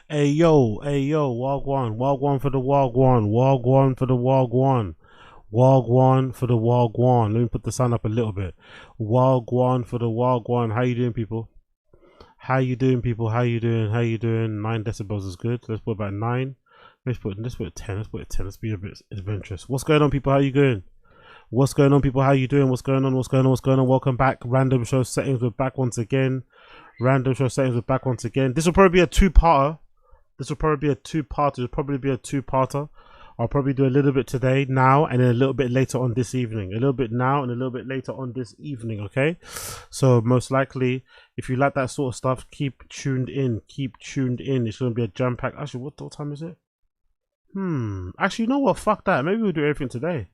Hey yo, wagwan for the wagwan for the wagwan for the wagwan. Let me put the sound up a little bit. Wagwan for the wagwan. How you doing, people? How you doing, people? How you doing? How you doing? 9 decibels is good. Let's put about 9. Let's put 10. Let's put it 10. Let's be a bit adventurous. What's going on, people? How you doing? What's going on, people? How you doing? What's going on? What's going on? What's going on? Welcome back. Random show settings. We're back once again. Random show settings. We're back once again. This will probably be a two-parter. It'll probably be a two-parter. I'll probably do a little bit today, now, and then a little bit later on this evening. A little bit now and a little bit later on this evening, okay? So most likely, if you like that sort of stuff, keep tuned in. It's going to be a jam-packed... Actually, what time is it? Actually, you know what? Fuck that. Maybe we'll do everything today.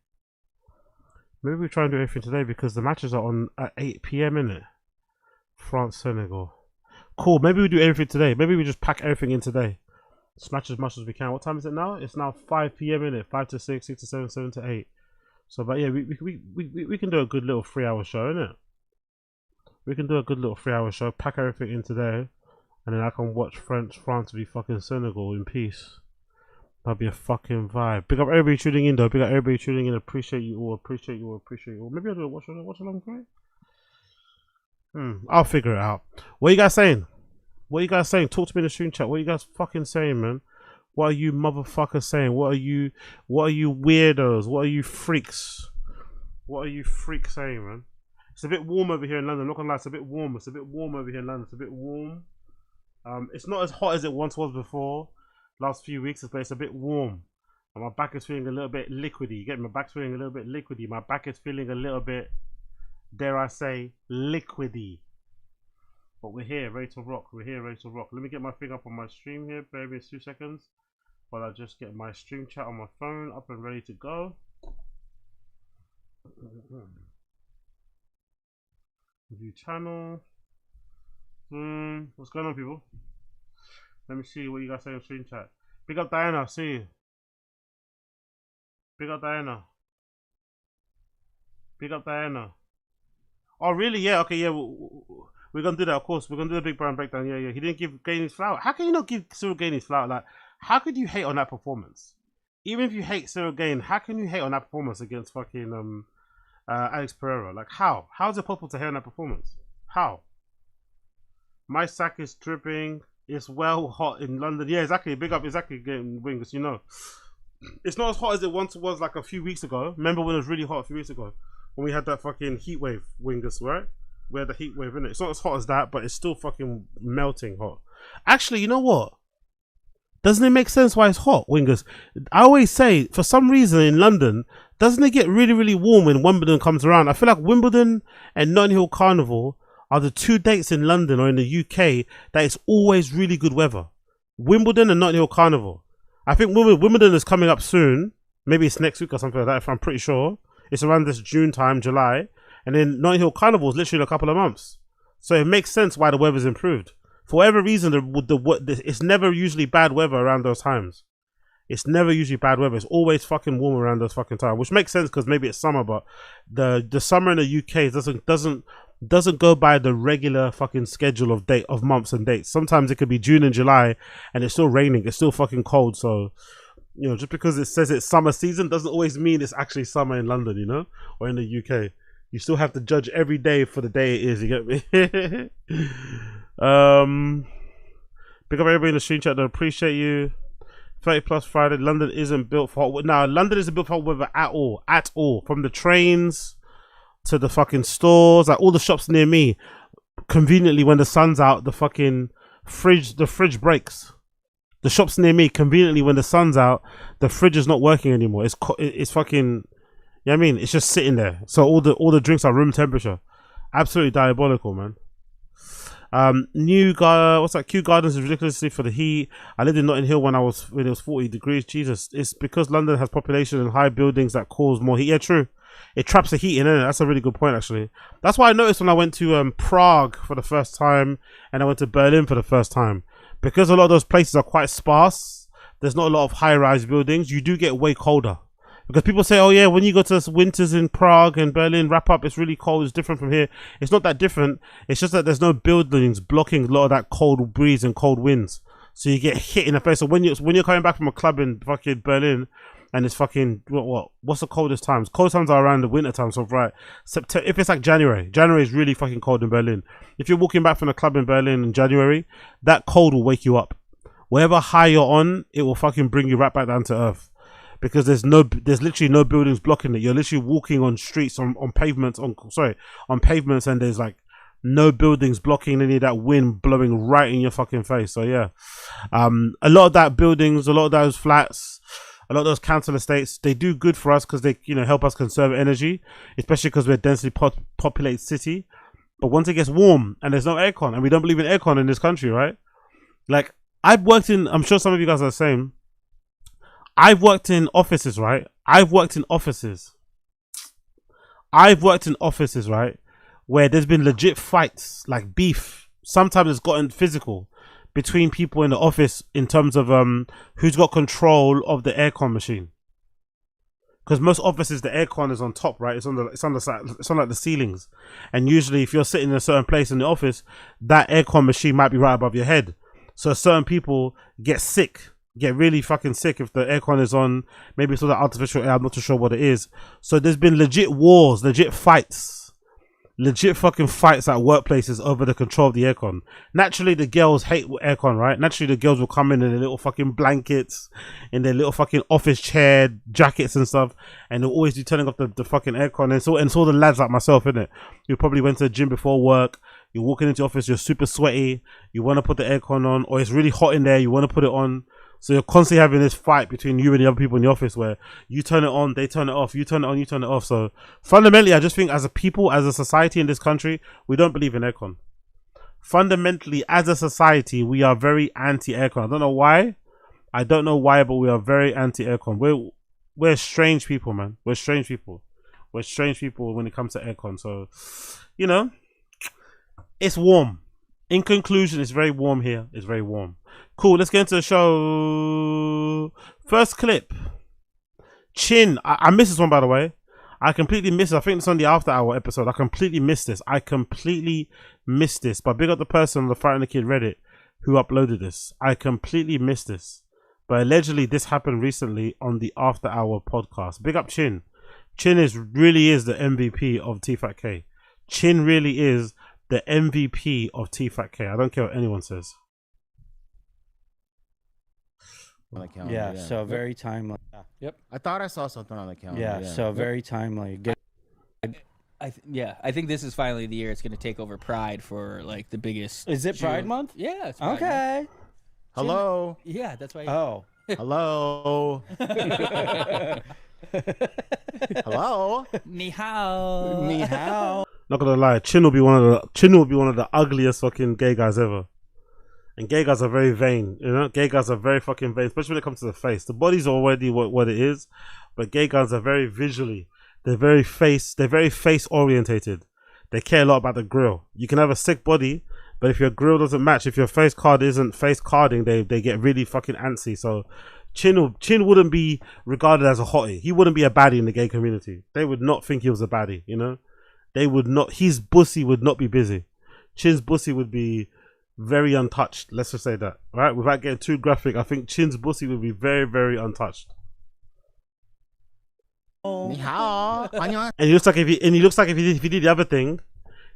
Maybe we'll try and do everything today because the matches are on at 8 p.m, innit? France, Senegal. Cool. Maybe we do everything today. Maybe we just pack everything in today. Smash as much as we can. What time is it now? It's now 5 p.m, innit? 5 to 6, 6 to 7, 7 to 8. So, but yeah, we can do a good little 3-hour show, innit? We can do a good little 3-hour show. Pack everything in today, and then I can watch France v fucking Senegal in peace. That'd be a fucking vibe. Big up everybody tuning in, though. Big up everybody tuning in. Appreciate you all. Appreciate you all. Maybe I'll do a watch along for it. I'll figure it out. What are you guys saying? Talk to me in the stream chat. What are you guys fucking saying, man? What are you motherfuckers saying? What are you weirdos? What are you freaks? What are you freaks saying, man? It's a bit warm over here in London. I'm not gonna lie, it's a bit warm. It's a bit warm over here in London. It's a bit warm. It's not as hot as it once was before. Last few weeks, but it's a bit warm. And my back is feeling a little bit liquidy. You get me? My back's feeling a little bit liquidy. My back is feeling a little bit, dare I say, liquidy. But we're here, ready to rock. We're here, ready to rock. Let me get my thing up on my stream here. Bear with me 2 seconds while I just get my stream chat on my phone up and ready to go. View channel. What's going on, people? Let me see what you guys say on stream chat. Big up Diana, see you. Big up Diana. Big up Diana. Oh really? Yeah. Okay. Yeah. We're gonna do that, of course. We're gonna do the big brand breakdown. Yeah. He didn't give Gain his flower. How can you not give Cyril Gain his flower? Like, how could you hate on that performance? Even if you hate Cyril Gain, how can you hate on that performance against fucking Alex Pereira? Like, how? How is it possible to hate on that performance? How? My sack is dripping. It's well hot in London. Yeah, exactly. Big up, exactly. Getting wings, you know. It's not as hot as it once was like a few weeks ago. Remember when it was really hot a few weeks ago? When we had that fucking heat wave, Wingus, right? We had the heat wave in it. It's not as hot as that, but it's still fucking melting hot. Actually, you know what? Doesn't it make sense why it's hot, Wingus? I always say, for some reason in London, doesn't it get really, really warm when Wimbledon comes around? I feel like Wimbledon and Notting Hill Carnival are the 2 dates in London or in the UK that it's always really good weather. Wimbledon and Notting Hill Carnival. I think Wimbledon is coming up soon. Maybe it's next week or something like that, if I'm pretty sure. It's around this June time, July. And then Notting Hill Carnival is literally a couple of months. So it makes sense why the weather's improved. For whatever reason, it's never usually bad weather around those times. It's never usually bad weather. It's always fucking warm around those fucking times, which makes sense because maybe it's summer, but the summer in the UK doesn't go by the regular fucking schedule of months and dates. Sometimes it could be June and July and it's still raining. It's still fucking cold. So, you know, just because it says it's summer season doesn't always mean it's actually summer in London, you know, or in the UK. You still have to judge every day for the day it is. You get me? Big up everybody in the stream chat. I appreciate you. 30 plus Friday. London isn't built for hot weather. No, London isn't built for hot weather at all. At all. From the trains to the fucking stores, like all the shops near me, conveniently when the sun's out, the fucking fridge breaks. The shops near me, conveniently when the sun's out, the fridge is not working anymore. It's fucking, you know what I mean? It's just sitting there. So all the drinks are room temperature. Absolutely diabolical, man. What's that? Kew Gardens is ridiculously for the heat. I lived in Notting Hill when it was 40 degrees. Jesus, it's because London has population and high buildings that cause more heat. Yeah, true. It traps the heat in it. That's a really good point, actually. That's why I noticed when I went to Prague for the first time and I went to Berlin for the first time. Because a lot of those places are quite sparse, there's not a lot of high-rise buildings, you do get way colder. Because people say, oh yeah, when you go to winters in Prague and Berlin, wrap up, it's really cold, it's different from here. It's not that different. It's just that there's no buildings blocking a lot of that cold breeze and cold winds. so you get hit in the face. So when you're coming back from a club in fucking Berlin, and it's fucking what's the coldest times? Cold times are around the winter time. So right, September. If it's like January is really fucking cold in Berlin. If you're walking back from a club in Berlin in January, that cold will wake you up. Whatever high you're on, it will fucking bring you right back down to earth. Because there's literally no buildings blocking it. You're literally walking on streets, on pavements, on pavements, and there's like no buildings blocking any of that wind blowing right in your fucking face. So yeah, a lot of that buildings, a lot of those flats, a lot of those council estates, they do good for us because they, help us conserve energy, especially because we're a densely populated city. But once it gets warm and there's no aircon, and we don't believe in aircon in this country, right? Like, I've worked in, I'm sure some of you guys are the same. I've worked in offices, right? I've worked in offices, right? Where there's been legit fights, like beef. Sometimes it's gotten physical between people in the office in terms of who's got control of the aircon machine. Because most offices, the aircon is on top, right? It's on like the ceilings, and usually if you're sitting in a certain place in the office, that aircon machine might be right above your head. So certain people get really fucking sick if the aircon is on. Maybe it's all that artificial air. I'm not too sure what it is. So there's been legit wars, legit fucking fights at workplaces over the control of the aircon. Naturally, the girls hate aircon, right? Naturally, the girls will come in their little fucking blankets, in their little fucking office chair jackets and stuff, and they'll always be turning off the fucking aircon. And so the lads like myself, innit? You probably went to the gym before work. You're walking into the office, you're super sweaty. You want to put the aircon on, or it's really hot in there. You want to put it on. So you're constantly having this fight between you and the other people in the office where you turn it on, they turn it off, you turn it on, you turn it off. So fundamentally, I just think as a people, as a society in this country, we don't believe in aircon. Fundamentally, as a society, we are very anti-aircon. I don't know why, but we are very anti-aircon. We're strange people, man. We're strange people. We're strange people when it comes to aircon. So, it's warm. In conclusion, it's very warm here. It's very warm. Cool, let's get into the show. First clip. Chin. I missed this one, by the way. I completely missed it. I think it's on the After Hour episode. I completely missed this. But big up the person on the Fighting the Kid Reddit who uploaded this. I completely missed this. But allegedly, this happened recently on the After Hour podcast. Big up Chin. Chin really is the MVP of T-Fat-K. Chin really is the MVP of T-Fat-K. I don't care what anyone says. On the calendar, yeah, so very timely. Yep. I thought I saw something on the calendar. Yeah, so very timely. I think this is finally the year it's going to take over Pride for like the biggest. Is it Pride Month? Yeah. It's Pride okay. Month. Hello. Yeah, that's why. Oh. Hello. Hello. Ni hao. Ni hao. Not gonna lie, Chin will be one of the ugliest fucking gay guys ever. And gay guys are very vain, Gay guys are very fucking vain, especially when it comes to the face. The body's already what it is, but gay guys are very visually. They're very face orientated. They care a lot about the grill. You can have a sick body, but if your grill doesn't match, if your face card isn't face carding, they get really fucking antsy. So Chin wouldn't be regarded as a hottie. He wouldn't be a baddie in the gay community. They would not think he was a baddie, They would not. His bussy would not be busy. Chin's bussy would be very untouched. Let's just say that, right? Without getting too graphic, I think Chin's bussy would be very, very untouched. Ni hao. And he looks like if he did the other thing,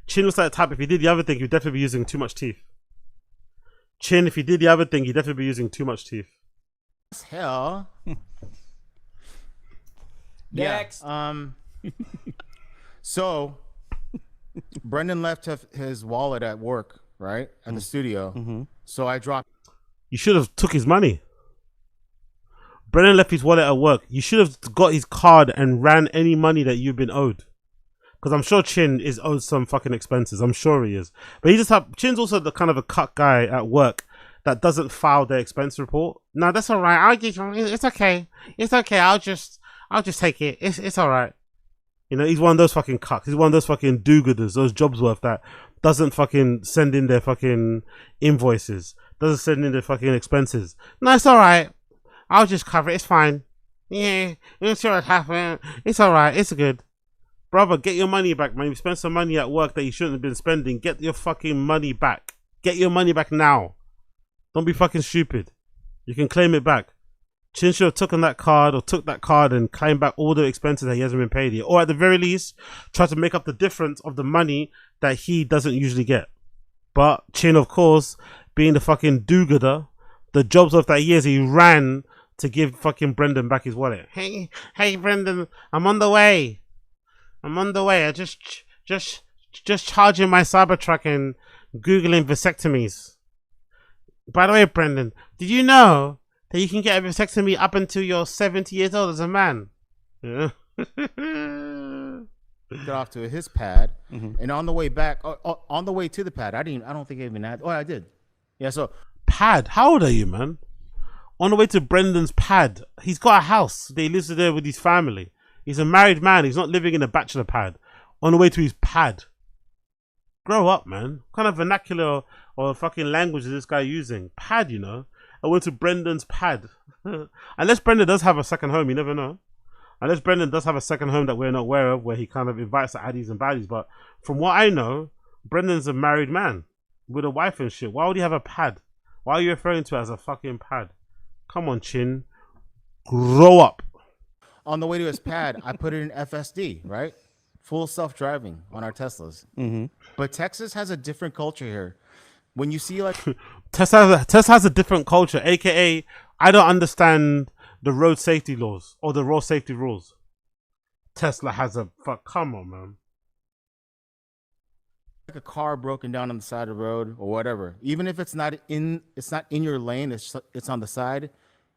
Chin looks like the type. If he did the other thing, he'd definitely be using too much teeth. Chin, if he did the other thing, he'd definitely be using too much teeth. Hell. Next. Yeah. So Brendan left his wallet at work, right? At the studio. Mm-hmm. So I dropped. You should have took his money. Brennan left his wallet at work. You should have got his card and ran any money that you've been owed. Because I'm sure Chin is owed some fucking expenses. I'm sure he is. But Chin's also the kind of a cut guy at work that doesn't file their expense report. No, that's all right. It's okay. It's okay. I'll just take it. It's all right. He's one of those fucking cucks. He's one of those fucking do-gooders, those jobs worth that doesn't fucking send in their fucking invoices, doesn't send in their fucking expenses. No, it's all right. I'll just cover it. It's fine. Yeah, it's sure it happened. It's all right. It's good. Brother, get your money back, man. You spent some money at work that you shouldn't have been spending. Get your fucking money back. Get your money back now. Don't be fucking stupid. You can claim it back. Chin should have took that card and claimed back all the expenses that he hasn't been paid yet. Or at the very least, try to make up the difference of the money that he doesn't usually get. But Chin, of course, being the fucking do-gooder, the jobs of that years, he ran to give fucking Brendan back his wallet. Hey, Brendan, I'm on the way. I just charging my Cybertruck and Googling vasectomies. By the way, Brendan, did you know that you can get a vasectomy up until you're 70 years old as a man? Yeah. Got off to his pad, and on the way back, on the way to the pad, I don't think I even had. Oh, I did. Yeah. So Pad? How old are you, man? On the way to Brendan's pad. He's got a house. He lives there with his family. He's a married man. He's not living in a bachelor pad. On the way to his pad. Grow up, man. What kind of vernacular or fucking language is this guy using? Pad, you know? I went to Brendan's pad. Unless Brendan does have a second home, you never know. Unless Brendan does have a second home that we're not aware of, where he kind of invites the addies and baddies. But from what I know, Brendan's a married man with a wife and shit. Why would he have a pad? Why are you referring to it as a fucking pad? Come on, Chin. Grow up. on the way to his pad, I put it in FSD, right? Full self-driving on our Teslas. But Texas has a different culture here. When you see like Tesla has a different culture, aka I don't understand the road safety laws or the road safety rules. Tesla has a fuck. Come on, man. like a car broken down on the side of the road or whatever, even if it's not in your lane, it's on the side,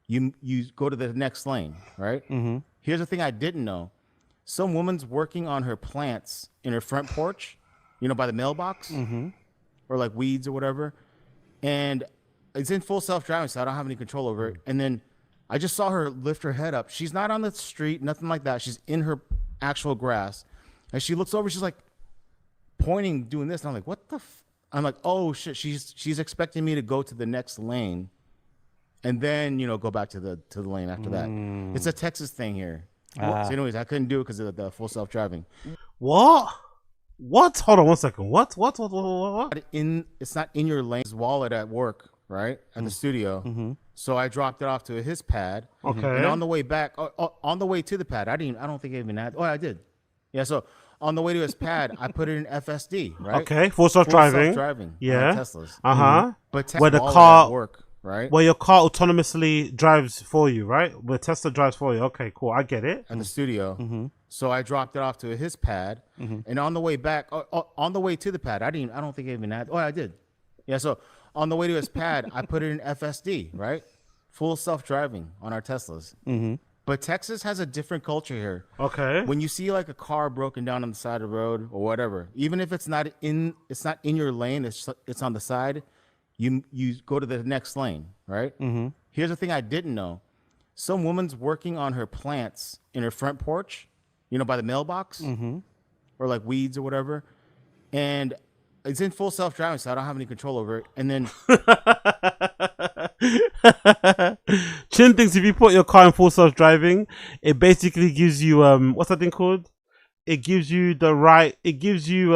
you go to the next lane, right? Here's the thing I didn't know. Some woman's working on her plants in her front porch, by the mailbox, or like weeds or whatever, and it's in full self-driving, so I don't have any control over it. And then I just saw her lift her head up. She's not on the street, nothing like that. She's in her actual grass, and she looks over. She's like pointing, doing this, and I'm like, what the? I'm like, oh shit. She's expecting me to go to the next lane, and then go back to the lane after that. It's a Texas thing here. So anyways, I couldn't do it because of the full self-driving. What? Hold on 1 second. What? It's not in your lane. His wallet at work, right? At the studio. So I dropped it off to his pad. Okay. And on the way back, on the way to the pad, I don't think I even had. Oh, I did. Yeah. So on the way to his pad, I put it in FSD, right? Okay. Full self-driving. Yeah. Yeah. Teslas. But Where the wallet car at work, right? Where your car autonomously drives for you, right? Where Tesla drives for you. Okay, cool. I get it. At the studio. So I dropped it off to his pad, and on the way back, on the way to the pad, I don't think I even had. Oh, I did. Yeah. So on the way to his pad, I put it in FSD, right? Full self-driving on our Teslas. But Texas has a different culture here. Okay. When you see like a car broken down on the side of the road or whatever, even if it's not in your lane, it's on the side, you go to the next lane, right? Here's the thing I didn't know. Some woman's working on her plants in her front porch, by the mailbox, or like weeds or whatever, and it's in full self-driving, so I don't have any control over it. And then Chin thinks if you put your car in full self-driving, it basically gives you what's that thing called? It gives you the right. It gives you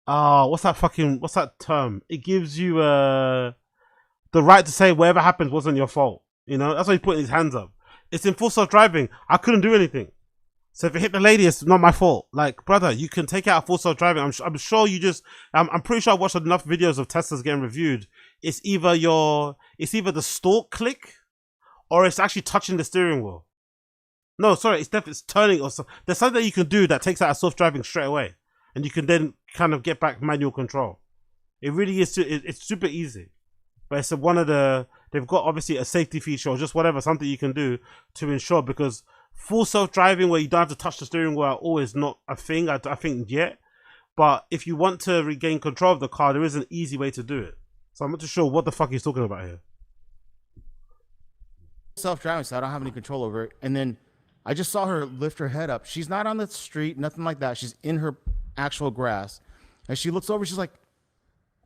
what's that term? It gives you the right to say whatever happens wasn't your fault. That's why he's putting his hands up. It's in full self-driving. I couldn't do anything. So if it hit the lady, it's not my fault. Like, brother, you can take it out full self-driving. I'm sure you just. I'm pretty sure I watched enough videos of Teslas getting reviewed. It's either the stalk click, or it's actually touching the steering wheel. No, sorry, it's turning or something. There's something that you can do that takes out self-driving straight away, and you can then kind of get back manual control. It really is. It's super easy, but it's one of the. They've got obviously a safety feature or just whatever, something you can do to ensure, because full self-driving where you don't have to touch the steering wheel at all is not a thing, I think, yet. But if you want to regain control of the car, there is an easy way to do it. So I'm not too sure what the fuck he's talking about here. Self-driving, so I don't have any control over it. And then I just saw her lift her head up. She's not on the street, nothing like that. She's in her actual grass. And she looks over, she's like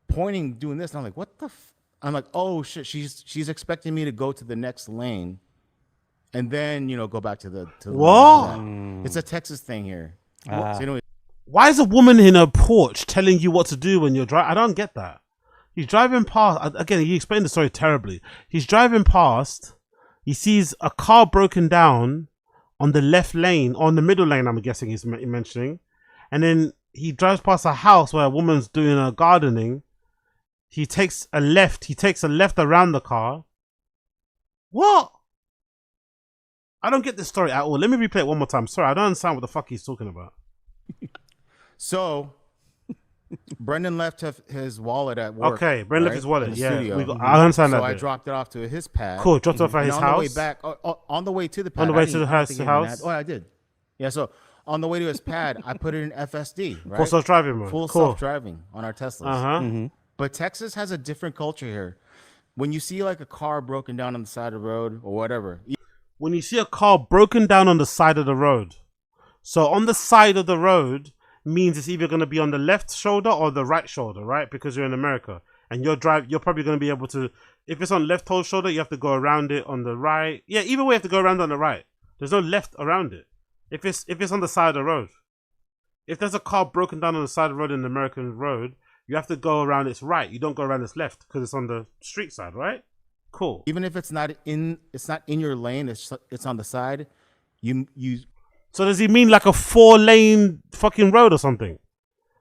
pointing, doing this. And I'm like, what the? I'm like, oh shit. She's expecting me to go to the next lane, and then go back to the. What? It's a Texas thing here. So anyway, why is a woman in a porch telling you what to do when you're driving? I don't get that. He's driving past. Again, he explained the story terribly. He's driving past. He sees a car broken down on the left lane, on the middle lane, I'm guessing he's mentioning. And then he drives past a house where a woman's doing her gardening. He takes a left. He takes a left around the car. What? I don't get this story at all. Let me replay it one more time. Sorry, I don't understand what the fuck he's talking about. So, Brendan left his wallet at work. Okay, Brendan left right? his wallet. In the Yeah, studio. I understand that. So I bit. dropped it off to his pad. Cool, dropped it off at And his on house. the way back, on the way to the pad. On the way I to the didn't- I don't house- think I even house? had- Oh, I did. Yeah, so on the way to his pad, I put it in FSD, right? Full self-driving, man. Full Cool. self-driving on our Teslas. Uh-huh. But Texas has a different culture here. When you see like a car broken down on the side of the road or whatever, When you see a car broken down on the side of the road. So on the side of the road means it's either going to be on the left shoulder or the right shoulder, right? Because you're in America. And you're probably going to be able to, if it's on left whole shoulder, you have to go around it on the right. Yeah, either way you have to go around on the right. There's no left around it. If it's on the side of the road. If there's a car broken down on the side of the road in an American road, you have to go around its right. You don't go around its left because it's on the street side, right? Cool. even if it's not in your lane, it's on the side. You So does he mean like a 4-lane fucking road or something?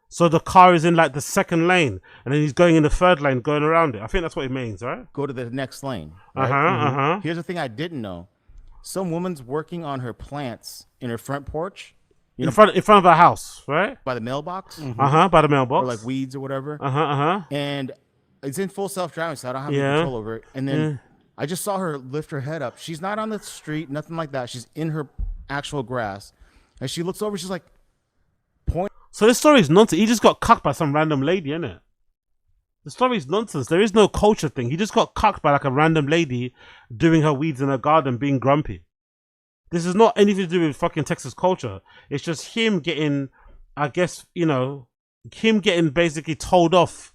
So the car is in like the second lane and then he's going in the third lane going around it. I think that's what it means, right? go to the next lane. Right? Uh-huh. Here's the thing I didn't know. Some woman's working on her plants in her front porch, In front of our house, right? by the mailbox, By the mailbox. or like weeds or whatever. Uh-huh. And it's in full self-driving, so I don't have any Yeah. control over it. And then I just saw her lift her head up. She's not on the street, nothing like that. She's in her actual grass. And she looks over, she's like, So this story is nonsense. He just got cucked by some random lady, innit? The story is nonsense. There is no culture thing. He just got cucked by like a random lady doing her weeds in her garden, being grumpy. This is not anything to do with fucking Texas culture. It's just him getting, I guess, him getting basically told off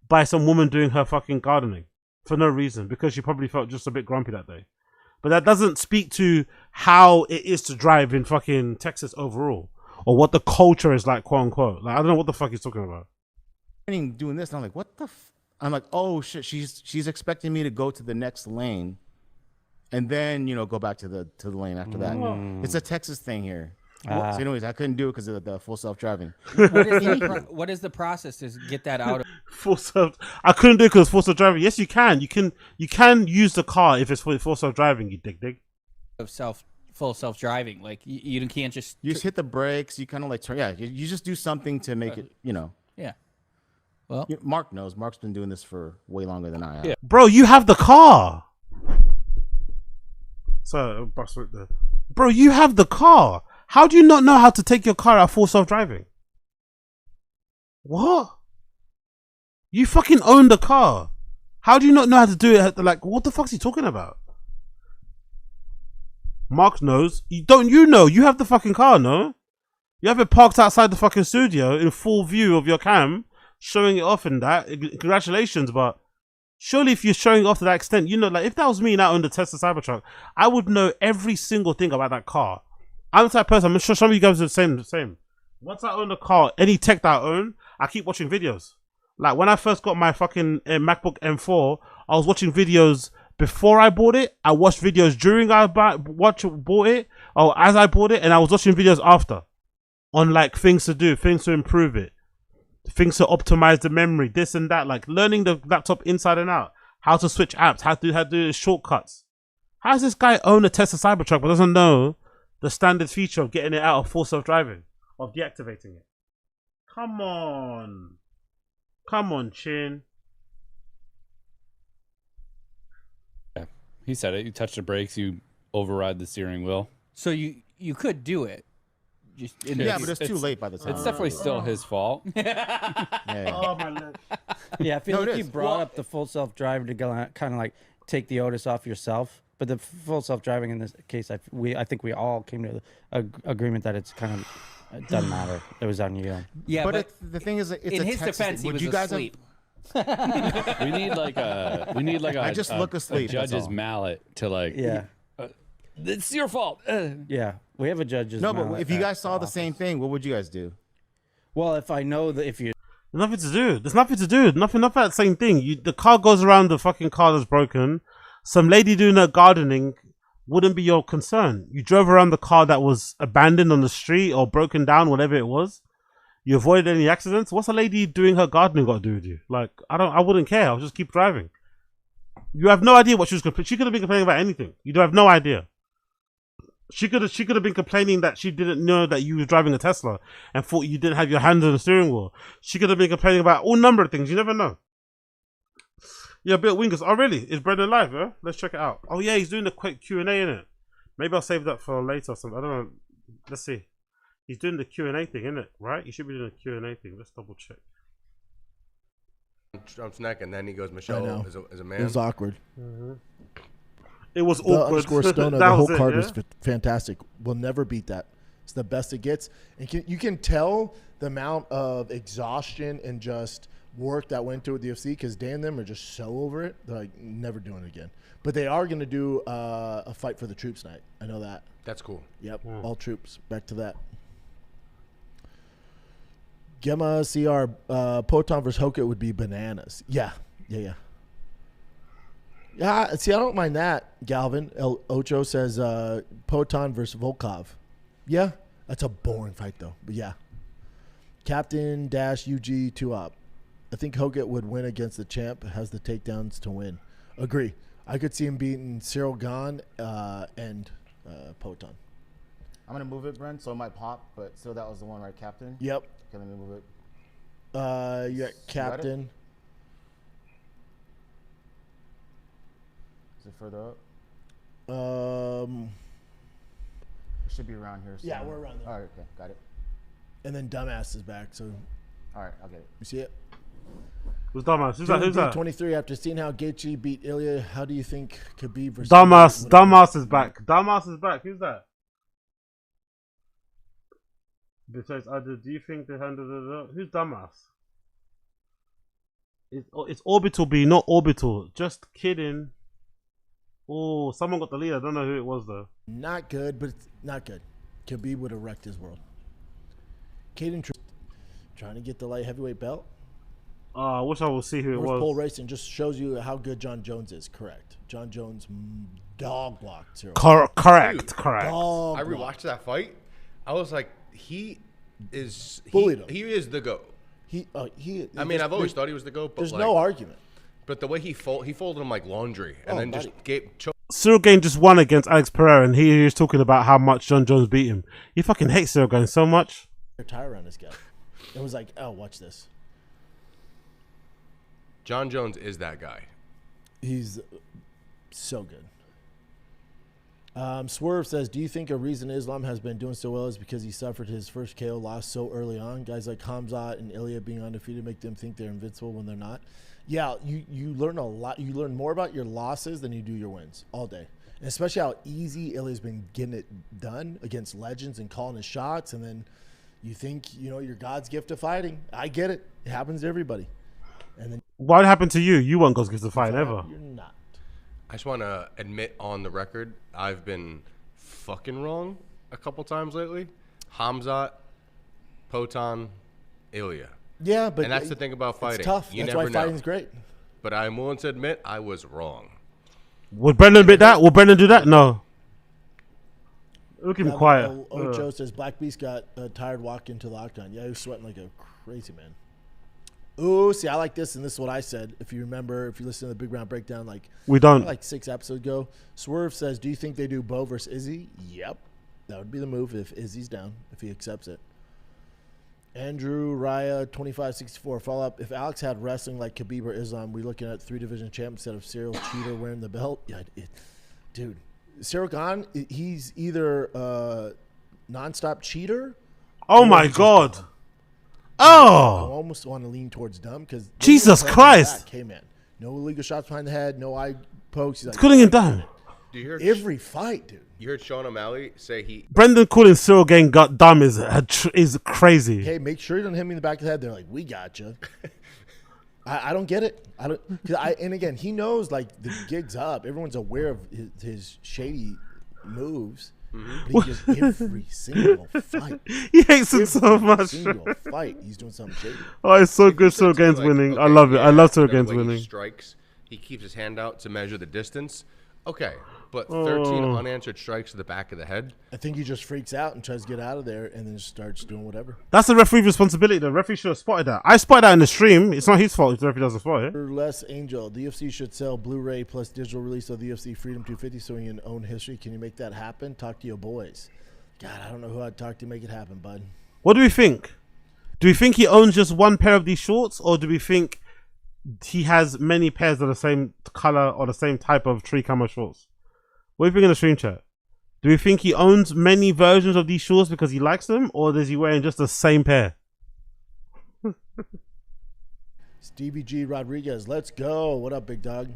by some woman doing her fucking gardening for no reason, because she probably felt just a bit grumpy that day. But that doesn't speak to how it is to drive in fucking Texas overall, or what the culture is like, quote unquote. Like, I don't know what the fuck he's talking about. doing this. And I'm like, what the I'm like, oh shit, she's expecting me to go to the next lane and then, go back to the lane after that. It's a Texas thing here. So anyways, I couldn't do it because of the full self-driving. What is the process to get that out Full self. I couldn't do it because full self driving. Yes, you can. You can use the car if it's full self driving. You dig. of full self driving? Like you can't just You just hit the brakes. You kind of like turn. Yeah, you just do something to make it, yeah. Well, Mark knows. Mark's been doing this for way longer than I have. Yeah. Bro, you have the car. So, bro, you have the car. How do you not know how to take your car out full self driving? What? You fucking own the car. How do you not know how to do it? Like, what the fuck's he talking about? Mark knows. You know? You have the fucking car, no? You have it parked outside the fucking studio in full view of your cam, showing it off and that. Congratulations, but surely if you're showing it off to that extent, like if that was me and I owned a Tesla Cybertruck, I would know every single thing about that car. I'm the type of person, I'm sure some of you guys are the same. Once I own a car, any tech that I own, I keep watching videos. Like when I first got my fucking MacBook M4, I was watching videos before I bought it. I watched videos during I bought it, or as I bought it, and I was watching videos after on like things to do, things to improve it, things to optimize the memory, this and that, like learning the laptop inside and out, how to switch apps, how to do shortcuts. How does this guy own a Tesla Cybertruck but doesn't know the standard feature of getting it out of full self-driving, of deactivating it? Come on, Chin. He said it. You touch the brakes, you override the steering wheel. so you could do it. Just Yeah, but it's too late by the time. It's definitely still his fault. Yeah. Oh my leg. Yeah, I feel No, it like you is. brought up the full self-driving to kind of like take the onus off yourself. But the full self-driving in this case, I think we all came to agreement that it's kind of it doesn't matter. It was on you. Yeah, but the thing is, it's in a his Texas defense, thing. he was you guys asleep. We need like a I just look asleep, a that's judge's all. mallet to like. Yeah, It's your fault. yeah. We have a judge's. No, but mallet if you at guys saw the office. same thing, what would you guys do? Well, if I know that if you Nothing to do. There's nothing to do. Nothing that same thing. The car goes around the fucking car that's broken. Some lady doing her gardening wouldn't be your concern. You drove around the car that was abandoned on the street or broken down, whatever it was. You avoided any accidents. What's a lady doing her gardening got to do with you? Like, I wouldn't care. I'll just keep driving. You have no idea what she was complaining. She could have been complaining about anything. You don't have no idea. She could have been complaining that she didn't know that you were driving a Tesla and thought you didn't have your hands on the steering wheel. She could have been complaining about all number of things. You never know. Yeah, Bill Wingers. Oh, really? Is Brendan live? Yeah? Let's check it out. Oh, yeah, he's doing the quick Q&A in it. Maybe I'll save that for later or something. I don't know. Let's see. He's doing the Q&A thing, isn't it? Right? He should be doing the Q&A thing. Let's double check. Trump's neck, and then he goes, Michelle is a man. It was awkward. It was The awkward. underscore Stoner, That the whole was it, card yeah? was fantastic. We'll never beat that. It's the best it gets. And you can tell the amount of exhaustion and just work that went into it with the UFC because Dan and them are just so over it. They're like, never doing it again. But they are going to do a fight for the troops night. I know that. That's cool. Yep, all troops. Back to that. Gemma CR, Poton versus Hoka would be bananas. Yeah. Yeah, see, I don't mind that, Galvin. El Ocho says Poton versus Volkov. Yeah, that's a boring fight, though. But yeah. Captain Dash UG 2 up. I think Hogan would win against the champ, has the takedowns to win. Agree. I could see him beating Cyril Gahn and Poton. I'm gonna move it, Brent, so it might pop, but still that was the one, right, Captain? Yep. Okay, let me move it. You got Captain. Is it further up? It should be around here. Yeah, somewhere. we're around there. All right, okay, got it. And then Dumbass is back, so All right, I'll get it. you see it? Who's dumbass? Who's that? Who's that? 23, after seeing how Gaethje beat Ilya, how do you think Khabib versus Dumbass. Dumbass is back. Dumbass is back. Who's that? Besides, do you think they handled it? Who's dumbass? It's Orbital B, not Orbital. Just kidding. Oh, someone got the lead. I don't know who it was though. Not good, but it's not good. Khabib would have wrecked his world. Caden trying to get the light heavyweight belt. I wish I would see who it North was. Pole Racing just shows you how good John Jones is. Correct. John Jones dog blocked Cyril. Correct. Dude, Correct. Dog I blocked. rewatched that fight. I was like, he is Bullied him. he is the GOAT. I mean, I've always thought he was the GOAT, but There's like, no argument. But the way he folded him like laundry, and then buddy. just gave. Cyril Gane just won against Alex Pereira, and he was talking about how much John Jones beat him. He fucking hates Cyril Gane so much. Tire around this guy. It was like, oh, watch this. John Jones is that guy. He's so good. Swerve says, do you think a reason Islam has been doing so well is because he suffered his first KO loss so early on? Guys like Hamzat and Ilya being undefeated make them think they're invincible when they're not. Yeah, you learn a lot. You learn more about your losses than you do your wins all day. And especially how easy Ilya's been getting it done against legends and calling his shots. And then you think, you're God's gift of fighting. I get it. It happens to everybody. And then What happened to you? You weren't God's gift to fight ever. you're not. I just want to admit on the record, I've been fucking wrong a couple times lately. Hamzat, Poton, Ilya. Yeah, but And that's the thing about fighting. It's tough. You That's never why know. fighting's great. But I'm willing to admit I was wrong. Would Brendan admit that? Would Brendan do that? No. We'll keep him quiet. Ocho says Black Beast got tired walking to the octagon. Yeah, he was sweating like a crazy man. Ooh, see, I like this, and this is what I said. If you remember, if you listen to the Big Round Breakdown, We don't. like 6 episodes ago, Swerve says, do you think they do Bo versus Izzy? Yep. That would be the move if Izzy's down, if he accepts it. Andrew Raya 2564 follow up. If Alex had wrestling like Khabib or Islam, we looking at 3-division champ instead of Cyril Cheater wearing the belt. Yeah, dude, Cyril Gahn, he's either nonstop cheater. Oh or my he's just God. dumb. I Oh. almost want to lean towards dumb because Jesus Christ. Hey man, no illegal shots behind the head, no eye pokes. He's like, Cooling him down. Do you hear? every fight, dude. You heard Sean O'Malley say he. Brendan calling Cyril Gane got dumb is crazy. Hey, make sure you don't hit me in the back of the head. They're like, we got you. I don't get it. And again, he knows like the gig's up. Everyone's aware of his shady moves. But he just every single fight, He hates it so every much. single fight, he's doing something shady. Oh, it's so good. Said Cyril to me, Gaines like, winning. I okay, love it. I love Cyril and then Gaines the way winning. He strikes. He keeps his hand out to measure the distance. Okay, but 13 unanswered strikes to the back of the head. I think he just freaks out and tries to get out of there, and then starts doing whatever. That's the referee's responsibility. The referee should have spotted that. I spotted that in the stream. It's not his fault if the referee doesn't spot it. Les Angel, the UFC should sell Blu-ray plus digital release of the UFC Freedom 250 so you can own history. Can you make that happen? Talk to your boys. God, I don't know who I'd talk to make it happen, bud. What do we think? Do we think he owns just one pair of these shorts, or do we think he has many pairs of the same color or the same type of tree camo shorts? What do you think in the stream chat? Do we think he owns many versions of these shorts because he likes them, or is he wearing just the same pair? Stevie G. Rodriguez, let's go. What up, big dog?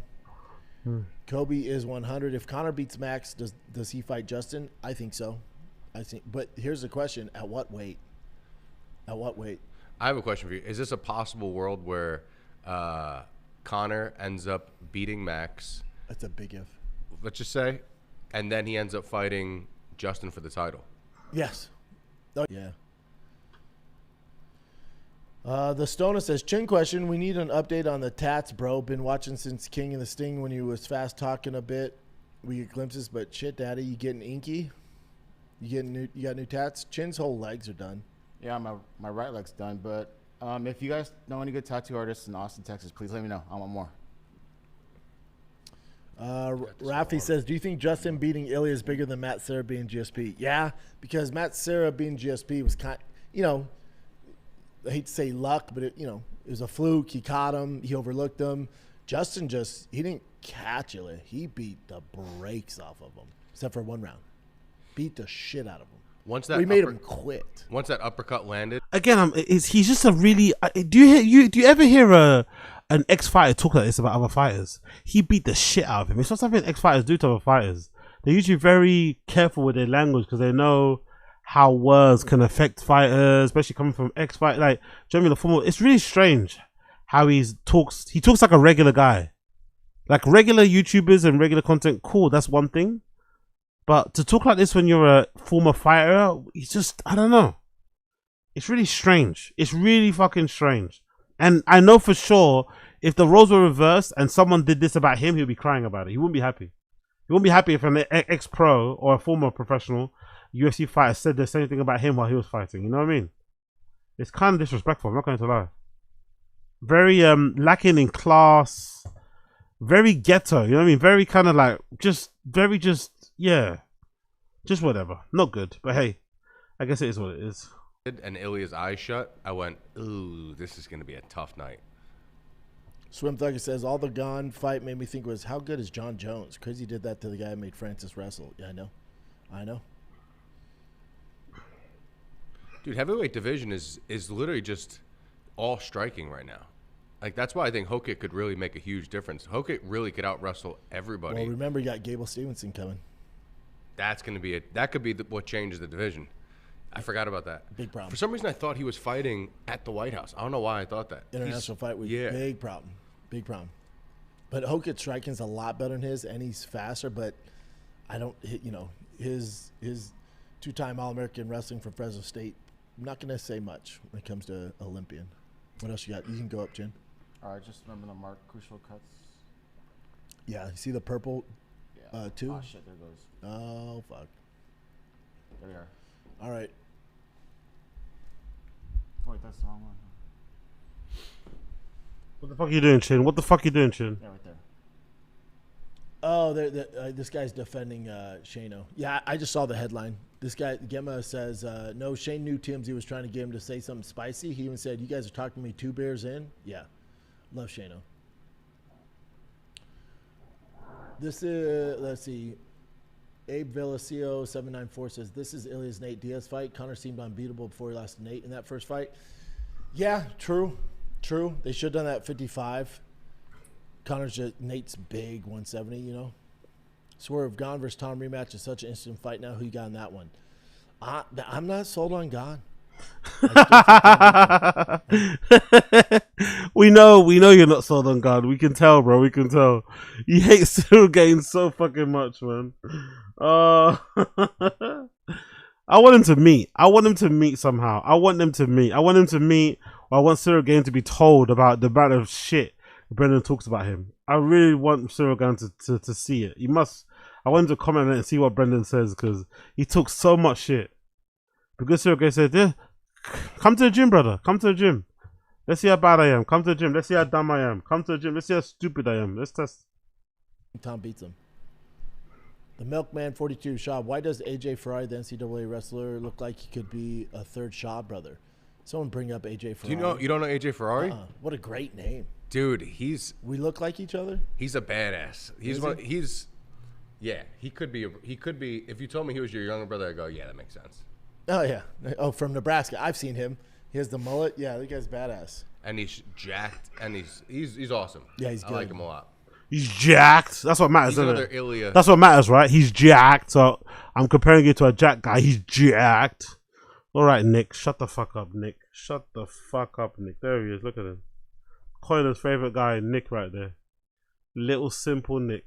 Kobe is 100. If Conor beats Max, does he fight Justin? I think so. But here's the question: at what weight? At what weight? I have a question for you. Is this a possible world where Connor ends up beating Max, That's a big if. let's just say, and then he ends up fighting Justin for the title? Yes. Oh, yeah. The Stoner says, Chin question. We need an update on the tats, bro. Been watching since King and the Sting when he was fast talking a bit. We get glimpses, but shit, daddy, you getting inky? You got new tats? Chin's whole legs are done. Yeah, my right leg's done. But if you guys know any good tattoo artists in Austin, Texas, please let me know. I want more. Rafi says, do you think Justin beating Ilya is bigger than Matt Serra being GSP? Yeah, because Matt Serra being GSP was I hate to say luck, but it was a fluke. He caught him. He overlooked him. Justin he didn't catch Ilya. He beat the brakes off of him, except for one round. Beat the shit out of him. We made him quit. Once that uppercut landed, Again, he's just a really. Do you ever hear an ex-fighter talk like this about other fighters? He beat the shit out of him. It's not something ex-fighters do to other fighters. They're usually very careful with their language because they know how words can affect fighters, especially coming from ex-fighter. Like, do you know what I mean? The former. It's really strange how he talks. He talks like a regular guy, like regular YouTubers and regular content. Cool, that's one thing. But to talk like this when you're a former fighter, it's just, I don't know. It's really strange. It's really fucking strange. And I know for sure, if the roles were reversed and someone did this about him, he'd be crying about it. He wouldn't be happy. He wouldn't be happy if an ex-pro or a former professional UFC fighter said the same thing about him while he was fighting. You know what I mean? It's kind of disrespectful, I'm not going to lie. Very lacking in class. Very ghetto, you know what I mean? Very kind of like, yeah. Just whatever. Not good. But hey, I guess it is what it is. and Ilya's eyes shut, I went, ooh, this is going to be a tough night. Swim Thugger says, all the Gone fight made me think was, how good is John Jones? Crazy did that to the guy who made Francis wrestle. Yeah, I know. Dude, heavyweight division is literally just all striking right now. Like, that's why I think Hokit could really make a huge difference. Hokit really could out-wrestle everybody. Well, remember, you got Gable Stevenson coming. That's going to be that could be what changes the division. I forgot about that. Big problem. For some reason, I thought he was fighting at the White House. I don't know why I thought that. International fight week. Yeah. Big problem. But Hokit's striking's a lot better than his, and he's faster, but I don't, his two-time All-American wrestling from Fresno State, I'm not going to say much when it comes to Olympian. What else you got? You can go up, Jen. All right, just remember to mark crucial cuts. Yeah, you see the purple two? Oh, shit, there it goes. Oh, fuck. There we are. All right. Oh, wait, that's the wrong one. What the fuck are you doing, Chin? What the fuck are you doing, Chin? Yeah, right there. Oh, this guy's defending Shano. Yeah, I just saw the headline. This guy, Gemma, says, no, Shane knew TMZ was trying to get him to say something spicy. He even said, you guys are talking to me 2 beers in? Yeah. Love Shano. This is, let's see. Abe Villacio 794 says, this is Ilya's Nate Diaz fight. Connor seemed unbeatable before he lost to Nate in that first fight. Yeah, true. They should have done that at 55. Nate's big 170, Swerve, Gone versus Tom rematch is such an instant fight now. Who you got in that one? I'm not sold on Gone. I still think I'll beat them. we know you're not sold on God. We can tell, bro. We can tell. You hate Cyril Gaines so fucking much, man. I want him to meet. I want him to meet somehow. I want them to meet. I want him to meet. Or I want Cyril Gaines to be told about the amount of shit Brendan talks about him. I really want Cyril Gaines to see it. He must. I want him to comment on it and see what Brendan says, because he took so much shit. Because Cyril Gaines said, yeah, come to the gym, brother. Come to the gym. Let's see how bad I am. Come to the gym. Let's see how dumb I am. Come to the gym. Let's see how stupid I am. Let's test. Tom beats him. The Milkman 42, Schaub. Why does AJ Ferrari, the NCAA wrestler, look like he could be a third Schaub brother? Someone bring up AJ Ferrari. You don't know AJ Ferrari? What a great name. Dude, We look like each other? he's a badass. Yeah, he could be if you told me he was your younger brother, I'd go, yeah, that makes sense. Oh, yeah. Oh, from Nebraska. I've seen him. He has the mullet. Yeah, that guy's badass. And he's jacked and he's awesome. Yeah, he's I like good. him a lot. He's jacked. That's what matters, He's isn't another it? Ilya. That's what matters, right? He's jacked. So I'm comparing you to a jack guy. He's jacked. All right, Nick. Shut the fuck up, Nick. Shut the fuck up, Nick. There he is. Look at him. Coiler's favorite guy, Nick, right there. Little simple Nick.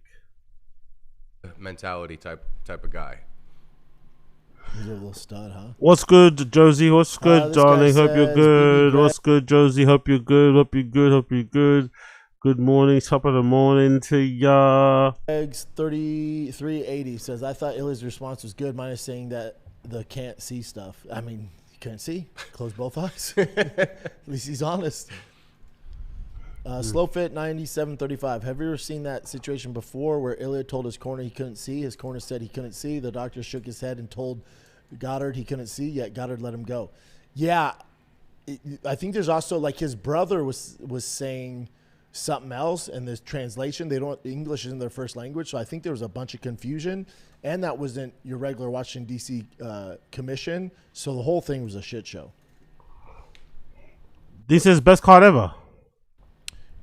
mentality type of guy. He's a little stud, huh? What's good, Josie? What's good, this guy darling? Hope you're says, good. BB What's good, Josie? Hope you're good. Hope you're good. Hope you're good. Good morning. Top of the morning to ya. Eggs 3380 says, I thought Ilya's response was good, minus saying that the can't see stuff. I mean, you can't see. Close both eyes. At least he's honest. Slowfit 9735. Have you ever seen that situation before where Ilya told his corner he couldn't see? His corner said he couldn't see. The doctor shook his head and told Goddard he couldn't see, yet Goddard let him go. Yeah. I think there's also, like, his brother was saying something else, and this translation, English isn't their first language, so I think there was a bunch of confusion, and that wasn't your regular Washington, D.C. commission, so the whole thing was a shit show. This is best card ever.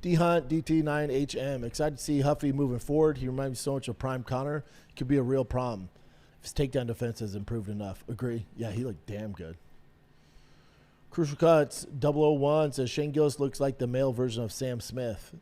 D Hunt DT9HM. Excited to see Huffy moving forward. He reminds me so much of Prime Connor. Could be a real problem if his takedown defense has improved enough. Agree. Yeah, he looked damn good. Crucial Cuts 001 says Shane Gillis looks like the male version of Sam Smith.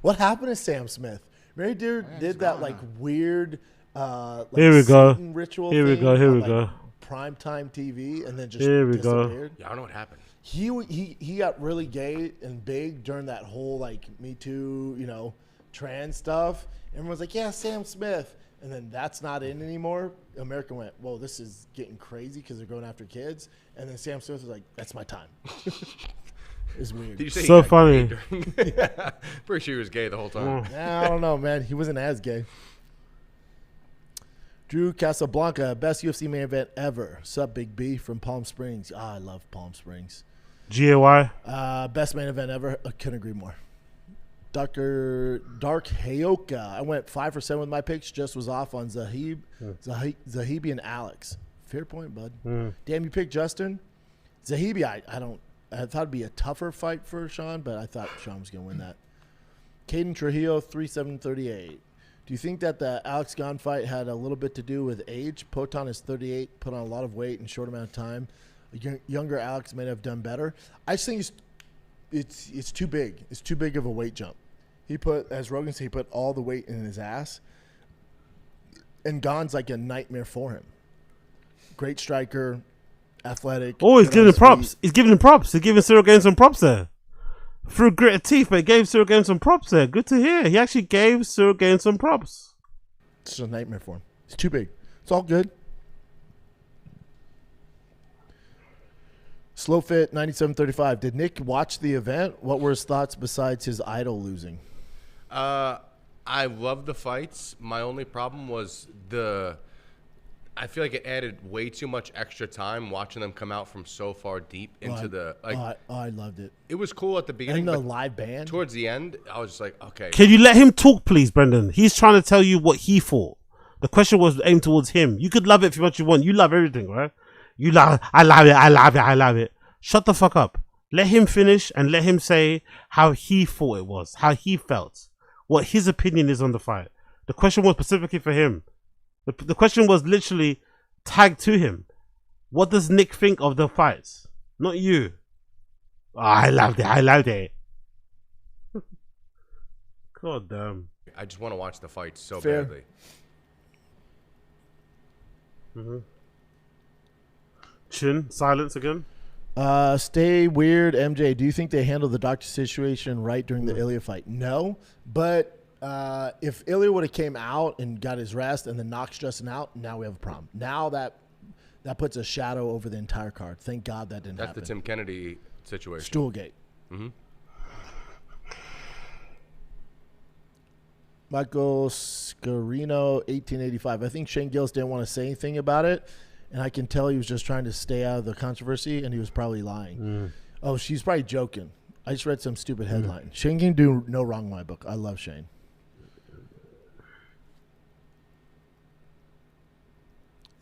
What happened to Sam Smith? Mary did that like weird like Here we go. Satan ritual Here we thing go. Here on, we like, go. primetime TV, and then just Here we go. disappeared. Yeah, I don't know what happened. He got really gay and big during that whole like Me Too, trans stuff. Everyone's like, yeah, Sam Smith. And then that's not in anymore. America went, whoa, this is getting crazy because they're going after kids. And then Sam Smith was like, that's my time. It's weird. Did you say So he got funny. gay during- Pretty sure he was gay the whole time. Nah, I don't know, man. He wasn't as gay. Drew Casablanca, best UFC main event ever. Sup, Big B from Palm Springs. I love Palm Springs. GAY. Best main event ever. I couldn't agree more. Dr. Dark Hayoka. I went 5 for 7 with my picks. Just was off on Zahibi and Alex. Fair point, bud. Damn, you picked Justin. Zahibi, I thought it'd be a tougher fight for Sean, but I thought Sean was gonna win that. Caden Trujillo 3738. Do you think that the Alex Gon fight had a little bit to do with age? Poton is 38, put on a lot of weight in a short amount of time. Younger Alex may have done better. I just think it's too big. It's too big of a weight jump. He put, as Rogan said, he put all the weight in his ass. And Gon's like a nightmare for him. Great striker, athletic. Oh, he's good on giving him his props. feet. He's giving him props. He's giving Cyril Gaines some props there. Through gritted teeth, but he gave Cyril Gaines some props there. Good to hear. He actually gave Cyril Gaines some props. It's just a nightmare for him. It's too big. It's all good. Slowfit 9735. Did Nick watch the event? What were his thoughts besides his idol losing? I love the fights. My only problem was I feel like it added way too much extra time watching them come out from so far deep into I loved it. It was cool at the beginning, And the but live band. towards the end, I was just like, okay. Can you let him talk, please, Brendan? He's trying to tell you what he thought. The question was aimed towards him. You could love it if much you want. You love everything, right? I love it. I love it. I love it. Shut the fuck up. Let him finish and let him say how he thought it was, how he felt, what his opinion is on the fight. The question was specifically for him. The question was literally tagged to him. What does Nick think of the fights? Not you. Oh, I loved it. God damn. I just want to watch the fights so Fair. badly. Chin, silence again. Stay weird, MJ. Do you think they handled the doctor situation right during the Ilya fight? No, but if Ilya would have came out and got his rest and then knocks Justin out, now we have a problem. Now that puts a shadow over the entire card. Thank God that didn't That's happen. the Tim Kennedy situation. Stoolgate. Michael Scarino, 1885. I think Shane Gillis didn't want to say anything about it, and I can tell he was just trying to stay out of the controversy, and he was probably lying. Oh, she's probably joking. I just read some stupid headline. Shane can do no wrong in my book. I love Shane.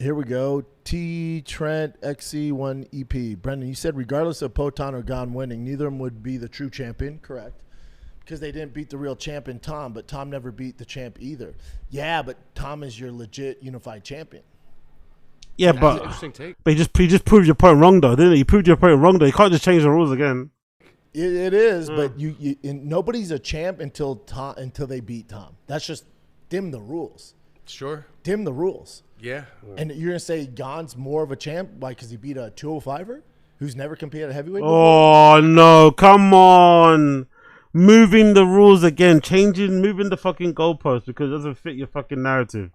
Here we go. T. Trent XC1 EP. Brendan, you said regardless of Poton or Gon winning, neither of them would be the true champion. Correct. Because they didn't beat the real champion, Tom, but Tom never beat the champ either. Yeah, but Tom is your legit unified champion. Yeah, That's an but interesting take. he just proved your point wrong though, didn't he? You proved your point wrong though. You can't just change the rules again. It is, but nobody's a champ until they beat Tom. That's just dim the rules. Sure. Dim the rules. Yeah. And you're gonna say Gon's more of a champ, why? Because he beat a 205er who's never competed at heavyweight before? Oh no, come on. Moving the rules again, moving the fucking goalpost because it doesn't fit your fucking narrative.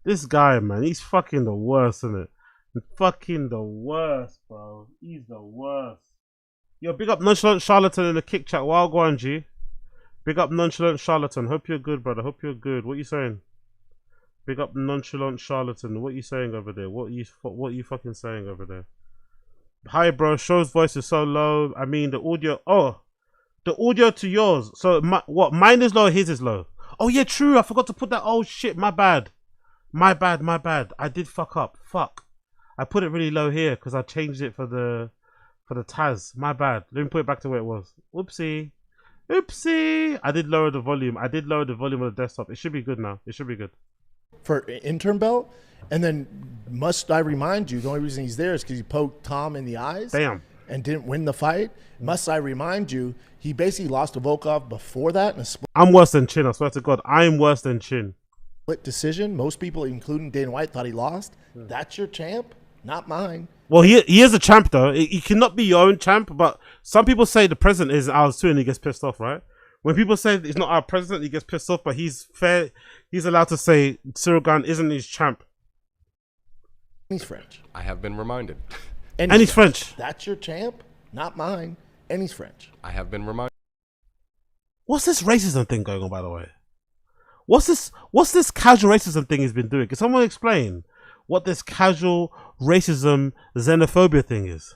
This guy, man, he's fucking the worst, isn't it? Fucking the worst, bro. He's the worst. Yo, big up Nonchalant Charlatan in the kick chat. Wow, go on, G. Big up Nonchalant Charlatan. Hope you're good, brother. Hope you're good. What you saying? Big up Nonchalant Charlatan. What you saying over there? What you fucking saying over there? Hi, bro. Show's voice is so low. I mean, the audio. Oh. The audio to yours. So, mine is low, his is low. Oh, yeah, true. I forgot to put that. Oh, shit. My bad. My bad. I did fuck up. Fuck. I put it really low here because I changed it for the Taz. My bad. Let me put it back to where it was. Oopsie. I did lower the volume. I did lower the volume of the desktop. It should be good now. It should be good. For interim belt, and then must I remind you, the only reason he's there is because he poked Tom in the eyes. Damn. And didn't win the fight. Must I remind you, he basically lost to Volkov before that in a split I'm worse than Chin. I swear to God. I'm worse than Chin. decision. Most people, including Dana White, thought he lost. That's your champ, not mine. Well, he is a champ, though. He cannot be your own champ, but some people say the president is ours too, and he gets pissed off, right? When people say it's not our president, he gets pissed off, but he's fair. He's allowed to say Cyril Gane isn't his champ. He's French. I have been reminded. And he's French. That's your champ, not mine. And he's French. I have been reminded. What's this racism thing going on, by the way? What's this casual racism thing he's been doing? Can someone explain what this casual racism xenophobia thing is?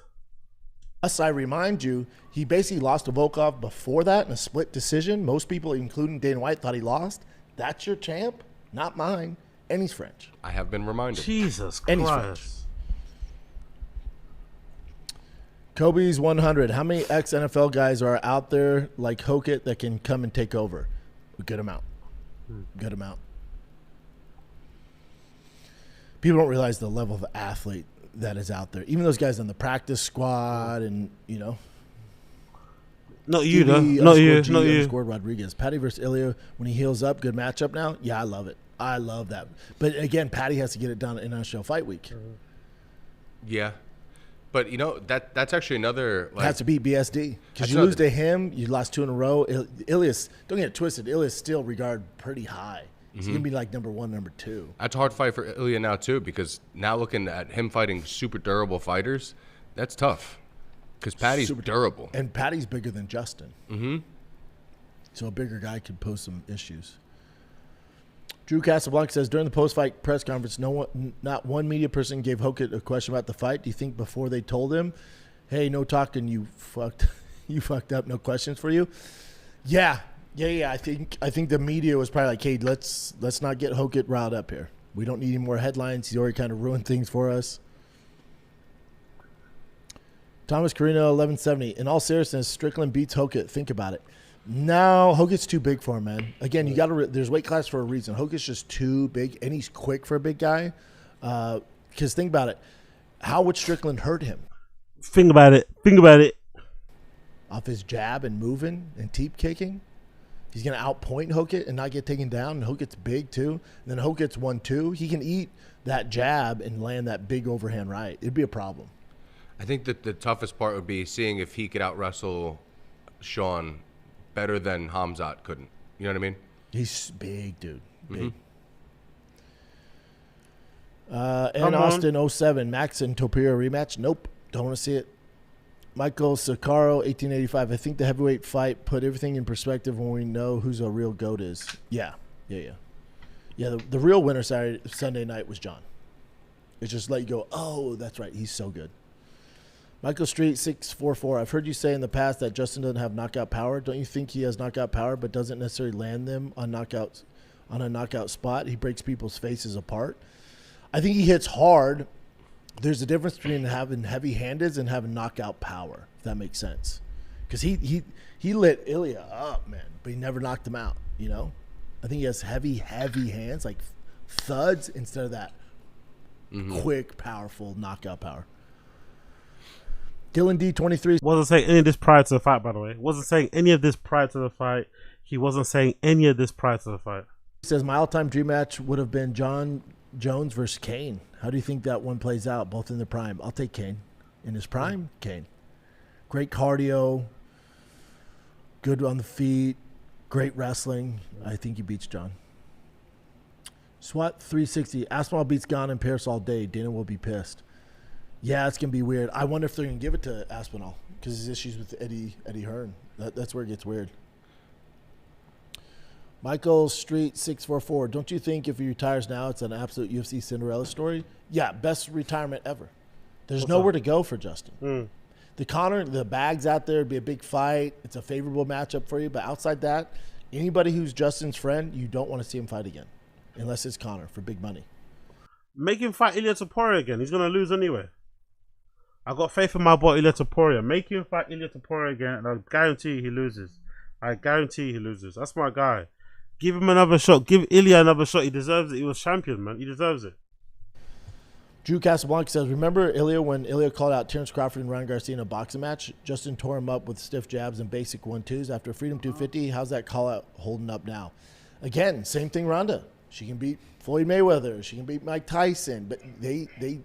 Must I remind you, he basically lost to Volkov before that in a split decision. Most people, including Dana White, thought he lost. That's your champ, not mine. And he's French. I have been reminded. Jesus And he's Christ. Kobe's 100. How many ex-NFL guys are out there like Hokett that can come and take over? A good amount. Good amount. People don't realize the level of athlete that is out there. Even those guys on the practice squad and, you know. Not you, though. Not you. Rodriguez. Patty versus Ilya, when he heals up, good matchup now. Yeah, I love it. I love that. But, again, Patty has to get it done in International Fight Week. Yeah. But, you know, that's actually another. Like, Has to beat BSD. Because That's you lose another- to him, you lost 2 in a row. Ilias, don't get it twisted. Ilias still regarded pretty high. He's going to be like number 1, number 2. That's a hard fight for Ilya now, too, because now looking at him fighting super durable fighters, that's tough. Because Patty's durable. And Patty's bigger than Justin. Mm-hmm. So a bigger guy could pose some issues. Drew Casablanca says, during the post-fight press conference, not one media person gave Hokett a question about the fight. Do you think before they told him, hey, no talking, you fucked up, no questions for you? Yeah. I think the media was probably like, hey, let's not get Hokett riled up here. We don't need any more headlines. He's already kind of ruined things for us. Thomas Carino, 1170. In all seriousness, Strickland beats Hokett. Think about it. No, Hokett's too big for him, man. Again, you got to. There's weight class for a reason. Hokett's just too big, and he's quick for a big guy. Because think about it. How would Strickland hurt him? Think about it. Think about it. Off his jab and moving and teep kicking? He's going to outpoint Hokit and not get taken down. And Hokit's big, too. And then Hokit's 1-2. He can eat that jab and land that big overhand right. It'd be a problem. I think that the toughest part would be seeing if he could out-wrestle Sean better than Hamzat couldn't. You know what I mean? He's big, dude. Big. Mm-hmm. And Austin 07, Max and Topira rematch. Nope. Don't want to see it. Michael Sakaro, 1885. I think the heavyweight fight put everything in perspective when we know who's a real GOAT is. Yeah. Yeah, the real winner Sunday night was John. It just let you go, oh, that's right. He's so good. Michael Street, 644. I've heard you say in the past that Justin doesn't have knockout power. Don't you think he has knockout power but doesn't necessarily land them on a knockout spot? He breaks people's faces apart. I think he hits hard. There's a difference between having heavy-handed and having knockout power, if that makes sense. Because he lit Ilya up, man, but he never knocked him out, you know? I think he has heavy hands, like thuds, instead of that quick, powerful knockout power. Dylan D23. Wasn't saying any of this prior to the fight, by the way. Wasn't saying any of this prior to the fight. He wasn't saying any of this prior to the fight. He says, my all-time dream match would have been John Jones versus Kane. How do you think that one plays out, both in their prime? I'll take Kane. In his prime, Kane. Great cardio, good on the feet, great wrestling. I think he beats John. SWAT 360. Aspinall beats Ghana in Paris all day. Dana will be pissed. Yeah, it's going to be weird. I wonder if they're going to give it to Aspinall because his issues with Eddie Hearn. That's where it gets weird. Michael Street 644. Don't you think if he retires now, it's an absolute UFC Cinderella story? Yeah, best retirement ever. There's nowhere to go for Justin. The Conor, the bag's out there. It'd be a big fight. It's a favorable matchup for you. But outside that, anybody who's Justin's friend, you don't want to see him fight again, unless it's Conor for big money. Make him fight Ilia Topuria again. He's gonna lose anyway. I got faith in my boy Ilia Topuria. Make him fight Ilia Topuria again, and I guarantee he loses. I guarantee he loses. That's my guy. Give him another shot. Give Ilya another shot. He deserves it. He was champion, man. He deserves it. Drew Casablanca says, remember Ilya when Ilya called out Terrence Crawford and Ryan Garcia in a boxing match? Justin tore him up with stiff jabs and basic 1-2s after Freedom 250. How's that call out holding up now? Again, same thing, Ronda. She can beat Floyd Mayweather. She can beat Mike Tyson. But they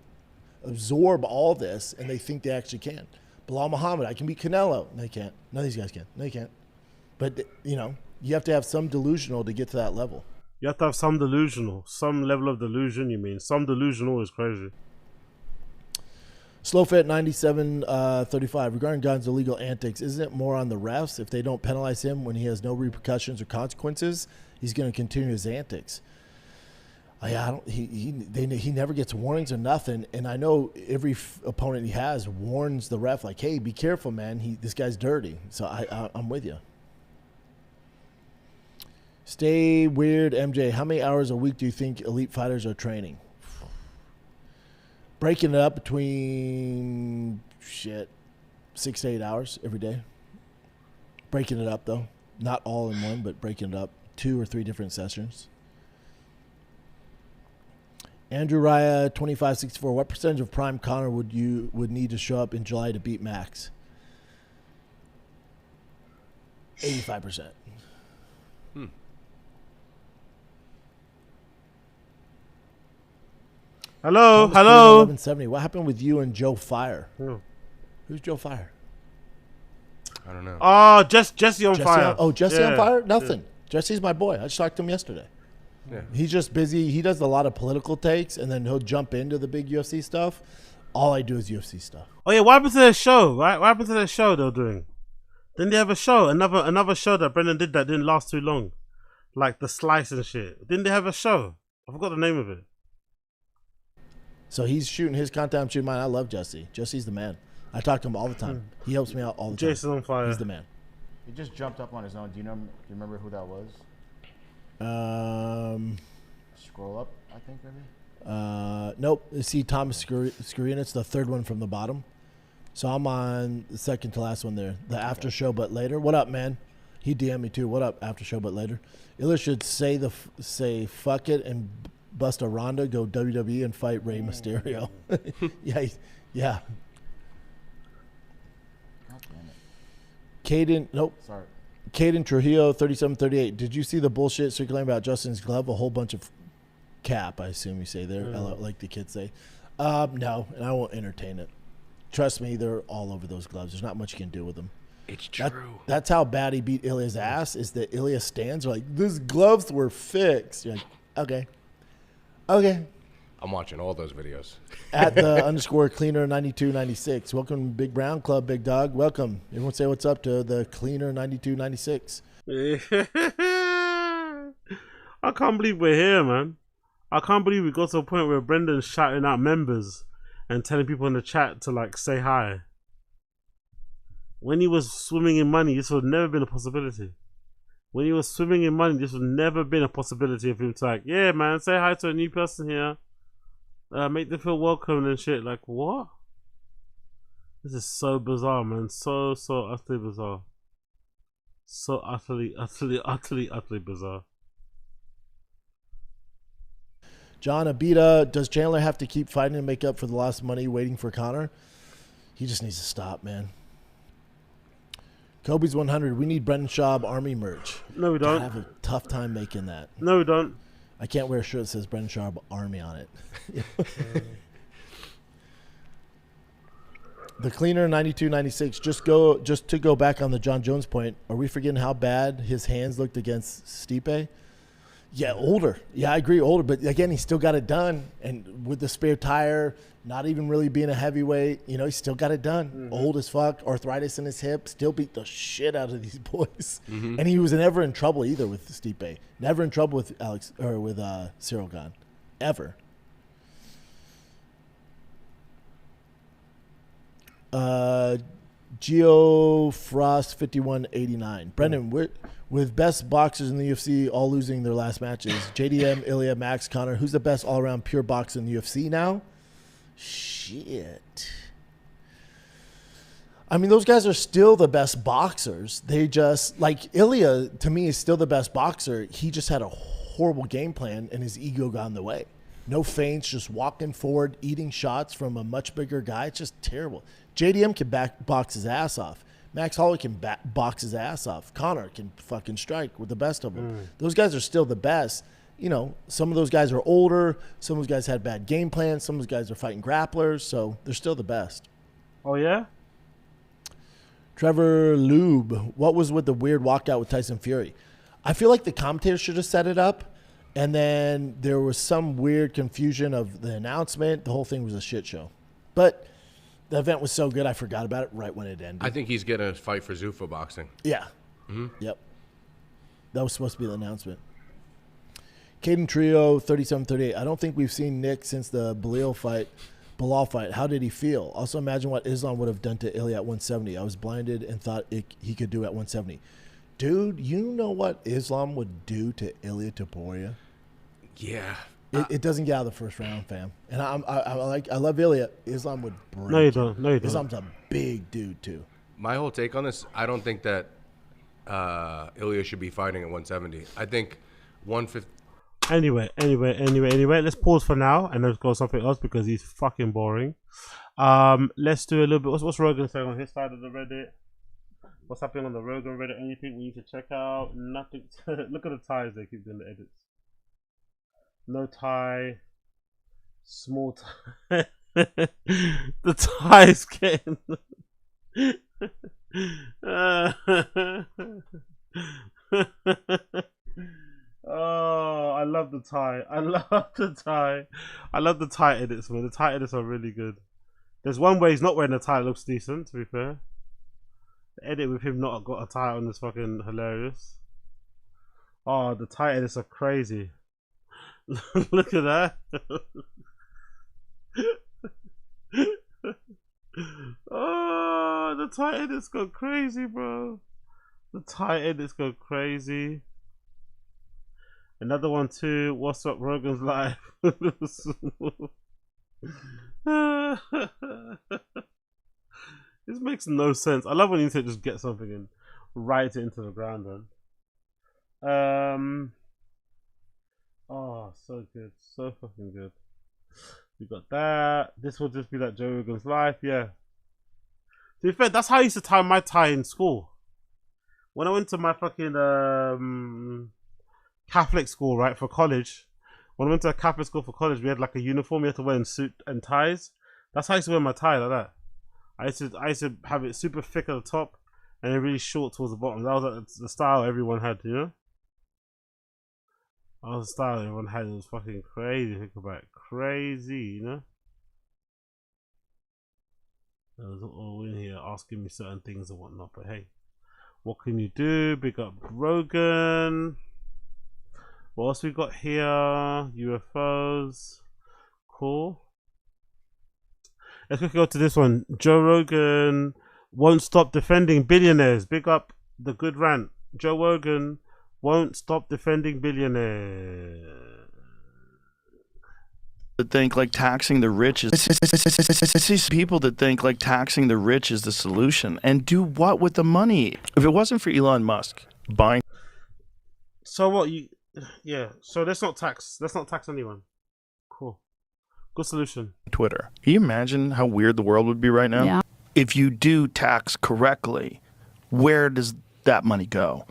absorb all this, and they think they actually can. Bilal Muhammad, I can beat Canelo. No, they can't. None of these guys can. No, they can't. But, you know, you have to have some delusional to get to that level. You have to have some delusional. Some level of delusion, you mean. Some delusional is crazy. Slowfit 9735. Regarding Guns' illegal antics, isn't it more on the refs? If they don't penalize him when he has no repercussions or consequences, he's going to continue his antics. He never gets warnings or nothing, and I know every opponent he has warns the ref like, "Hey, be careful, man. This guy's dirty." So I'm with you. Stay weird, MJ. How many hours a week do you think elite fighters are training? Breaking it up between 6 to 8 hours every day. Breaking it up though, not all in one, but breaking it up 2 or 3 different sessions. Andrew Raya 2564. What percentage of prime Conor would need to show up in July to beat Max? 85%. Hello. 1170. What happened with you and Joe Fire? Who's Joe Fire? I don't know. Oh, Jesse on fire. Jesse on fire? Nothing. Jesse's my boy. I just talked to him yesterday. Yeah. He's just busy. He does a lot of political takes, and then he'll jump into the big UFC stuff. All I do is UFC stuff. Oh yeah, what happened to their show? Right? What happened to their show they were doing? Didn't they have a show? Another show that Brendan did that didn't last too long, like the Slice and shit. Didn't they have a show? I forgot the name of it. So he's shooting his content. I'm shooting mine. I love Jesse. Jesse's the man. I talk to him all the time. He helps me out all the time. Jason on fire. He's the man. He just jumped up on his own. Do you remember who that was? Scroll up, I think maybe. Nope. See Thomas Scurrian. It's the third one from the bottom. So I'm on the second to last one there. The after show but later. What up, man? He DM'd me too. What up, after show but later? Ilya should say fuck it and bust a Ronda, go WWE, and fight Rey Mysterio. Yeah. Caden, nope. Sorry. Caden Trujillo, 3738. Did you see the bullshit circulating about Justin's glove? A whole bunch of cap, I assume you say there, like the kids say. No, and I won't entertain it. Trust me, they're all over those gloves. There's not much you can do with them. It's true. That's how bad he beat Ilya's ass, is that Ilya stands are like, these gloves were fixed. You're like, okay. I'm watching all those videos. At the _ cleaner 9296. Welcome, Big Brown Club, big dog. Welcome. Everyone say what's up to the cleaner 9296. I can't believe we're here, man. I can't believe we got to a point where Brendan's shouting out members and telling people in the chat to like say hi. When he was swimming in money, this would have never been a possibility. When he was swimming in money, this would never been a possibility of him to like, yeah, man, say hi to a new person here. Make them feel welcome and shit. Like, what? This is so bizarre, man. So utterly bizarre. So utterly bizarre. John Abita, does Chandler have to keep fighting to make up for the lost money waiting for Connor? He just needs to stop, man. Kobe's 100. We need Brendan Schaub Army merch. No, we don't. I have a tough time making that. No, we don't. I can't wear a shirt that says Brendan Schaub Army on it. The cleaner 9296. Just to go back on the John Jones point. Are we forgetting how bad his hands looked against Stipe? Yeah, older. Yeah, I agree, older. But again, he still got it done. And with the spare tire, not even really being a heavyweight, he still got it done. Mm-hmm. Old as fuck, arthritis in his hip, still beat the shit out of these boys. Mm-hmm. And he was never in trouble either with Stipe. Never in trouble with Cyril Gane. Ever. Geo Frost 5189. Brendan, with best boxers in the UFC all losing their last matches, JDM, Ilya, Max, Connor, who's the best all-around pure boxer in the UFC now? Shit. I mean, those guys are still the best boxers. They just, like, Ilya, to me, is still the best boxer. He just had a horrible game plan, and his ego got in the way. No feints, just walking forward, eating shots from a much bigger guy. It's just terrible. JDM can box his ass off. Max Holloway can box his ass off. Connor can fucking strike with the best of them. Those guys are still the best. Some of those guys are older. Some of those guys had bad game plans. Some of those guys are fighting grapplers. So they're still the best. Oh, yeah? Trevor Lube, what was with the weird walkout with Tyson Fury? I feel like the commentators should have set it up. And then there was some weird confusion of the announcement. The whole thing was a shit show. But the event was so good, I forgot about it right when it ended. I think he's going to fight for Zuffa boxing. Yeah. Mm-hmm. Yep. That was supposed to be the announcement. Caden Trio, 3738. I don't think we've seen Nick since the Bilal fight. How did he feel? Also, imagine what Islam would have done to Ilya at 170. I was blinded and thought he could do at 170. Dude, you know what Islam would do to Ilya Taporia? Yeah. It doesn't get out of the first round, fam. And I love Ilya. Islam would break. No, you don't. No, you don't. Islam's a big dude too. My whole take on this, I don't think that Ilya should be fighting at 170. I think 150. Anyway, let's pause for now and let's go something else because he's fucking boring. Let's do a little bit. What's Rogan saying on his side of the Reddit? What's happening on the Rogan Reddit? Anything we need to check out? Nothing. Look at the ties, they keep doing the edits. No tie. Small tie. The tie's getting. Oh, I love the tie. I love the tie. I love the tie edits, man. The tie edits are really good. There's one where he's not wearing a tie, it looks decent, to be fair. The edit with him not got a tie on is fucking hilarious. Oh, the tie edits are crazy. Look at that. Oh, the tie edits go crazy, bro. The tie edits go crazy. Another one too. What's up, Rogan's life? This makes no sense. I love when you just get something and write it into the ground, man. Oh, So good. So fucking good. We got that. This will just be like Joe Rogan's life. Yeah. To be fair, that's how I used to tie my tie in school. When I went to my fucking Catholic school, right, for college. When I went to a Catholic school for college, we had like a uniform. You had to wear in suit and ties. That's how I used to wear my tie, like that. I used to have it super thick at the top and then really short towards the bottom. That was like the style everyone had, you know? That was the style everyone had. It was fucking crazy. Think about it. Crazy, you know? That was all in here asking me certain things and whatnot, but hey. What can you do? Big up Rogan. What else we got here? UFOs. Cool. Let's quickly go to this one. Joe Rogan won't stop defending billionaires. Big up the good rant. Joe Rogan won't stop defending billionaires. That think like taxing the rich is it's these people that think like taxing the rich is the solution, and do what with the money? If it wasn't for Elon Musk buying, so what you yeah, so let's not tax anyone. Cool. Good solution. Twitter, can you imagine how weird the world would be right now? Yeah. If you do tax correctly, where does that money go?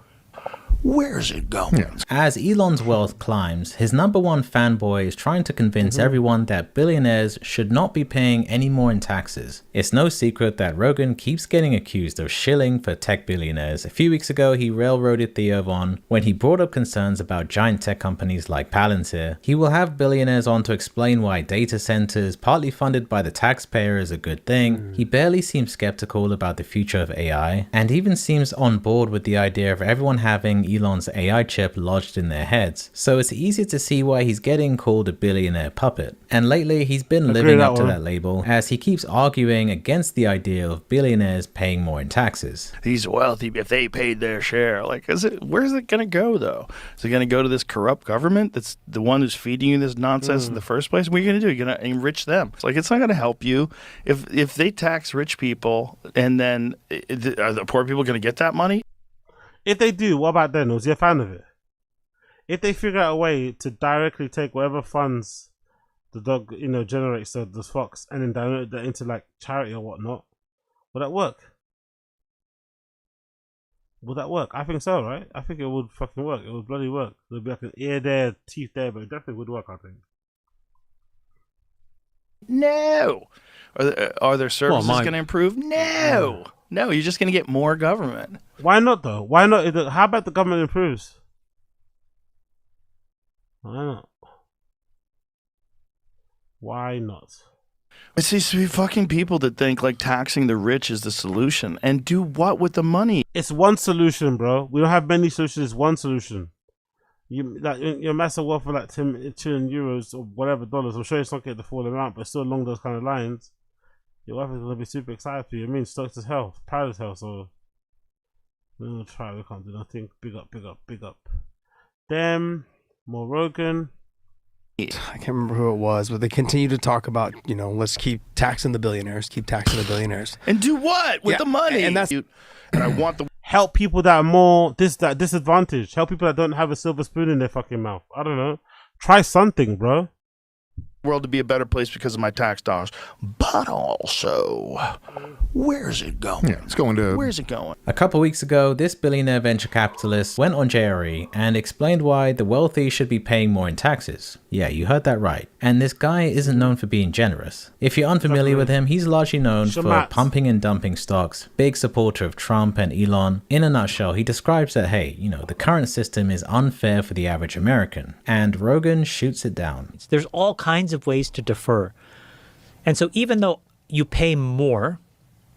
Where's it going? As Elon's wealth climbs, his number one fanboy is trying to convince everyone that billionaires should not be paying any more in taxes. It's no secret that Rogan keeps getting accused of shilling for tech billionaires. A few weeks ago, he railroaded Theo Von when he brought up concerns about giant tech companies like Palantir. He will have billionaires on to explain why data centers, partly funded by the taxpayer, is a good thing. He barely seems skeptical about the future of AI, and even seems on board with the idea of everyone having Elon's AI chip lodged in their heads. So it's easy to see why he's getting called a billionaire puppet. And lately he's been living up to that label, as he keeps arguing against the idea of billionaires paying more in taxes. These wealthy, if they paid their share, like, where's it going to go, though? Is it going to go to this corrupt government that's the one who's feeding you this nonsense in the first place? What are you going to do? You're going to enrich them. It's like, it's not going to help you. If they tax rich people and then are the poor people going to get that money? If they do, what about then? Was he a fan of it? If they figure out a way to directly take whatever funds the dog, generates, so the fox, and then donate that into like charity or whatnot, will that work? Will that work? I think so, right? I think it would fucking work. It would bloody work. There'd be like an ear there, teeth there, but it definitely would work, I think. No. Are their services going to improve? No. No, you're just going to get more government. Why not, though? Why not? How about the government improves? Why not? Why not? It's these fucking people that think like taxing the rich is the solution, and do what with the money? It's one solution, bro. We don't have many solutions. It's one solution. Your massive wealth for like 10 trillion euros or whatever dollars. I'm sure it's not get the full amount, but still along those kind of lines. Your wife is gonna be super excited for you. I mean, stoked as hell, proud as hell. So we're gonna try. We can't do nothing. Big up, big up, big up. Them, more Rogan. I can't remember who it was, but they continue to talk about, let's keep taxing the billionaires, and do what with the money? And that's and I want the help people that are more disadvantaged. Help people that don't have a silver spoon in their fucking mouth. I don't know. Try something, bro. World to be a better place because of my tax dollars, but also, where's it going? Yeah, it's going to. Where's it going? A couple weeks ago, this billionaire venture capitalist went on JRE and explained why the wealthy should be paying more in taxes. Yeah, you heard that right. And this guy isn't known for being generous. If you're unfamiliar with him, he's largely known for pumping and dumping stocks, big supporter of Trump and Elon. In a nutshell, he describes that, hey, the current system is unfair for the average American. And Rogan shoots it down. There's all kinds of ways to defer. And so even though you pay more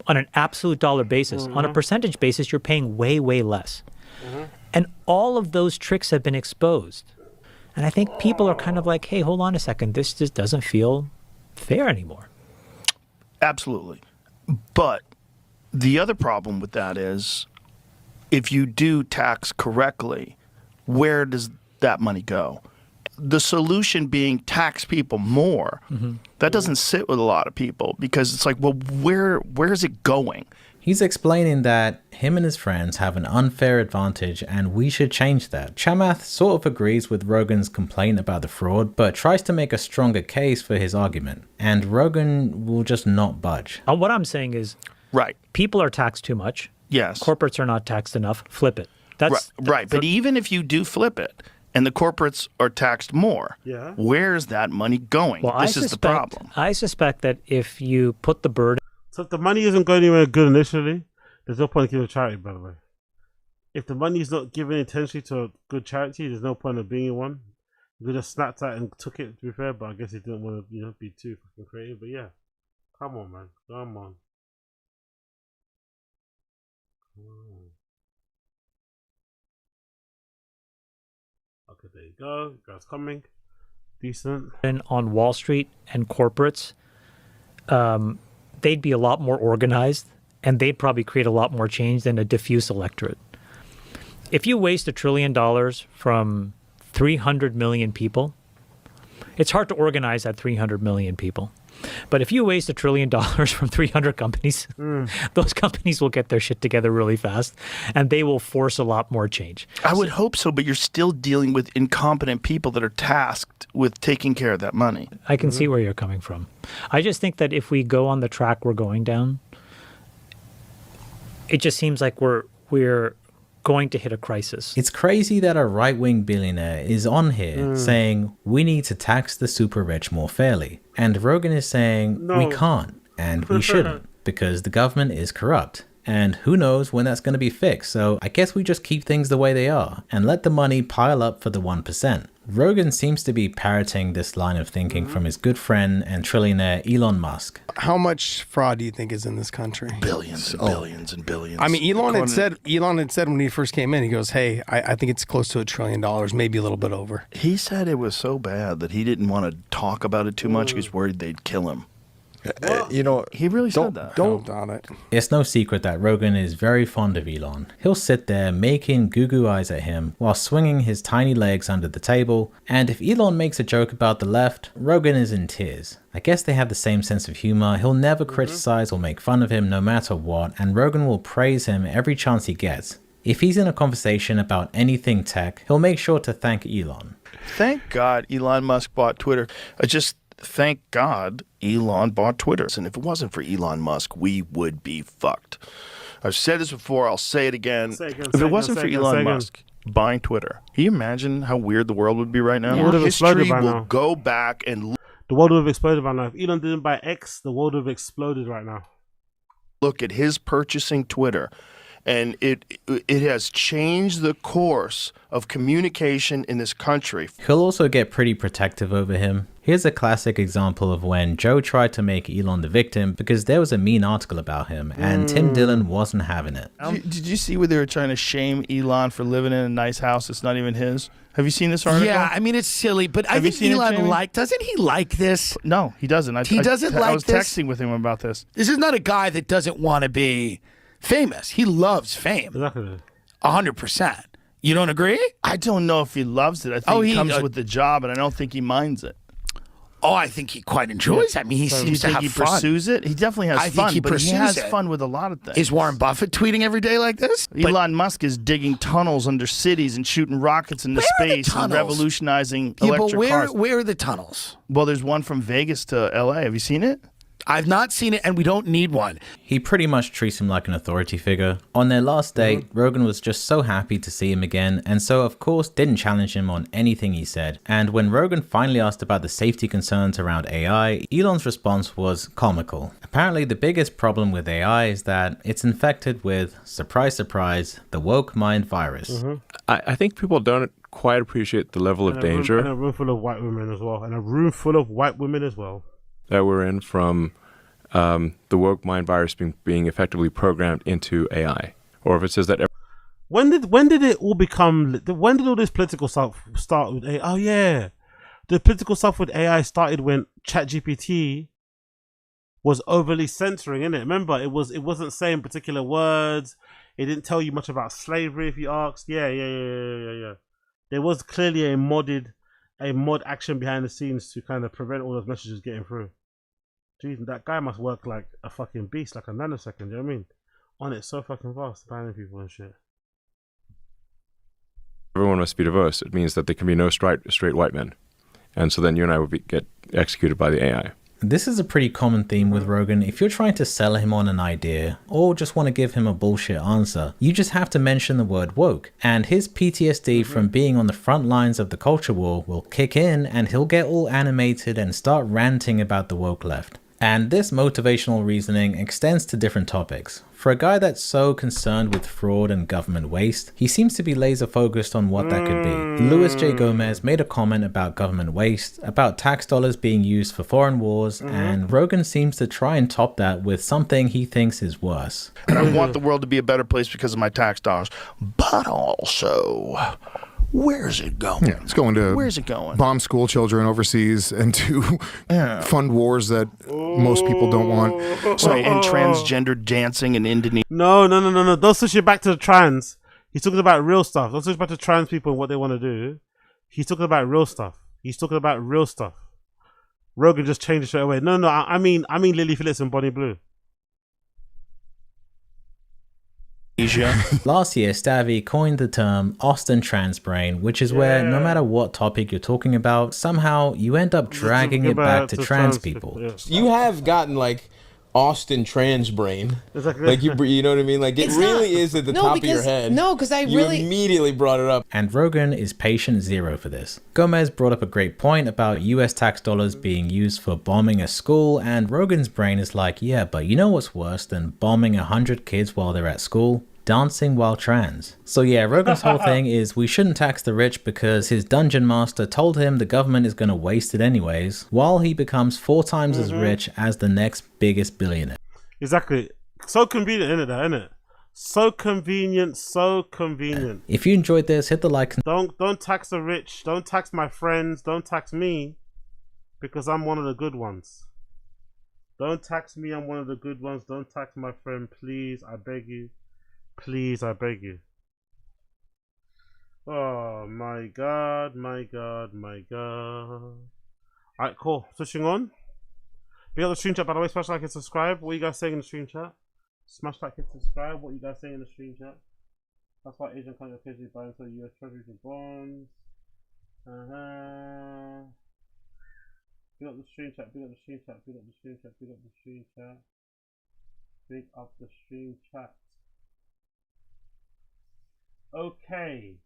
on an absolute dollar basis, on a percentage basis, you're paying way, way less. And all of those tricks have been exposed. And I think people are kind of like, hey, hold on a second. This just doesn't feel fair anymore. Absolutely. But the other problem with that is if you do tax correctly, where does that money go? The solution being tax people more. That doesn't sit with a lot of people because it's like, well, where is it going? He's explaining that him and his friends have an unfair advantage and we should change that. Chamath sort of agrees with Rogan's complaint about the fraud, but tries to make a stronger case for his argument. And Rogan will just not budge. What I'm saying is, Right. people are taxed too much. Yes. Corporates are not taxed enough. Flip it. That's right. But even if you do flip it and the corporates are taxed more, where's that money going? Well, this is the problem. I suspect that if you put the burden. So if the money isn't going anywhere good initially, there's no point in giving charity, by the way. If the money is not given intentionally to a good charity, there's no point in being in one. You could just snapped that and took it, to be fair, but I guess he didn't want to, be too fucking creative. But yeah, come on, man. Come on. Okay, there you go. Guys coming. Decent. On Wall Street and corporates, they'd be a lot more organized and they'd probably create a lot more change than a diffuse electorate. If you waste $1 trillion from 300 million people, it's hard to organize that 300 million people. But if you waste $1 trillion from 300 companies, those companies will get their shit together really fast and they will force a lot more change. I would hope so, but you're still dealing with incompetent people that are tasked with taking care of that money. I can see where you're coming from. I just think that if we go on the track we're going down, it just seems like we're going to hit a crisis. It's crazy that a right-wing billionaire is on here saying we need to tax the super rich more fairly. And Rogan is saying we can't and we shouldn't because the government is corrupt. And who knows when that's going to be fixed. So I guess we just keep things the way they are and let the money pile up for the 1%. Rogan seems to be parroting this line of thinking from his good friend and trillionaire Elon Musk. How much fraud do you think is in this country? Billions and billions and billions. I mean, Elon had said when he first came in, he goes, "Hey, I think it's close to $1 trillion, maybe a little bit over." He said it was so bad that he didn't want to talk about it too much. He was worried they'd kill him. He really said that. Don't on it. It's no secret that Rogan is very fond of Elon. He'll sit there making goo-goo eyes at him while swinging his tiny legs under the table, and if Elon makes a joke about the left, Rogan is in tears. I guess they have the same sense of humor. He'll never criticize or make fun of him no matter what, and Rogan will praise him every chance he gets. If he's in a conversation about anything tech, he'll make sure to thank Elon. Thank God Elon Musk bought Twitter. Thank God Elon bought Twitter. And if it wasn't for Elon Musk, we would be fucked. I've said this before. I'll say it again. If it wasn't for Elon Musk buying Twitter, can you imagine how weird the world would be right now? Yeah. History will go back and the world would have exploded by now. If Elon didn't buy X, the world would have exploded right now. Look at his purchasing Twitter. And it has changed the course of communication in this country. He'll also get pretty protective over him. Here's a classic example of when Joe tried to make Elon the victim because there was a mean article about him and Tim Dillon wasn't having it. Did you see where they were trying to shame Elon for living in a nice house that's not even his? Have you seen this article? Yeah, I mean, it's silly, but I think Elon doesn't he like this? No, he doesn't. He doesn't like this? I was texting with him about this. This is not a guy that doesn't want to be famous. He loves fame. 100%. You don't agree? I don't know if he loves it. I think he comes with the job, and I don't think he minds it. Oh, I think he quite enjoys it. I mean, he seems to have fun. Do you think he pursues it? He definitely has fun, but he has fun with a lot of things. Is Warren Buffett tweeting every day like this? Elon Musk is digging tunnels under cities and shooting rockets into space and revolutionizing electric cars. Where are the tunnels? Well, there's one from Vegas to L.A. Have you seen it? I've not seen it, and we don't need one. He pretty much treats him like an authority figure. On their last date, Rogan was just so happy to see him again, and so of course didn't challenge him on anything he said. And when Rogan finally asked about the safety concerns around AI, Elon's response was comical. Apparently the biggest problem with AI is that it's infected with, surprise surprise, the woke mind virus. I think people don't quite appreciate the level of danger. And a room full of white women as well. That we're in from the woke mind virus being effectively programmed into AI, or if it says that. When did it all become? When did all this political stuff start with AI? Oh yeah, the political stuff with AI started when ChatGPT was overly censoring, innit? Remember, it wasn't saying particular words. It didn't tell you much about slavery if you asked. Yeah. There was clearly a mod action behind the scenes to kind of prevent all those messages getting through. Jeez, that guy must work like a fucking beast, like a nanosecond, you know what I mean? on it so fucking fast, banning people and shit. Everyone must be diverse. It means that there can be no straight white men. And so then you and I would get executed by the AI. This is a pretty common theme with Rogan. If you're trying to sell him on an idea or just want to give him a bullshit answer, you just have to mention the word woke. And his PTSD from being on the front lines of the culture war will kick in and he'll get all animated and start ranting about the woke left. And this motivational reasoning extends to different topics. For a guy that's so concerned with fraud and government waste, he seems to be laser focused on what that could be. Luis J. Gomez made a comment about government waste, about tax dollars being used for foreign wars, and Rogan seems to try and top that with something he thinks is worse. And I want the world to be a better place because of my tax dollars, but also, where's it going? Yeah, it's going to where's it going? Bomb school children overseas and to fund wars that most people don't want. So and transgender dancing in Indonesia. No. Don't switch it back to the trans. He's talking about real stuff. Don't switch back to trans people and what they want to do. He's talking about real stuff. Rogan just changed it straight away. No. I mean Lily Phillips and Bonnie Blue. Last year, Stavy coined the term Austin Trans Brain, which is where no matter what topic you're talking about, somehow you end up dragging it back to trans people. You have gotten like Austin Trans Brain, like you know what I mean? Like it really is at the top of your head. No, because I you immediately brought it up. And Rogan is patient zero for this. Gomez brought up a great point about US tax dollars being used for bombing a school, and Rogan's brain is like, yeah, but you know what's worse than bombing 100 kids while they're at school? Dancing while trans. So yeah, Rogan's whole thing is we shouldn't tax the rich because his dungeon master told him the government is going to waste it anyways, while he becomes 4 times as rich as the next biggest billionaire. Exactly. So convenient, isn't it? So convenient. If you enjoyed this, hit the like. Don't tax the rich. Don't tax my friends. Don't tax me because I'm one of the good ones. Don't tax me. I'm one of the good ones. Don't tax my friend, please. I beg you. Please, I beg you. Oh my god. Alright, cool. Switching on. Be on the stream chat, by the way. Smash like and subscribe. What are you guys saying in the stream chat? Smash like and subscribe. What are you guys saying in the stream chat? That's why Asian countries occasionally buy into US treasuries and bonds. Big up the stream chat. Big up the stream chat. Big up the stream chat. Big up the stream chat. Big up the stream chat. Okay,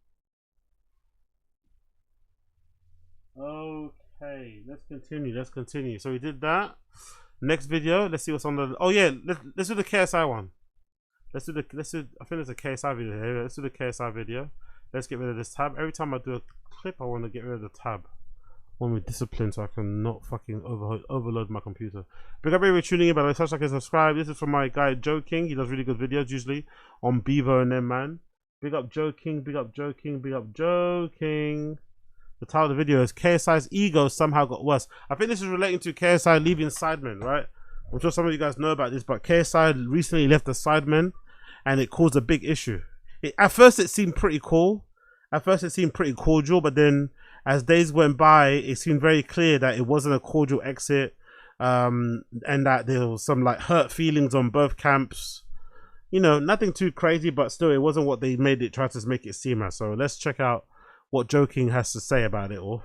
let's continue. So we did that. Next video, let's see what's on the. Oh yeah, let's do the KSI one. I think there's a KSI video here. Let's do the KSI video. Let's get rid of this tab. Every time I do a clip, I want to get rid of the tab. I want to be disciplined so I can not fucking overload my computer. Big up everybody tuning in, by the way. Smash like and subscribe. This is from my guy Joe King. He does really good videos usually on Bevo and them, man. Big up Joe King, big up Joe King, big up Joe King. The title of the video is KSI's ego somehow got worse. I think this is relating to KSI leaving Sidemen, right? I'm sure some of you guys know about this, but KSI recently left the Sidemen and it caused a big issue. At first it seemed pretty cool. At first it seemed pretty cordial, but then as days went by, it seemed very clear that it wasn't a cordial exit, and that there was some like hurt feelings on both camps. You know, nothing too crazy, but still, it wasn't what they tried to make it seem as. So let's check out what Joe King has to say about it all.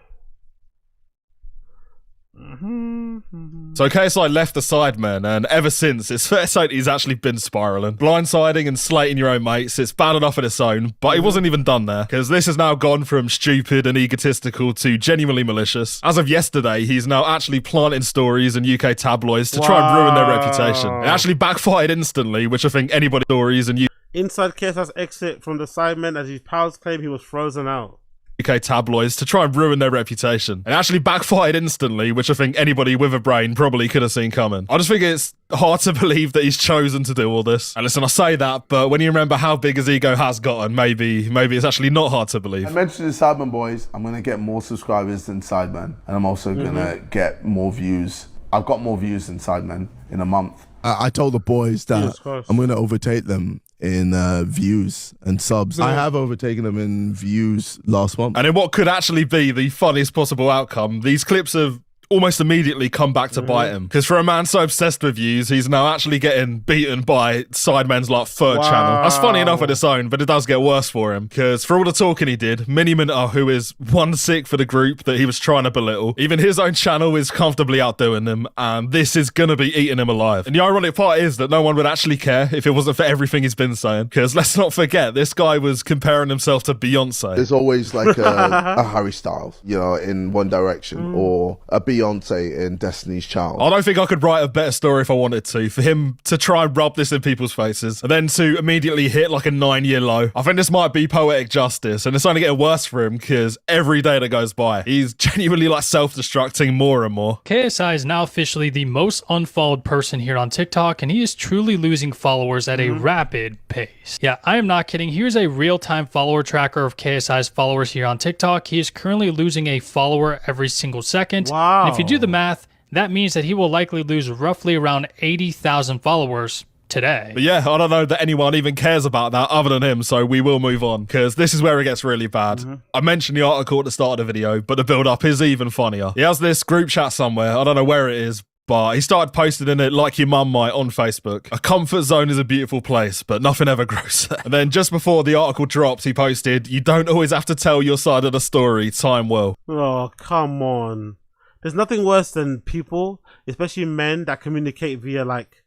So KSI left the Sidemen, and ever since, it's fair to say he's actually been spiraling. Blindsiding and slating your own mates, it's bad enough in its own, but he wasn't even done there, because this has now gone from stupid and egotistical to genuinely malicious. As of yesterday, he's now actually planting stories in UK tabloids to try and ruin their reputation. It actually backfired instantly, which I think anybody stories and Inside KSI's exit from the Sidemen, as his pals claim he was frozen out. UK tabloids to try and ruin their reputation. It actually backfired instantly, which I think anybody with a brain probably could have seen coming. I just think it's hard to believe that he's chosen to do all this. And listen, I say that, but when you remember how big his ego has gotten, maybe it's actually not hard to believe. I mentioned the Sidemen boys, I'm going to get more subscribers than Sidemen, and I'm also going to get more views. I've got more views than Sidemen in a month. I told the boys that I'm going to overtake them in views and subs. I have overtaken them in views last month. And in what could actually be the funniest possible outcome, these clips of almost immediately come back to bite him. Because for a man so obsessed with views, he's now actually getting beaten by Sidemen's like third channel. That's funny enough on its own, but it does get worse for him. Because for all the talking he did, Mini Minter, who is 1/6 for the group that he was trying to belittle, even his own channel is comfortably outdoing him, and this is gonna be eating him alive. And the ironic part is that no one would actually care if it wasn't for everything he's been saying. Because let's not forget, this guy was comparing himself to Beyonce. There's always like a Harry Styles, you know, in One Direction, or a Beyonce in Destiny's Child. I don't think I could write a better story if I wanted to, for him to try and rub this in people's faces, and then to immediately hit like a 9-year low. I think this might be poetic justice, and it's only getting worse for him because every day that goes by, he's genuinely like self-destructing more and more. KSI is now officially the most unfollowed person here on TikTok, and he is truly losing followers at a rapid pace. Yeah, I am not kidding. Here's a real-time follower tracker of KSI's followers here on TikTok. He is currently losing a follower every single second. Wow. And if you do the math, that means that he will likely lose roughly around 80,000 followers today. But yeah, I don't know that anyone even cares about that other than him, so we will move on, because this is where it gets really bad. I mentioned the article at the start of the video, but the build-up is even funnier. He has this group chat somewhere, I don't know where it is, but he started posting in it like your mum might on Facebook. A comfort zone is a beautiful place, but nothing ever grows there. And then just before the article dropped, he posted, "You don't always have to tell your side of the story, time will." Oh, come on. There's nothing worse than people, especially men, that communicate via like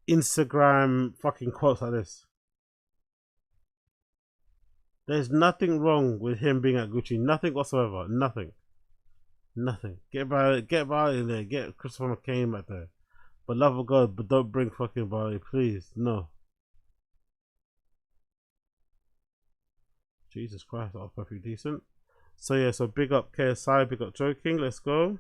Instagram fucking quotes like this. There's nothing wrong with him being at Gucci. Nothing whatsoever. Nothing. Nothing. Get about in there. Get Christopher McCain back there. But love of God, but don't bring fucking Barley, please. No. Jesus Christ, that was perfectly decent. So yeah, so big up KSI, big up Joking. Let's go.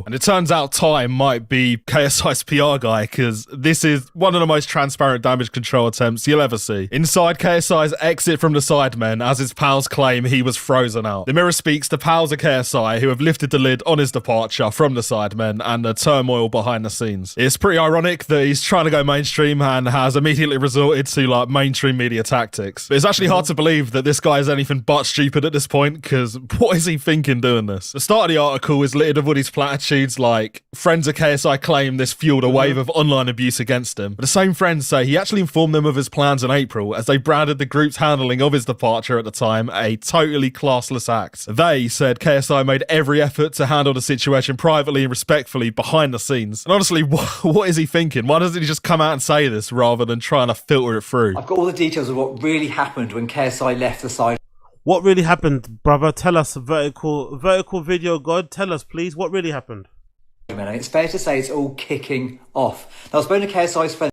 And it turns out Ty might be KSI's PR guy, because this is one of the most transparent damage control attempts you'll ever see. Inside KSI's exit from the Sidemen, as his pals claim he was frozen out. The mirror speaks to pals of KSI who have lifted the lid on his departure from the Sidemen and the turmoil behind the scenes. It's pretty ironic that he's trying to go mainstream and has immediately resorted to like mainstream media tactics. But it's actually hard to believe that this guy is anything but stupid at this point, because what is he thinking doing this? The start of the article is littered with his platitudes like, friends of KSI claim this fueled a wave of online abuse against him. But the same friends say he actually informed them of his plans in April, as they branded the group's handling of his departure at the time a totally classless act. They said KSI made every effort to handle the situation privately and respectfully behind the scenes. And honestly, what is he thinking? Why doesn't he just come out and say this rather than trying to filter it through? I've got all the details of what really happened when KSI left the side. What really happened, brother? Tell us, vertical video god. Tell us, please. What really happened? It's fair to say it's all kicking off. Now, I was spoken to KSI's friends.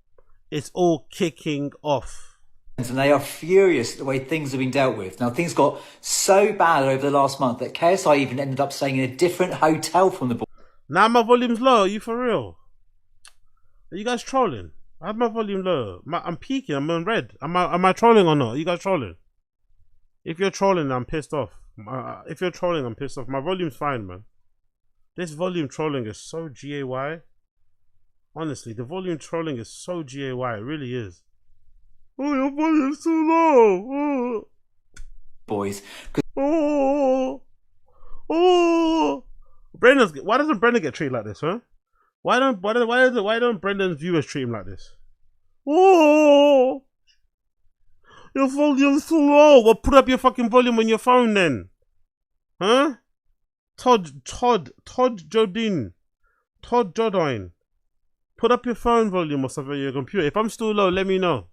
It's all kicking off. And they are furious at the way things have been dealt with. Now, things got so bad over the last month that KSI even ended up staying in a different hotel from the board. Now my volume's low. Are you for real? Are you guys trolling? I have my volume low. I'm peaking. I'm on red. Am I trolling or not? Are you guys trolling? If you're trolling, I'm pissed off. If you're trolling, I'm pissed off. My volume's fine, man. This volume trolling is so GAY. Honestly, the volume trolling is so GAY. It really is. Oh, your volume's too low. Oh. Boys. Oh. Why doesn't Brendan get treated like this, huh? Why don't Brendan's viewers treat him like this? Oh. Your volume's too low. Well, put up your fucking volume on your phone then. Huh? Todd Jodine. Put up your phone volume or something on your computer. If I'm still low, let me know.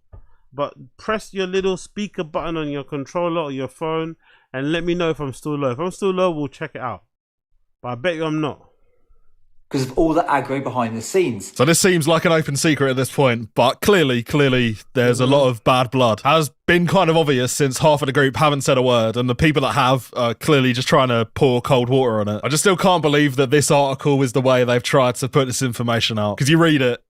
But press your little speaker button on your controller or your phone and let me know if I'm still low. If I'm still low, we'll check it out. But I bet you I'm not. Because of all the aggro behind the scenes. So this seems like an open secret at this point, but clearly there's a lot of bad blood. Has been kind of obvious since half of the group haven't said a word, and the people that have are clearly just trying to pour cold water on it. I just still can't believe that this article is the way they've tried to put this information out. Because you read it,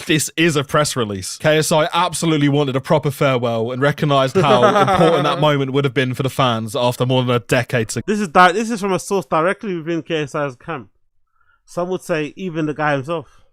this is a press release. KSI absolutely wanted a proper farewell and recognised how important that moment would have been for the fans after more than a decade. This is from a source directly within KSI's camp. Some would say even the guy himself.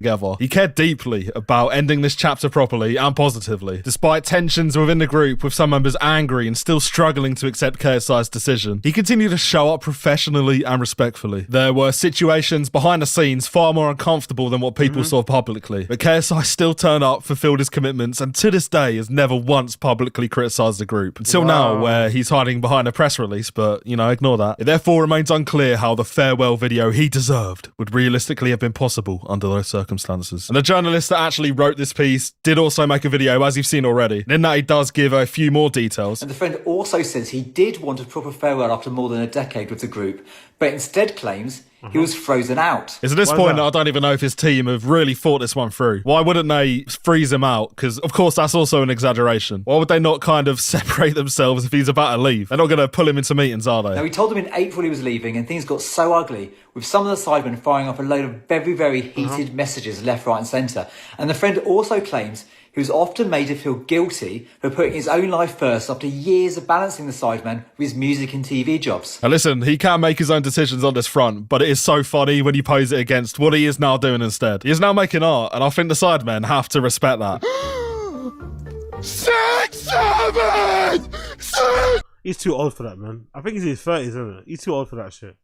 together. He cared deeply about ending this chapter properly and positively, despite tensions within the group with some members angry and still struggling to accept KSI's decision. He continued to show up professionally and respectfully. There were situations behind the scenes far more uncomfortable than what people saw publicly, but KSI still turned up, fulfilled his commitments, and to this day has never once publicly criticised the group. Until now, where he's hiding behind a press release, but, you know, ignore that. It therefore remains unclear how the farewell video he deserved would realistically have been possible under those circumstances. And the journalist that actually wrote this piece did also make a video, as you've seen already. And in that, he does give a few more details. And the friend also says he did want a proper farewell after more than a decade with the group, but instead claims he was frozen out. It's at this point that I don't even know if his team have really thought this one through. Why wouldn't they freeze him out? Because, of course, that's also an exaggeration. Why would they not kind of separate themselves if he's about to leave? They're not going to pull him into meetings, are they? Now, he told them in April he was leaving, and things got so ugly, with some of the sidemen firing off a load of very, very heated messages left, right and centre. And the friend also claims he was often made to feel guilty for putting his own life first after years of balancing the sideman with his music and TV jobs. Now listen, he can make his own decisions on this front, but it is so funny when you pose it against what he is now doing instead. He is now making art, and I think the sidemen have to respect that. 6, 7, 6. He's too old for that, man. I think he's in his 30s, isn't it? He's too old for that shit.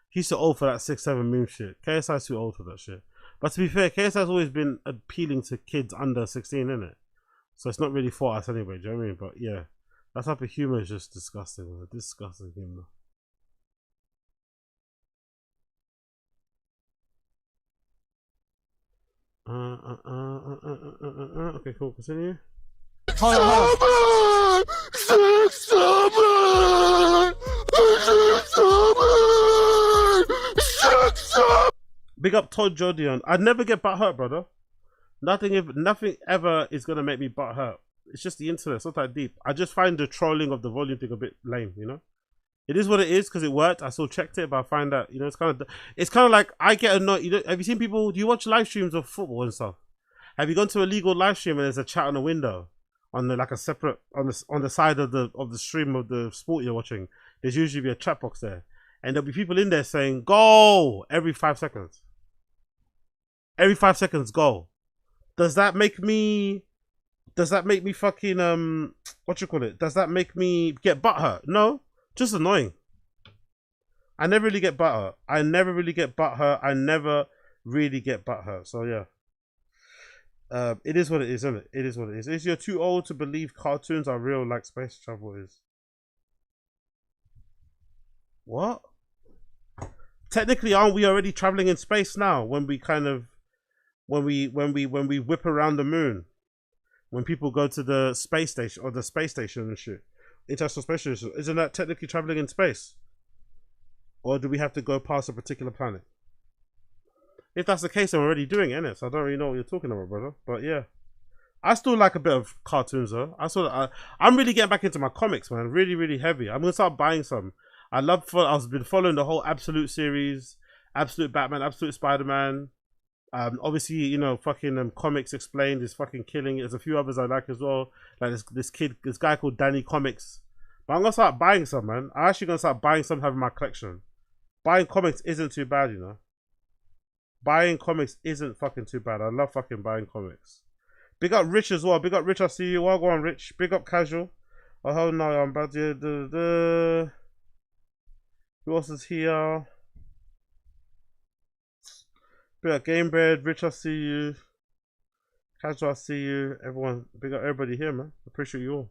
He's too old for that 6, 7 meme shit. KSI's too old for that shit. But to be fair, KSI's always been appealing to kids under 16, isn't it? So it's not really for us anyway, do you know what I mean? But yeah, that type of humour is just disgusting, man. Disgusting humour. Okay, cool. Continue. Big up Todd Jodion. I'd never get butt hurt, brother. Nothing ever is gonna make me butt hurt. It's just the internet. It's not that deep. I just find the trolling of the volume thing a bit lame. You know, it is what it is because it worked. I still checked it, but I find that, you know, it's kind of like I get annoyed. You know, have you seen people? Do you watch live streams of football and stuff? Have you gone to a legal live stream and there's a chat on the window on the, like a separate on the side of the stream of the sport you're watching? There's usually be a chat box there, and there'll be people in there saying "Goal" every 5 seconds. Every 5 seconds, goal. Does that make me fucking what you call it? Does that make me get butthurt? No, just annoying. I never really get butthurt. I never really get butthurt. So yeah. It is what it is, isn't it? It is what it is. Is you're too old to believe cartoons are real like space travel is. What? Technically, aren't we already traveling in space now when we kind of when we whip around the moon? When people go to the space station and shit. International Space Station, isn't that technically traveling in space? Or do we have to go past a particular planet? If that's the case, I'm already doing it, innit? So I don't really know what you're talking about, brother. But yeah. I still like a bit of cartoons though. I'm really getting back into my comics, man. Really, really heavy. I'm gonna start buying some. I've been following the whole Absolute series, Absolute Batman, Absolute Spider-Man. Obviously, you know, fucking Comics Explained is fucking killing it. There's a few others I like as well. Like this guy called Danny Comics. But I'm gonna start buying some, man. I'm actually gonna start buying some to have in my collection. Buying comics isn't too bad, you know. Buying comics isn't fucking too bad. I love fucking buying comics. Big up Rich as well. Big up Rich, I see you. Well, go on, Rich. Big up Casual. Oh, hell no, I'm bad. Who else is here? Big up Gamebread. Rich, I see you. Casual, I see you. Everyone, big up everybody here, man. Appreciate you all.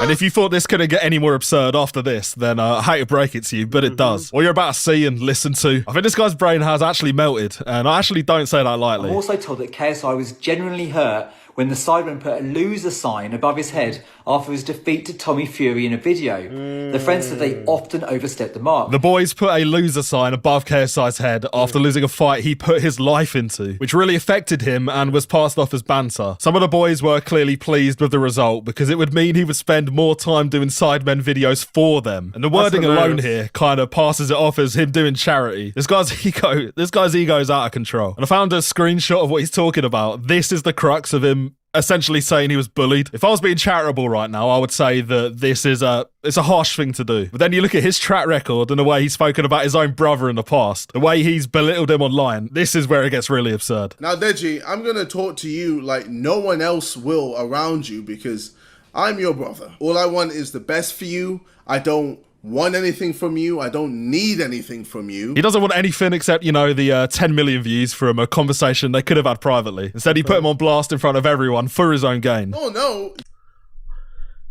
And if you thought this couldn't get any more absurd after this, then I hate to break it to you, but it does. What you're about to see and listen to, I think this guy's brain has actually melted, and I actually don't say that lightly. I'm also told that KSI was genuinely hurt when the sideman put a loser sign above his head after his defeat to Tommy Fury in a video. The friends said they often overstepped the mark. The boys put a loser sign above KSI's head after losing a fight he put his life into, which really affected him and was passed off as banter. Some of the boys were clearly pleased with the result because it would mean he would spend more time doing Sidemen videos for them. And the wording alone here kind of passes it off as him doing charity. This guy's ego is out of control. And I found a screenshot of what he's talking about. This is the crux of him essentially saying he was bullied. If I was being charitable right now, I would say that it's a harsh thing to do. But then you look at his track record and the way he's spoken about his own brother in the past, the way he's belittled him online, this is where it gets really absurd. Now, Deji, I'm going to talk to you like no one else will around you because I'm your brother. All I want is the best for you. I don't want anything from you. I don't need anything from you. He doesn't want anything except, the 10 million views from a conversation they could have had privately. Instead, he put him on blast in front of everyone for his own gain. Oh, no.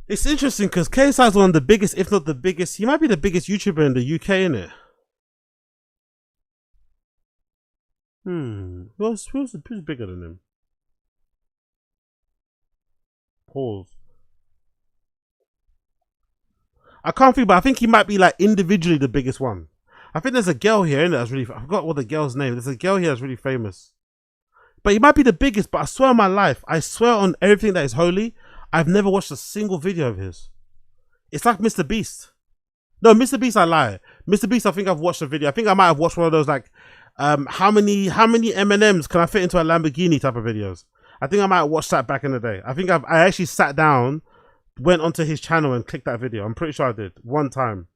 It's interesting because KSI is one of the biggest, if not the biggest, he might be the biggest YouTuber in the UK, innit? Who's bigger than him? Pause. I can't think, but I think he might be like individually the biggest one. I think there's a girl here, innit, that's really, I forgot what the girl's name. There's a girl here that's really famous. But he might be the biggest, but I swear on my life, I swear on everything that is holy, I've never watched a single video of his. It's like Mr. Beast. No, Mr. Beast, I lie. Mr. Beast, I think I've watched a video. I think I might have watched one of those like, how many M&Ms can I fit into a Lamborghini type of videos. I think I might have watched that back in the day. I think I actually sat down, went onto his channel and clicked that video. I'm pretty sure I did one time.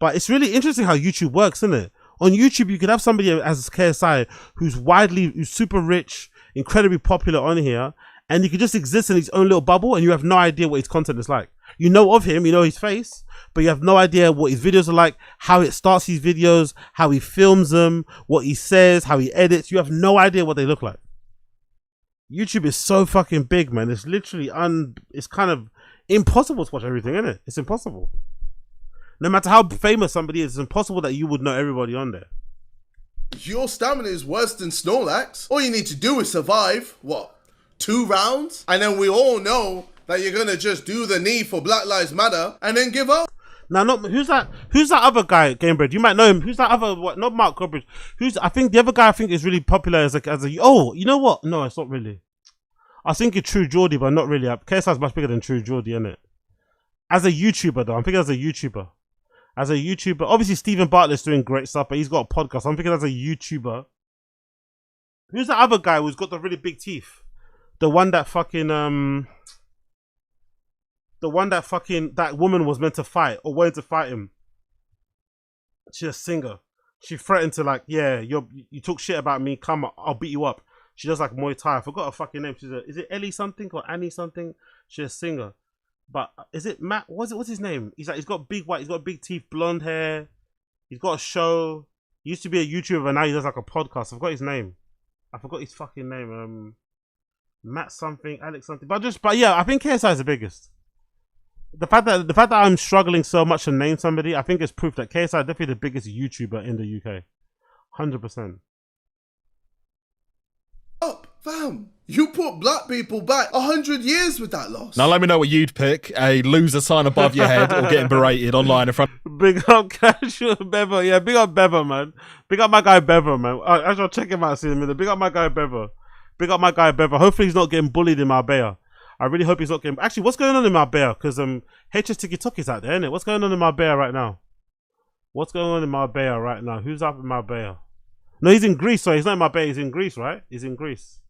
But it's really interesting how YouTube works, isn't it? On YouTube, you could have somebody as KSI who's super rich, incredibly popular on here, and he could just exist in his own little bubble and you have no idea what his content is like. You know of him, you know his face, but you have no idea what his videos are like, how it starts his videos, how he films them, what he says, how he edits. You have no idea what they look like. YouTube is so fucking big, man. It's literally it's kind of impossible to watch everything, isn't it? It's impossible. No matter how famous somebody is, it's impossible that you would know everybody on there. Your stamina is worse than Snorlax. All you need to do is survive, 2 rounds? And then we all know that you're gonna just do the knee for Black Lives Matter and then give up. Now, who's that other guy, Gamebred? You might know him. Who's that other, not Mark Goldbridge. I think the other guy I think is really popular as a oh, you know what? No, it's not really. I was thinking True Geordie, but not really. KSI is much bigger than True Geordie, isn't it? As a YouTuber, though. I'm thinking as a YouTuber. As a YouTuber. Obviously, Stephen Bartlett's doing great stuff, but he's got a podcast. I'm thinking as a YouTuber. Who's the other guy who's got the really big teeth? The one that fucking, that woman was meant to fight, or wanted to fight him. She's a singer. She threatened to you talk shit about me, come, I'll beat you up. She does like Muay Thai. I forgot her fucking name. Is it Ellie something or Annie something? She's a singer. But is it Matt? What's his name? He's got big teeth, blonde hair. He's got a show. He used to be a YouTuber, and now he does like a podcast. I forgot his name. I forgot his fucking name. Matt something, Alex something. But yeah, I think KSI is the biggest. The fact that I'm struggling so much to name somebody, I think is proof that KSI is definitely the biggest YouTuber in the UK. 100%. Up, fam. You put black people back 100 years with that loss. Now let me know what you'd pick: a loser sign above your head, or getting berated online in front. Big up Casual Bever, yeah. Big up Bever, man. Big up my guy Bever, man. I shall check him out soon in a minute. Big up my guy Bever. Big up my guy Bever. Hopefully he's not getting bullied in Marbella. I really hope he's not getting. Actually, what's going on in Marbella? Because HS TikTok's out there, isn't it? What's going on in Marbella right now? What's going on in Marbella right now? Who's up in Marbella? No, he's in Greece. Sorry, he's not in Marbella. He's in Greece, right? He's in Greece.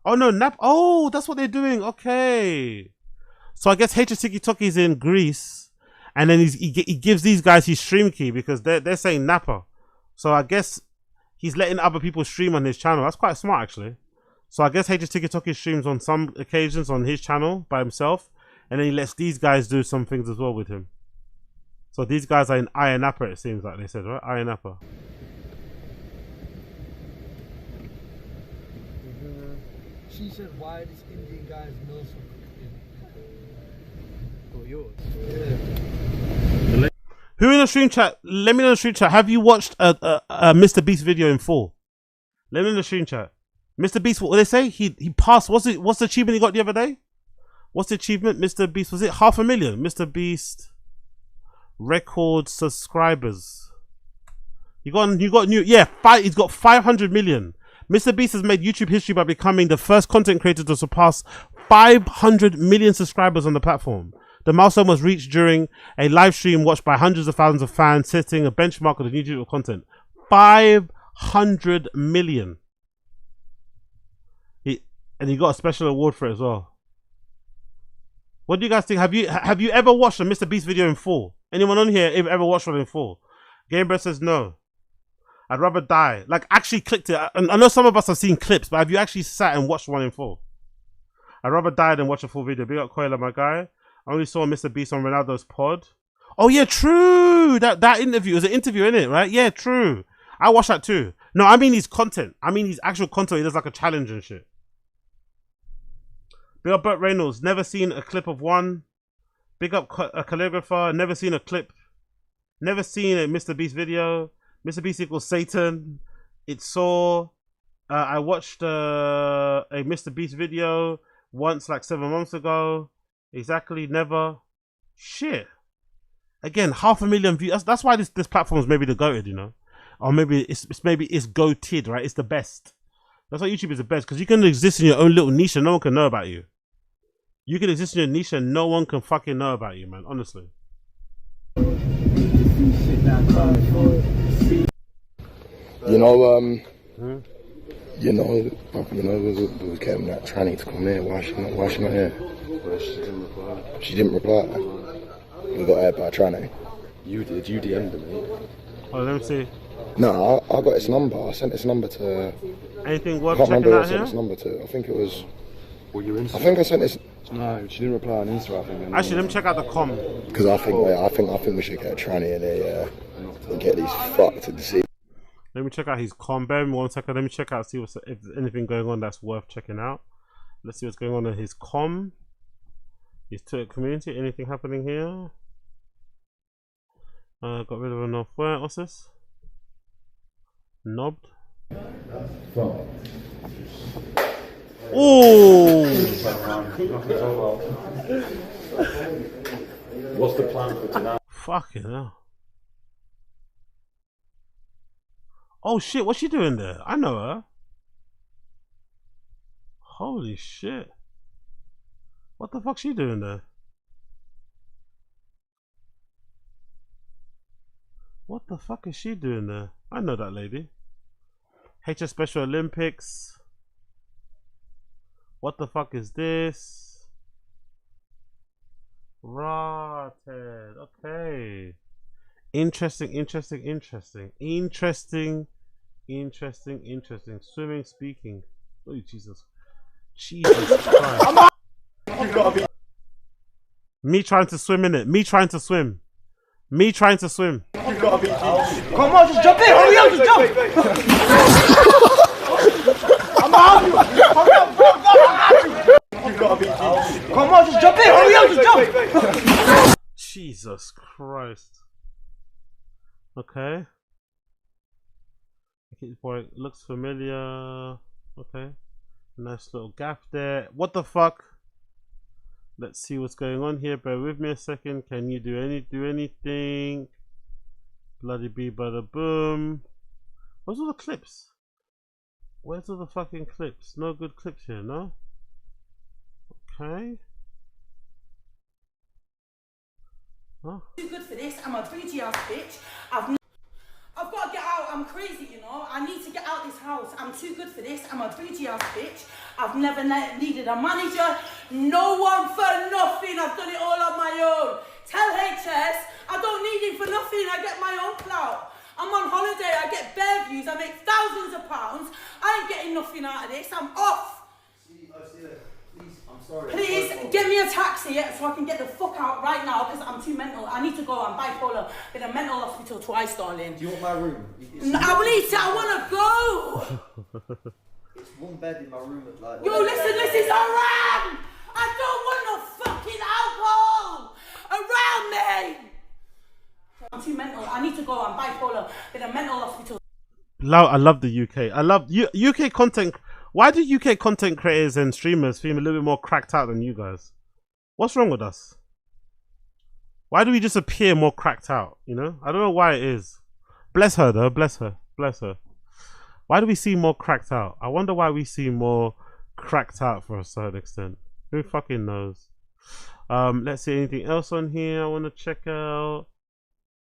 Oh no, Oh, that's what they're doing. Okay. So I guess HS TikTok is in Greece, and then he gives these guys his stream key because they're saying Napa. So I guess he's letting other people stream on his channel. That's quite smart, actually. So I guess HS TikTok streams on some occasions on his channel by himself, and then he lets these guys do some things as well with him. So these guys are in Ayia Napa, it seems like they said, right? Ayia Napa. She said, why does Indian guys know something? Oh, yours. Yeah. Who in the stream chat? Let me know in the stream chat. Have you watched a Mr. Beast video in full? Let me know in the stream chat. Mr. Beast, what did they say? He passed. What's the achievement he got the other day? What's the achievement? Mr. Beast, was it 500,000? Mr. Beast record subscribers. He's got 500 million. Mr. Beast has made YouTube history by becoming the first content creator to surpass 500 million subscribers on the platform. The milestone was reached during a live stream watched by hundreds of thousands of fans, setting a benchmark of the new YouTube content. 500 million. and he got a special award for it as well. What do you guys think? Have you ever watched a Mr. Beast video in full? Anyone on here ever watched one in full? Gamebird says no. I'd rather die. Like, actually clicked it. I know some of us have seen clips, but have you actually sat and watched one in full? I'd rather die than watch a full video. Big up Coiler, my guy. I only saw Mr. Beast on Ronaldo's pod. Oh yeah, true. That interview was an interview, innit? Right? Yeah, true. I watched that too. No, I mean his content. I mean his actual content. He does like a challenge and shit. Big up Burt Reynolds. Never seen a clip of one. Big up a calligrapher. Never seen a clip. Never seen a Mr. Beast video. Mr. Beast equals Satan. It saw. I watched a Mr. Beast video once, like 7 months ago. Exactly. Never. Shit. Again, 500,000 views. That's why this platform is maybe the goated, you know, or maybe it's goated, right? It's the best. That's why YouTube is the best, because you can exist in your own little niche and no one can know about you. You can exist in your niche and no one can fucking know about you, man. Honestly. You know, we came that tranny to come here. Why she not here? Well, she didn't reply. She didn't reply. We got aired by a tranny. You did. You DM'd her, mate. Oh, let me see. No, I got its number. I sent its number to. Anything worth I can't remember checking who I out sent here? its number to. I think it was. Well, your Insta. I think I sent this. No, she didn't reply on Insta. I think. Actually, let me check out the com. Because I think we should get a tranny in here and get these fucked to deceive. Let me check out his com. Bear with me 1 second. Let me check out, see if there's anything going on that's worth checking out. Let's see what's going on in his com. His Twitter community. Anything happening here? Got rid of a Northwest. What's this? Knobbed. Oh! What's the plan for tonight? Fucking hell. Oh shit, what's she doing there? I know her. Holy shit. What the fuck's she doing there? What the fuck is she doing there? I know that lady. HS Special Olympics. What the fuck is this? Rotted. Okay. Interesting. Swimming, speaking. Oh, Jesus. Jesus Christ. Me trying to swim in it. Me trying to swim. Come on, just jump in. Hurry up, just jump. I'm out. Hurry up, bro. Come on, just jump in. Hurry up, just jump. Jesus Christ. Okay. Boy, looks familiar. Okay. Nice little gap there. What the fuck? Let's see what's going on here. Bear with me a second. Can you do anything? Bloody bee, bada boom. Where's all the clips? Where's all the fucking clips? No good clips here, no? Okay. Huh? Too good for this. I'm a bougie ass bitch. I've got to get out. I'm crazy, you know. I need to get out this house. I'm too good for this. I'm a bougie ass bitch. I've never needed a manager. No one for nothing. I've done it all on my own. Tell HS I don't need him for nothing. I get my own clout. I'm on holiday. I get bare views. I make thousands of pounds. I ain't getting nothing out of this. I'm off. Please, I'm sorry. Please get me a taxi so I can get the fuck out right now because I'm too mental. I need to go. I'm bipolar. Been in a mental hospital twice, darling. Do you want my room? I want to go. It's one bed in my room. Yo, listen, this is around. I don't want no fucking alcohol around me. I'm too mental. I need to go. I'm bipolar. Been in a mental hospital. I love the UK. I love UK content. Why do UK content creators and streamers seem a little bit more cracked out than you guys? What's wrong with us? Why do we just appear more cracked out? You know, I don't know why it is. Bless her though. Bless her. Why do we seem more cracked out? I wonder why we seem more cracked out for a certain extent. Who fucking knows? Let's see anything else on here I want to check out.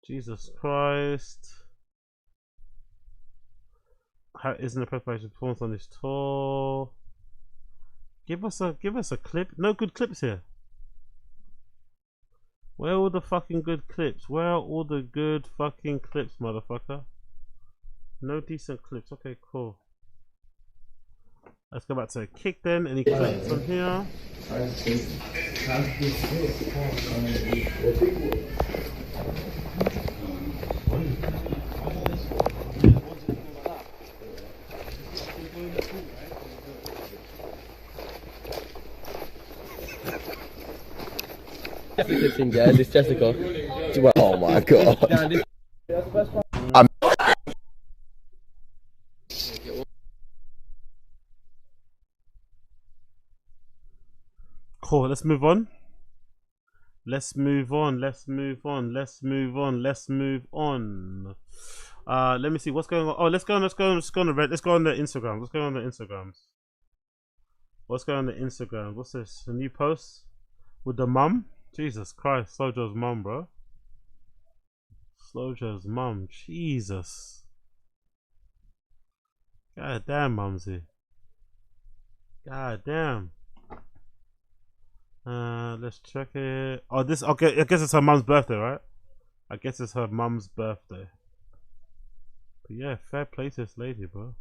Jesus Christ. How isn't a preparation performance on this tour? Give us a clip. No good clips here. Where are all the fucking good clips? Where are all the good fucking clips, motherfucker? No decent clips. Okay, cool. Let's go back to a kick then. Any clips on here? Jessica, guys. It's Jessica. Oh my god. Cool, let's move on. Let's move on. Let me see what's going on. Oh, let's go on the Instagram. What's going on the Instagram? What's this? A new post with the mum? Jesus Christ, Slojo's mum, bro. Slojo's mum. Jesus. God damn, mumsy. God damn. Let's check it. Oh, this. Okay, I guess it's her mum's birthday, right? I guess it's her mum's birthday. But yeah, fair play to this lady, bro.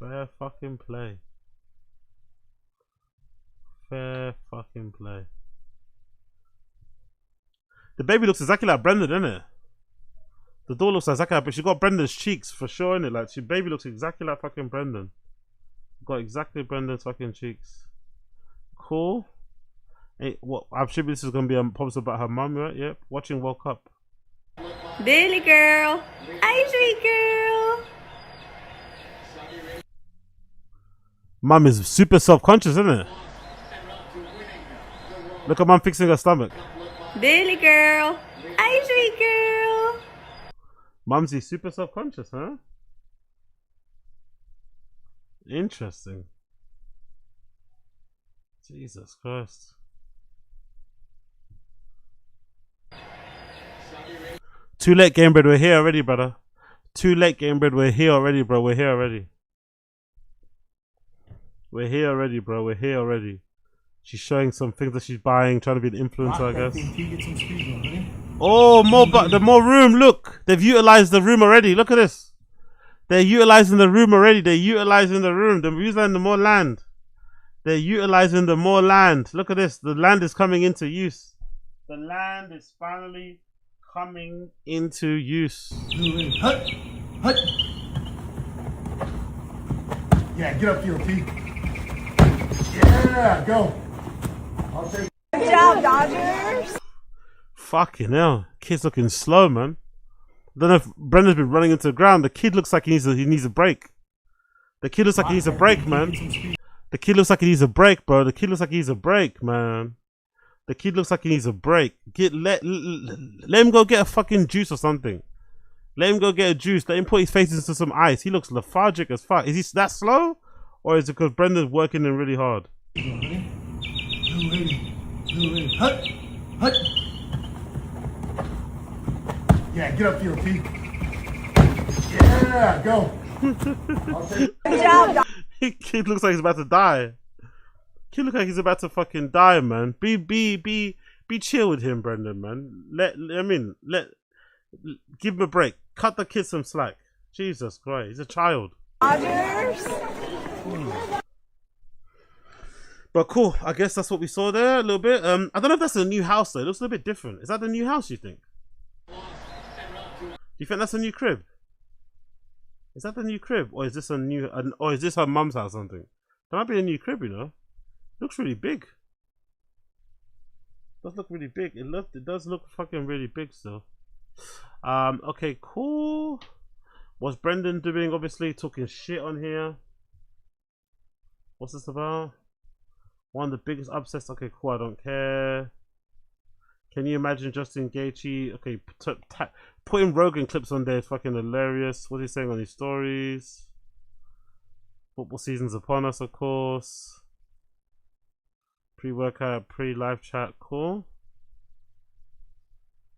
Fair fucking play. Fair fucking play. The baby looks exactly like Brendan, doesn't it? The doll looks exactly like, but she got Brendan's cheeks for sure, innit? Like, baby looks exactly like fucking Brendan. Got exactly Brendan's fucking cheeks. Cool. Hey, what? I'm sure this is gonna be a post about her mum, right? Yep. Watching World Cup. Billy girl. Hi, sweet girl. Mum is super self-conscious, isn't it? Look at mum fixing her stomach. Billy girl. Hi, sweet girl. Mumsy super self-conscious, huh? Interesting. Jesus Christ. Too late, Game Bread. We're here already, brother. Too late, Game Bread. We're here already, bro. We're here already. We're here already, bro. We're here already. She's showing some things that she's buying, trying to be an influencer, I guess. Oh, more room. Look, they've utilized the room already. Look at this. They're utilizing the room already. They're utilizing the room. They're using the more land. They're utilizing the more land. Look at this. The land is coming into use. The land is finally coming into use. Hut. Yeah, get up here, Pete. Yeah, go. I'll take. Good job, Dodgers. Fucking hell. Kid's looking slow, man. I don't know if Brendan's been running into the ground. The kid looks like he needs a break. The kid looks like he needs a break, man. The kid looks like he needs a break, bro. The kid looks like he needs a break, man. The kid looks like he needs a break. Let him go get a fucking juice or something. Let him go get a juice. Let him put his face into some ice. He looks lethargic as fuck. Is he that slow? Or is it because Brendan's working him really hard? Hut. Yeah, get up here, Pete. Yeah, go. I'll take. Good job, Dodgers. Kid looks like he's about to die. Kid looks like he's about to fucking die, man. Be chill with him, Brendan, man. Give him a break. Cut the kid some slack. Jesus Christ, he's a child. Dodgers. But cool, I guess that's what we saw there a little bit. I don't know if that's a new house though. It looks a little bit different. Is that the new house, you think? Do you think that's a new crib? Is that the new crib? Or is this or is this her mum's house or something? That might be a new crib, you know? It looks really big. It does look really big. It does look fucking really big still. Okay, cool. What's Brendan doing? Obviously talking shit on here. What's this about? One of the biggest upsets. Okay, cool. I don't care. Can you imagine Justin Gaethje? Okay, putting Rogan clips on there is fucking hilarious. What's he saying on his stories? Football season's upon us, of course. Pre-workout, pre-live chat. Cool.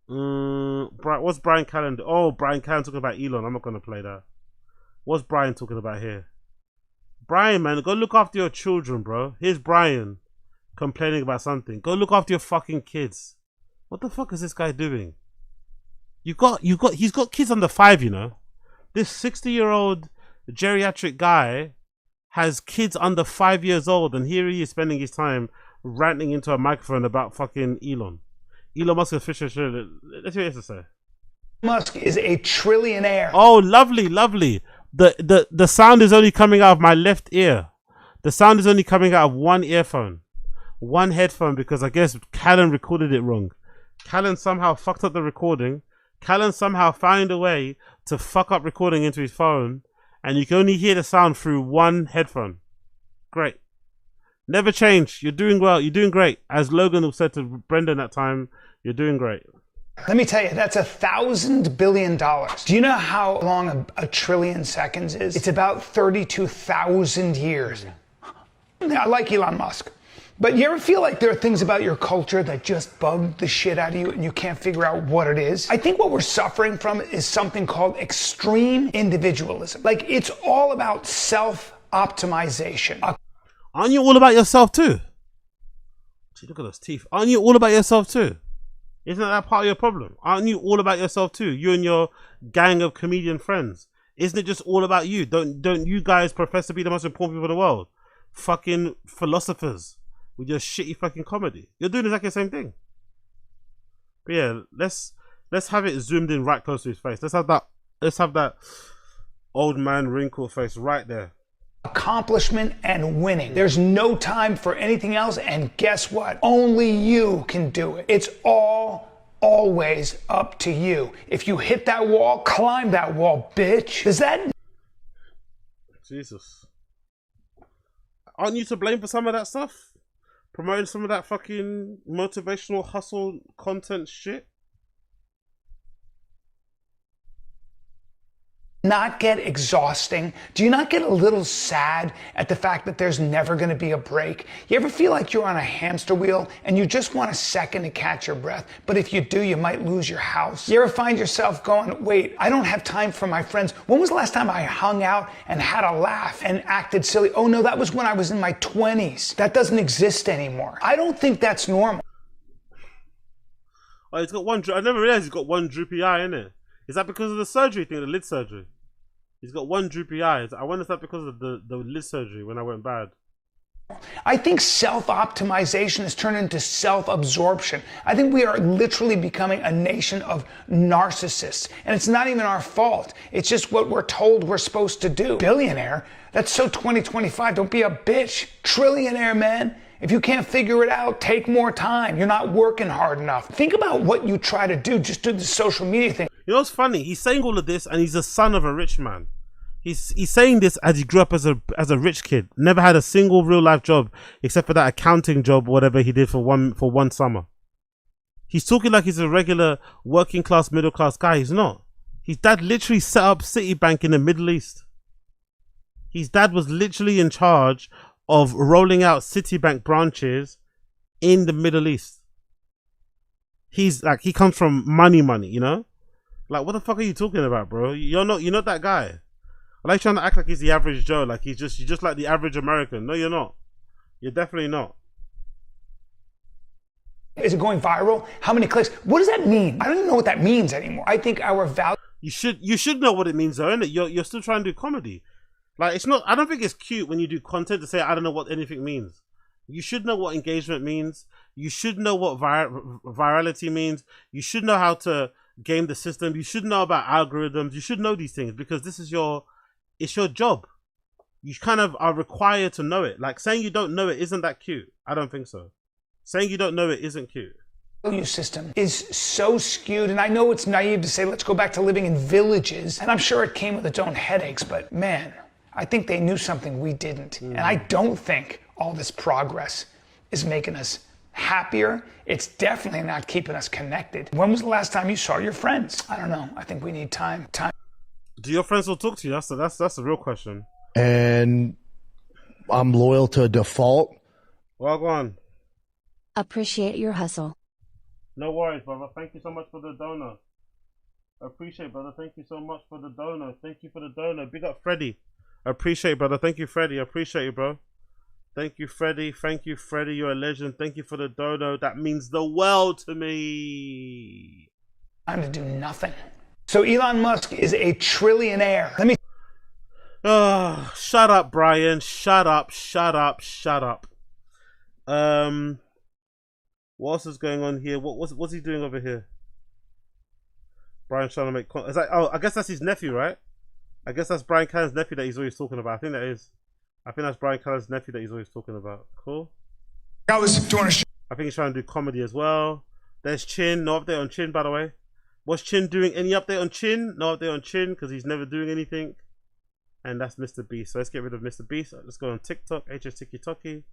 What's Brian Callen? Oh, Brian Callen talking about Elon. I'm not gonna play that. What's Brian talking about here? Brian, man, go look after your children, bro. Here's Brian complaining about something. Go look after your fucking kids. What the fuck is this guy doing? He's got kids under 5, you know. This 60-year-old geriatric guy has kids under 5 years old, and here he is spending his time ranting into a microphone about fucking Elon Musk is Fisher. Let's see what he has to say. Musk is a trillionaire. Oh, lovely, lovely. The sound is only coming out of my left ear. The sound is only coming out of one earphone, one headphone, because I guess Callan recorded it wrong. Callan somehow fucked up the recording. Callan somehow found a way to fuck up recording into his phone, and you can only hear the sound through one headphone. Great. Never change. You're doing well. You're doing great. As Logan said to Brendan that time, you're doing great. Let me tell you, that's $1,000 billion. Do you know how long a trillion seconds is? It's about 32,000 years. I like Elon Musk. But you ever feel like there are things about your culture that just bug the shit out of you and you can't figure out what it is? I think what we're suffering from is something called extreme individualism. Like, it's all about self-optimization. Aren't you all about yourself too? Gee, look at those teeth. Aren't you all about yourself too? Isn't that part of your problem? Aren't you all about yourself too? You and your gang of comedian friends. Isn't it just all about you? Don't you guys profess to be the most important people in the world? Fucking philosophers with your shitty fucking comedy. You're doing exactly the same thing. But yeah, let's have it zoomed in right close to his face. Let's have that old man wrinkle face right there. Accomplishment and winning. There's no time for anything else, and guess what? Only you can do it. It's always up to you. If you hit that wall, climb that wall, bitch. Does that... Jesus. Aren't you to blame for some of that stuff? Promoting some of that fucking motivational hustle content shit? Not get exhausting? Do you not get a little sad at the fact that there's never going to be a break? You ever feel like you're on a hamster wheel and you just want a second to catch your breath, but if you do, you might lose your house? You ever find yourself going, wait, I don't have time for my friends. When was the last time I hung out and had a laugh and acted silly? Oh no, that was when I was in my 20s. That doesn't exist anymore. I don't think that's normal. Oh, he's got one. I never realized he's got one droopy eye, innit? Is that because of the surgery thing, the lid surgery? He's got one droopy eye. I wonder if that's because of the lid surgery when I went bad. I think self-optimization has turned into self-absorption. I think we are literally becoming a nation of narcissists. And it's not even our fault. It's just what we're told we're supposed to do. Billionaire? That's so 2025. Don't be a bitch. Trillionaire, man. If you can't figure it out, take more time. You're not working hard enough. Think about what you try to do. Just do the social media thing. You know what's funny? He's saying all of this, and he's the son of a rich man. He's saying this as he grew up as a rich kid. Never had a single real life job except for that accounting job, or whatever he did for one summer. He's talking like he's a regular working class, middle class guy. He's not. His dad literally set up Citibank in the Middle East. His dad was literally in charge of rolling out Citibank branches in the Middle East. He's like, he comes from money, you know? Like, what the fuck are you talking about, bro? You're not that guy. I like trying to act like he's the average Joe, like you're just like the average American. No, you're not. You're definitely not. Is it going viral? How many clicks? What does that mean? I don't even know what that means anymore. I think our value... You should know what it means though, innit? You're still trying to do comedy. Like, it's not, I don't think it's cute when you do content to say, I don't know what anything means. You should know what engagement means. You should know what virality means. You should know how to game the system. You should know about algorithms. You should know these things because this is it's your job. You kind of are required to know it. Like, saying you don't know it isn't that cute. I don't think so. Saying you don't know it isn't cute. Value system is so skewed, and I know it's naive to say let's go back to living in villages, and I'm sure it came with its own headaches, but man, I think they knew something we didn't. And I don't think all this progress is making us happier. It's definitely not keeping us connected. When was the last time you saw your friends? I don't know. I think we need time. Do your friends still talk to you? That's the real question. And I'm loyal to a default. Well, go on. Appreciate your hustle. No worries, brother. Thank you so much for the donor. I appreciate it, brother. Thank you so much for the donor. Thank you for the donor. Big up Freddie. Appreciate it, brother. Thank you, Freddie. Appreciate you, bro. Thank you, Freddie. Thank you, Freddie. You're a legend. Thank you for the dono. That means the world to me. Time to do nothing. So Elon Musk is a trillionaire. Let me. Oh, shut up, Brian. Shut up. What else is going on here? What's he doing over here? Brian's trying to make. Is that, oh, I guess that's his nephew, right? I guess that's Brian Callen's nephew that he's always talking about. I think that is. I think that's Brian Callen's nephew that he's always talking about. Cool. I was doing a show. I think he's trying to do comedy as well. There's Chin. No update on Chin, by the way. What's Chin doing? Any update on Chin? No update on Chin because he's never doing anything. And that's Mr. Beast. So let's get rid of Mr. Beast. Let's go on TikTok. HS Tiki Toki.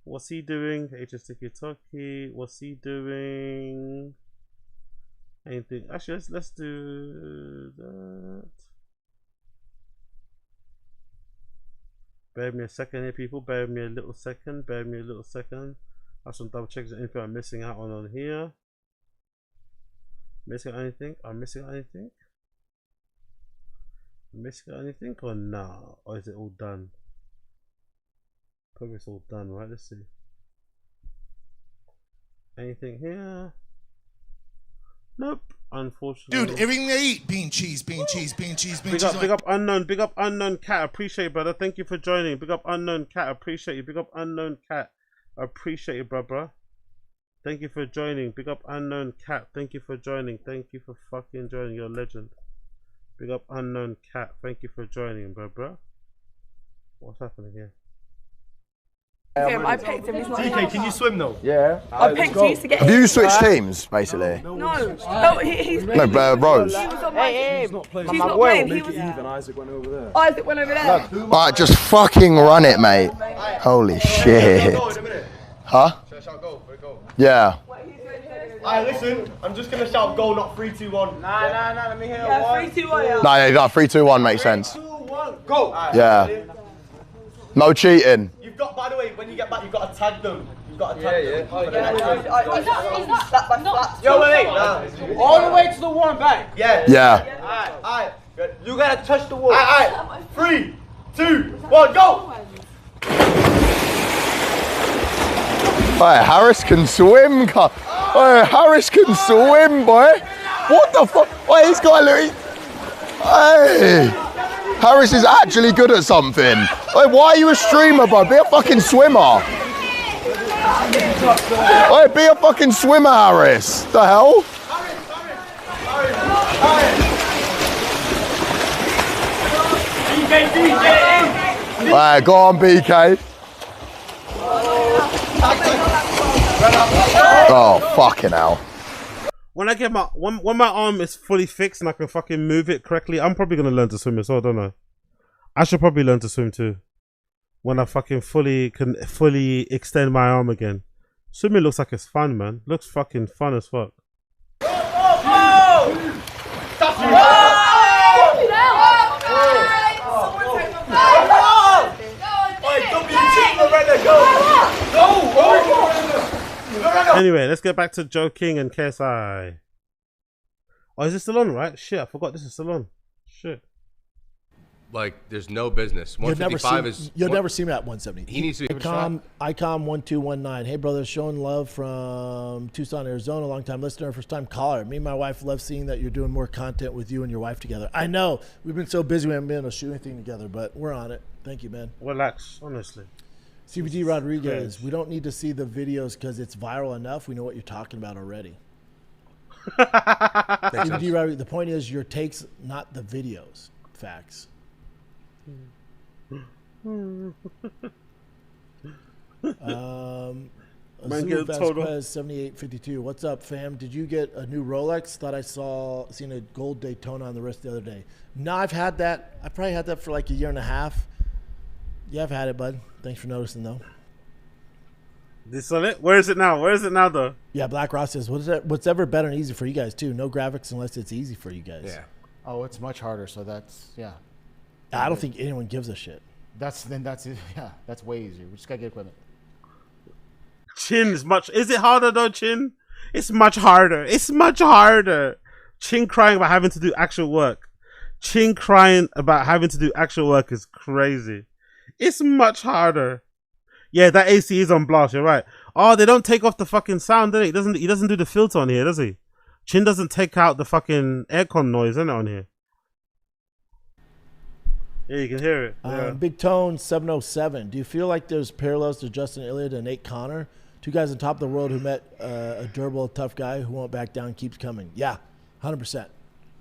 What's he doing? HS Tiki Toki. What's he doing? Anything? Actually, let's do that. Bear with me a second here, people. Bear with me a little second. I have some double checks. Anything I'm missing out on here? Missing anything? I'm missing anything? Missing anything or no? Or is it all done? Probably it's all done, right? Let's see. Anything here? Nope. Unfortunately. Dude, everything they eat, bean cheese. Big up unknown cat. Appreciate you, brother. Thank you for joining. Big up unknown cat. Appreciate you. Big up unknown cat. Appreciate you, brother. Thank you for joining. Big up unknown cat. Thank you for joining. Thank you for fucking joining. You're a legend. Big up unknown cat. Thank you for joining, bro. What's happening here? I picked him. He's not TK, can you swim though? Yeah. I picked you to get Have him. you switched teams, basically? No, he's No, Rose. He was on my team. He's not playing. He was. Isaac went over there. Isaac went over there. Alright, just fucking run it, mate. Holy shit. Huh? Yeah. Alright, listen, I'm just gonna shout goal, not 3, 2, 1. Nah, let me hear Yeah, 3, 2, 1. Yeah. No, yeah, 3, 2, 1 makes sense. 3, 2, 1, go! Yeah. No cheating. You've got, by the way, when you get back, you've got to tag them. You've got to tag them. Yo, wait. All the way to the one back. Yeah. Yeah. Alright. You gotta touch the wall. Alright. 3, 2, 1, go! Hey, Harris can swim. Hey, Harris can swim, boy. What the fuck? Wait, he's got a little. Hey, Harris is actually good at something. Hey, why are you a streamer, bro? Be a fucking swimmer. Hey, be a fucking swimmer, Harris. The hell? Alright, go on, BK. Oh, fucking hell. When I get when my arm is fully fixed and I can fucking move it correctly, I'm probably gonna learn to swim as well, don't I? I should probably learn to swim too. When I fucking can fully extend my arm again. Swimming looks like it's fun, man. Looks fucking fun as fuck. Anyway, let's get back to Joe King and KSI. Oh, is this still on, right? Shit, I forgot this is still on. Shit. Like, there's no business. 155 is... You'll never see me at 170. He needs to be... Icon1219. Hey, brother, showing love from Tucson, Arizona. Long-time listener, first-time caller. Me and my wife love seeing that you're doing more content with you and your wife together. I know. We've been so busy we haven't been able to shoot anything together, but we're on it. Thank you, man. Relax, honestly. CBD Rodriguez, we don't need to see the videos because it's viral enough. We know what you're talking about already. CBD Rodriguez, the point is your takes, not the videos. Facts. Azul Vasquez 7852. What's up, fam? Did you get a new Rolex? Thought I seen a gold Daytona on the wrist the other day. No, I've had that. I probably had that for like a year and a half. Yeah, I've had it, bud. Thanks for noticing, though. This on it? Where is it now? Where is it now, though? Yeah, Black Ross says, what's ever better and easy for you guys, too? No graphics unless it's easy for you guys. Yeah. Oh, it's much harder, so that's, yeah. I don't think anyone gives a shit. That's way easier. We just gotta get equipment. Chin is much. Is it harder though, Chin? It's much harder. It's much harder. Chin crying about having to do actual work. Chin crying about having to do actual work is crazy. It's much harder. Yeah, that AC is on blast. You're right. Oh, they don't take off the fucking sound, do they? He doesn't do the filter on here, does he? Chin doesn't take out the fucking aircon noise, isn't it, on here? Yeah, you can hear it. Yeah. Big Tone 707. Do you feel like there's parallels to Justin Elliott and Nate Connor? Two guys on top of the world who met a durable, tough guy who won't back down, keeps coming. Yeah, 100%.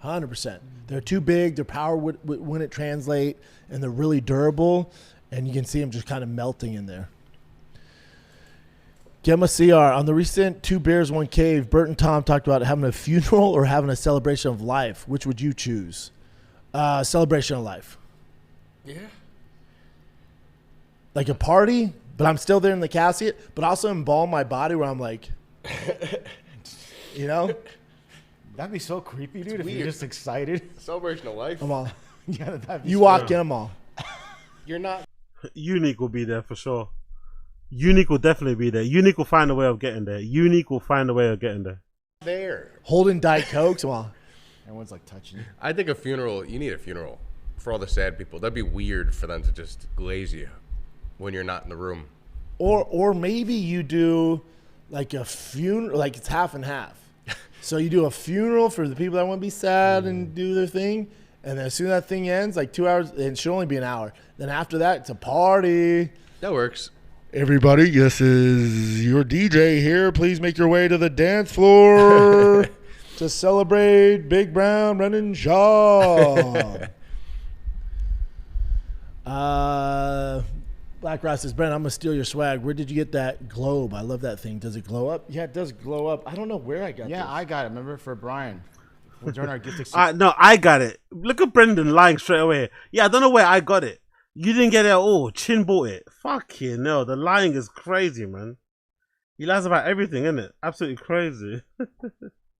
100%. They're too big. Their power wouldn't translate, and they're really durable, and you can see them just kind of melting in there. Gemma CR, on the recent Two Bears, One Cave, Bert and Tom talked about having a funeral or having a celebration of life. Which would you choose? Celebration of life. Yeah. Like a party, but I'm still there in the casket, but also embalm my body where I'm like, you know? That'd be so creepy, dude, if weird. you're just excited. Celebration of life. I'm all, Yeah, that'd be you scary. walk in, I'm all. You're not. Unique will be there for sure. Unique will definitely be there. Unique will find a way of getting there. Unique will find a way of getting there. There. Holding Diet Cokes, I'm all. Everyone's like touching you. I think a funeral, you need a funeral for all the sad people. That'd be weird for them to just glaze you when you're not in the room. Or maybe you do like a funeral, like it's half and half. So you do a funeral for the people that want to be sad and do their thing, and then as soon as that thing ends, like 2 hours, and it should only be an hour. Then after that, it's a party. That works. Everybody, this is your DJ here. Please make your way to the dance floor to celebrate Big Brown Brendan Schaub. Black Ross says, Brent, I'm going to steal your swag. Where did you get that globe? I love that thing. Does it glow up? Yeah, it does glow up. I don't know where I got Yeah, this. I got it. Remember for Brian. During our gift exchange. No, I got it. Look at Brendan lying straight away. Yeah, I don't know where I got it. You didn't get it at all. Chin bought it. Fucking no. The lying is crazy, man. He lies about everything, isn't it? Absolutely crazy.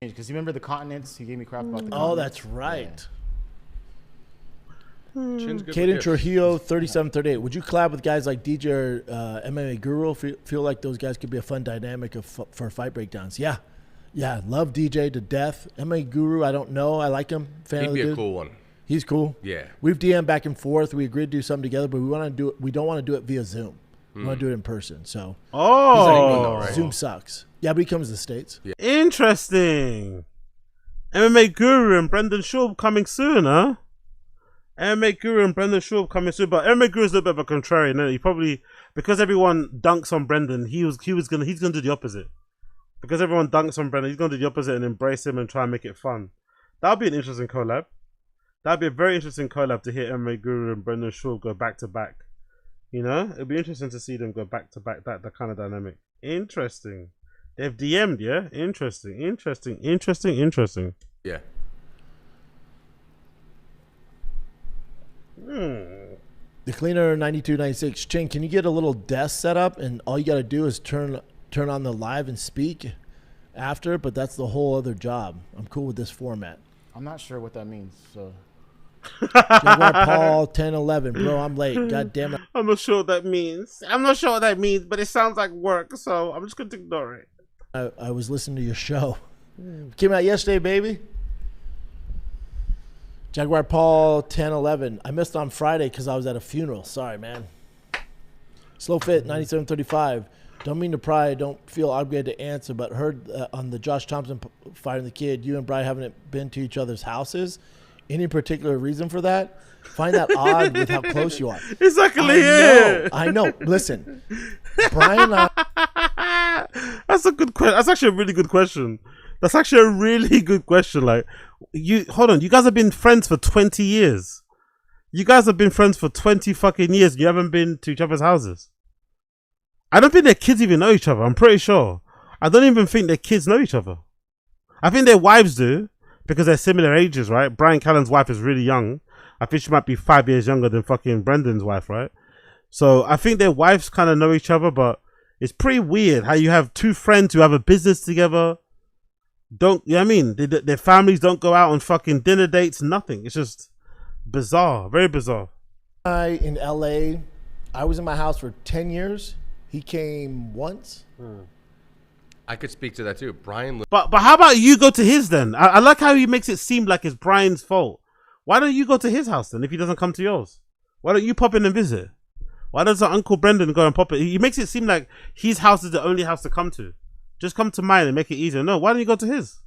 Because you remember the continents? He gave me crap about the Oh, continents. that's right. Chin's good for Kaden gifts. Trujillo, 3738. Would you collab with guys like DJ or MMA Guru? Feel like those guys could be a fun dynamic for fight breakdowns? Yeah. Yeah, love DJ to death. MMA Guru, I don't know. I like him. Fan He'd of the be a dude. cool one. He's cool. Yeah. We've DM'd back and forth. We agreed to do something together, but we want to do it. We don't want to do it via Zoom. We want to do it in person. So Oh. he's like, Zoom sucks. Yeah, but he comes to the States. Yeah. Interesting. MMA Guru and Brendan Schaub coming soon, huh? MMA Guru and Brendan Schaub coming soon, but MMA Guru is a little bit of a contrarian. No? He probably, because everyone dunks on Brendan, he's gonna do the opposite. Because everyone dunks on Brendan, he's gonna do the opposite and embrace him and try and make it fun. That'll be an interesting collab. That'd be a very interesting collab to hear MMA Guru and Brendan Schaub go back to back. You know, it'd be interesting to see them go back to back. That kind of dynamic. Interesting. They've DM'd, yeah. Interesting. Yeah. The Cleaner 9296. Chin, can you get a little desk set up and all you got to do is turn on the live and speak after? But that's the whole other job. I'm cool with this format. I'm not sure what that means. So Jaguar Paul 1011. Bro, I'm late. God damn it. I'm not sure what that means. But it sounds like work, so I'm just going to ignore it. I was listening to your show. Came out yesterday, baby. Jaguar Paul 1011. I missed on Friday because I was at a funeral. Sorry, man. Slow Fit 9735. Don't mean to pry. Don't feel obligated to answer, but heard on the Josh Thompson fighting the kid, you and Brian haven't been to each other's houses. Any particular reason for that? Find that odd with how close you are. Exactly it. I know. Listen, Brian. That's a good question. That's actually a really good question. That's actually a really good question. Like, hold on. You guys have been friends for 20 years. You guys have been friends for 20 fucking years. You haven't been to each other's houses. I don't think their kids even know each other. I'm pretty sure. I don't even think their kids know each other. I think their wives do because they're similar ages, right? Brian Callen's wife is really young. I think she might be 5 years younger than fucking Brendan's wife, right? So I think their wives kind of know each other, but it's pretty weird how you have two friends who have a business together. You know what I mean? Their families don't go out on fucking dinner dates, nothing. It's just bizarre, very bizarre. In LA, I was in my house for 10 years. He came once. I could speak to that too. Brian. But how about you go to his then? I like how he makes it seem like it's Brian's fault Why don't you go to his house then if he doesn't come to yours? Why don't you pop in and visit? Why does Uncle Brendan go and pop it? He makes it seem like his house is the only house to come to. Just come to mine and make it easier. No, why don't you go to his?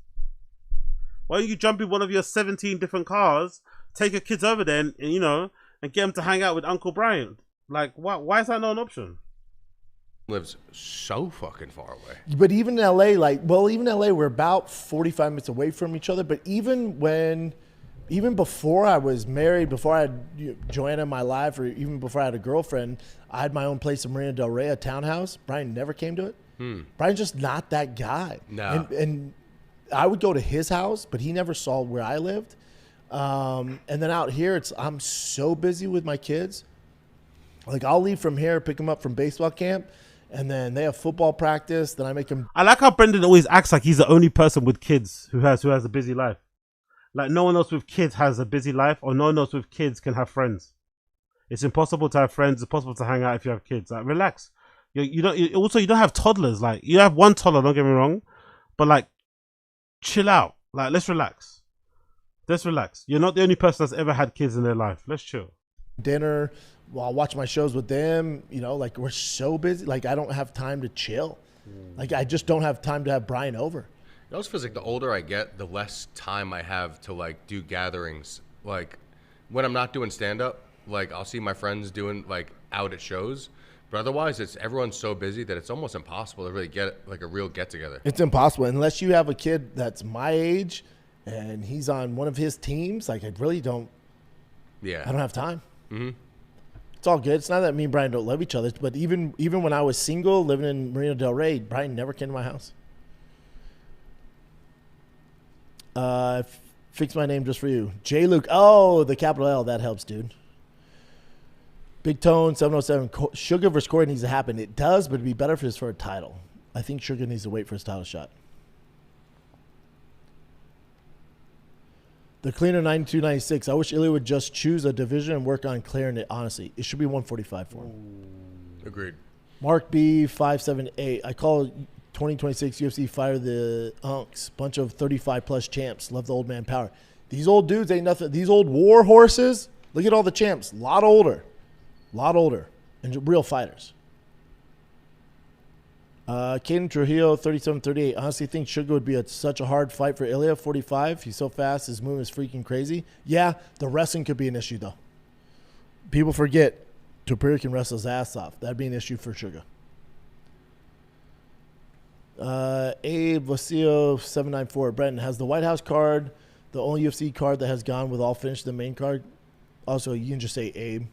Why don't you jump in one of your 17 different cars, take your kids over there and you know, and get them to hang out with Uncle Brian? Like, why is that not an option? Lives so fucking far away. But even in LA, even in LA, we're about 45 minutes away from each other. But even before I was married, before I had Joanna in my life, or even before I had a girlfriend, I had my own place in Marina Del Rey, a townhouse. Brian never came to it. Brian's just not that guy. No. And I would go to his house, but he never saw where I lived. And then out here, I'm so busy with my kids. Like, I'll leave from here, pick them up from baseball camp, and then they have football practice. Then I make them. I like how Brendan always acts like he's the only person with kids who has a busy life. Like, no one else with kids has a busy life, or no one else with kids can have friends. It's impossible to have friends. It's impossible to hang out if you have kids. Like, relax. You don't have toddlers. Like, you have one toddler. Don't get me wrong, but like, chill out. Like, let's relax. Let's relax. You're not the only person that's ever had kids in their life. Let's chill. Dinner. Well, I'll watch my shows with them. You know, like, we're so busy. Like, I don't have time to chill. Like, I just don't have time to have Brian over. It also feels like the older I get, the less time I have to like do gatherings. Like when I'm not doing stand up, like I'll see my friends doing like out at shows, but otherwise everyone's so busy that it's almost impossible to really get like a real get together. It's impossible unless you have a kid that's my age and he's on one of his teams. Like, I really don't. Yeah. I don't have time. Mm-hmm. It's all good. It's not that me and Brian don't love each other, but even when I was single, living in Marina Del Rey, Brian never came to my house. Fix my name just for you. J. Luke. Oh, the capital L. That helps, dude. Big Tone, 707. Sugar versus Corey needs to happen. It does, but it'd be better if it's for a title. I think Sugar needs to wait for his title shot. The Cleaner 9296. I wish Ilya would just choose a division and work on clearing it, honestly. It should be 145 for him. Agreed. Mark B. 578. I call 2026 UFC Fire the Unks. Bunch of 35-plus champs. Love the old man power. These old dudes ain't nothing. These old war horses, look at all the champs. A lot older. And real fighters. Caden Trujillo, 37-38. Honestly think Sugar would be such a hard fight for Ilya, 45. He's so fast. His move is freaking crazy. Yeah, the wrestling could be an issue, though. People forget Topuria can wrestle his ass off. That'd be an issue for Sugar. Abe Vasilio 794. Brenton, has the White House card the only UFC card that has gone with all finished the main card? Also, you can just say Abe.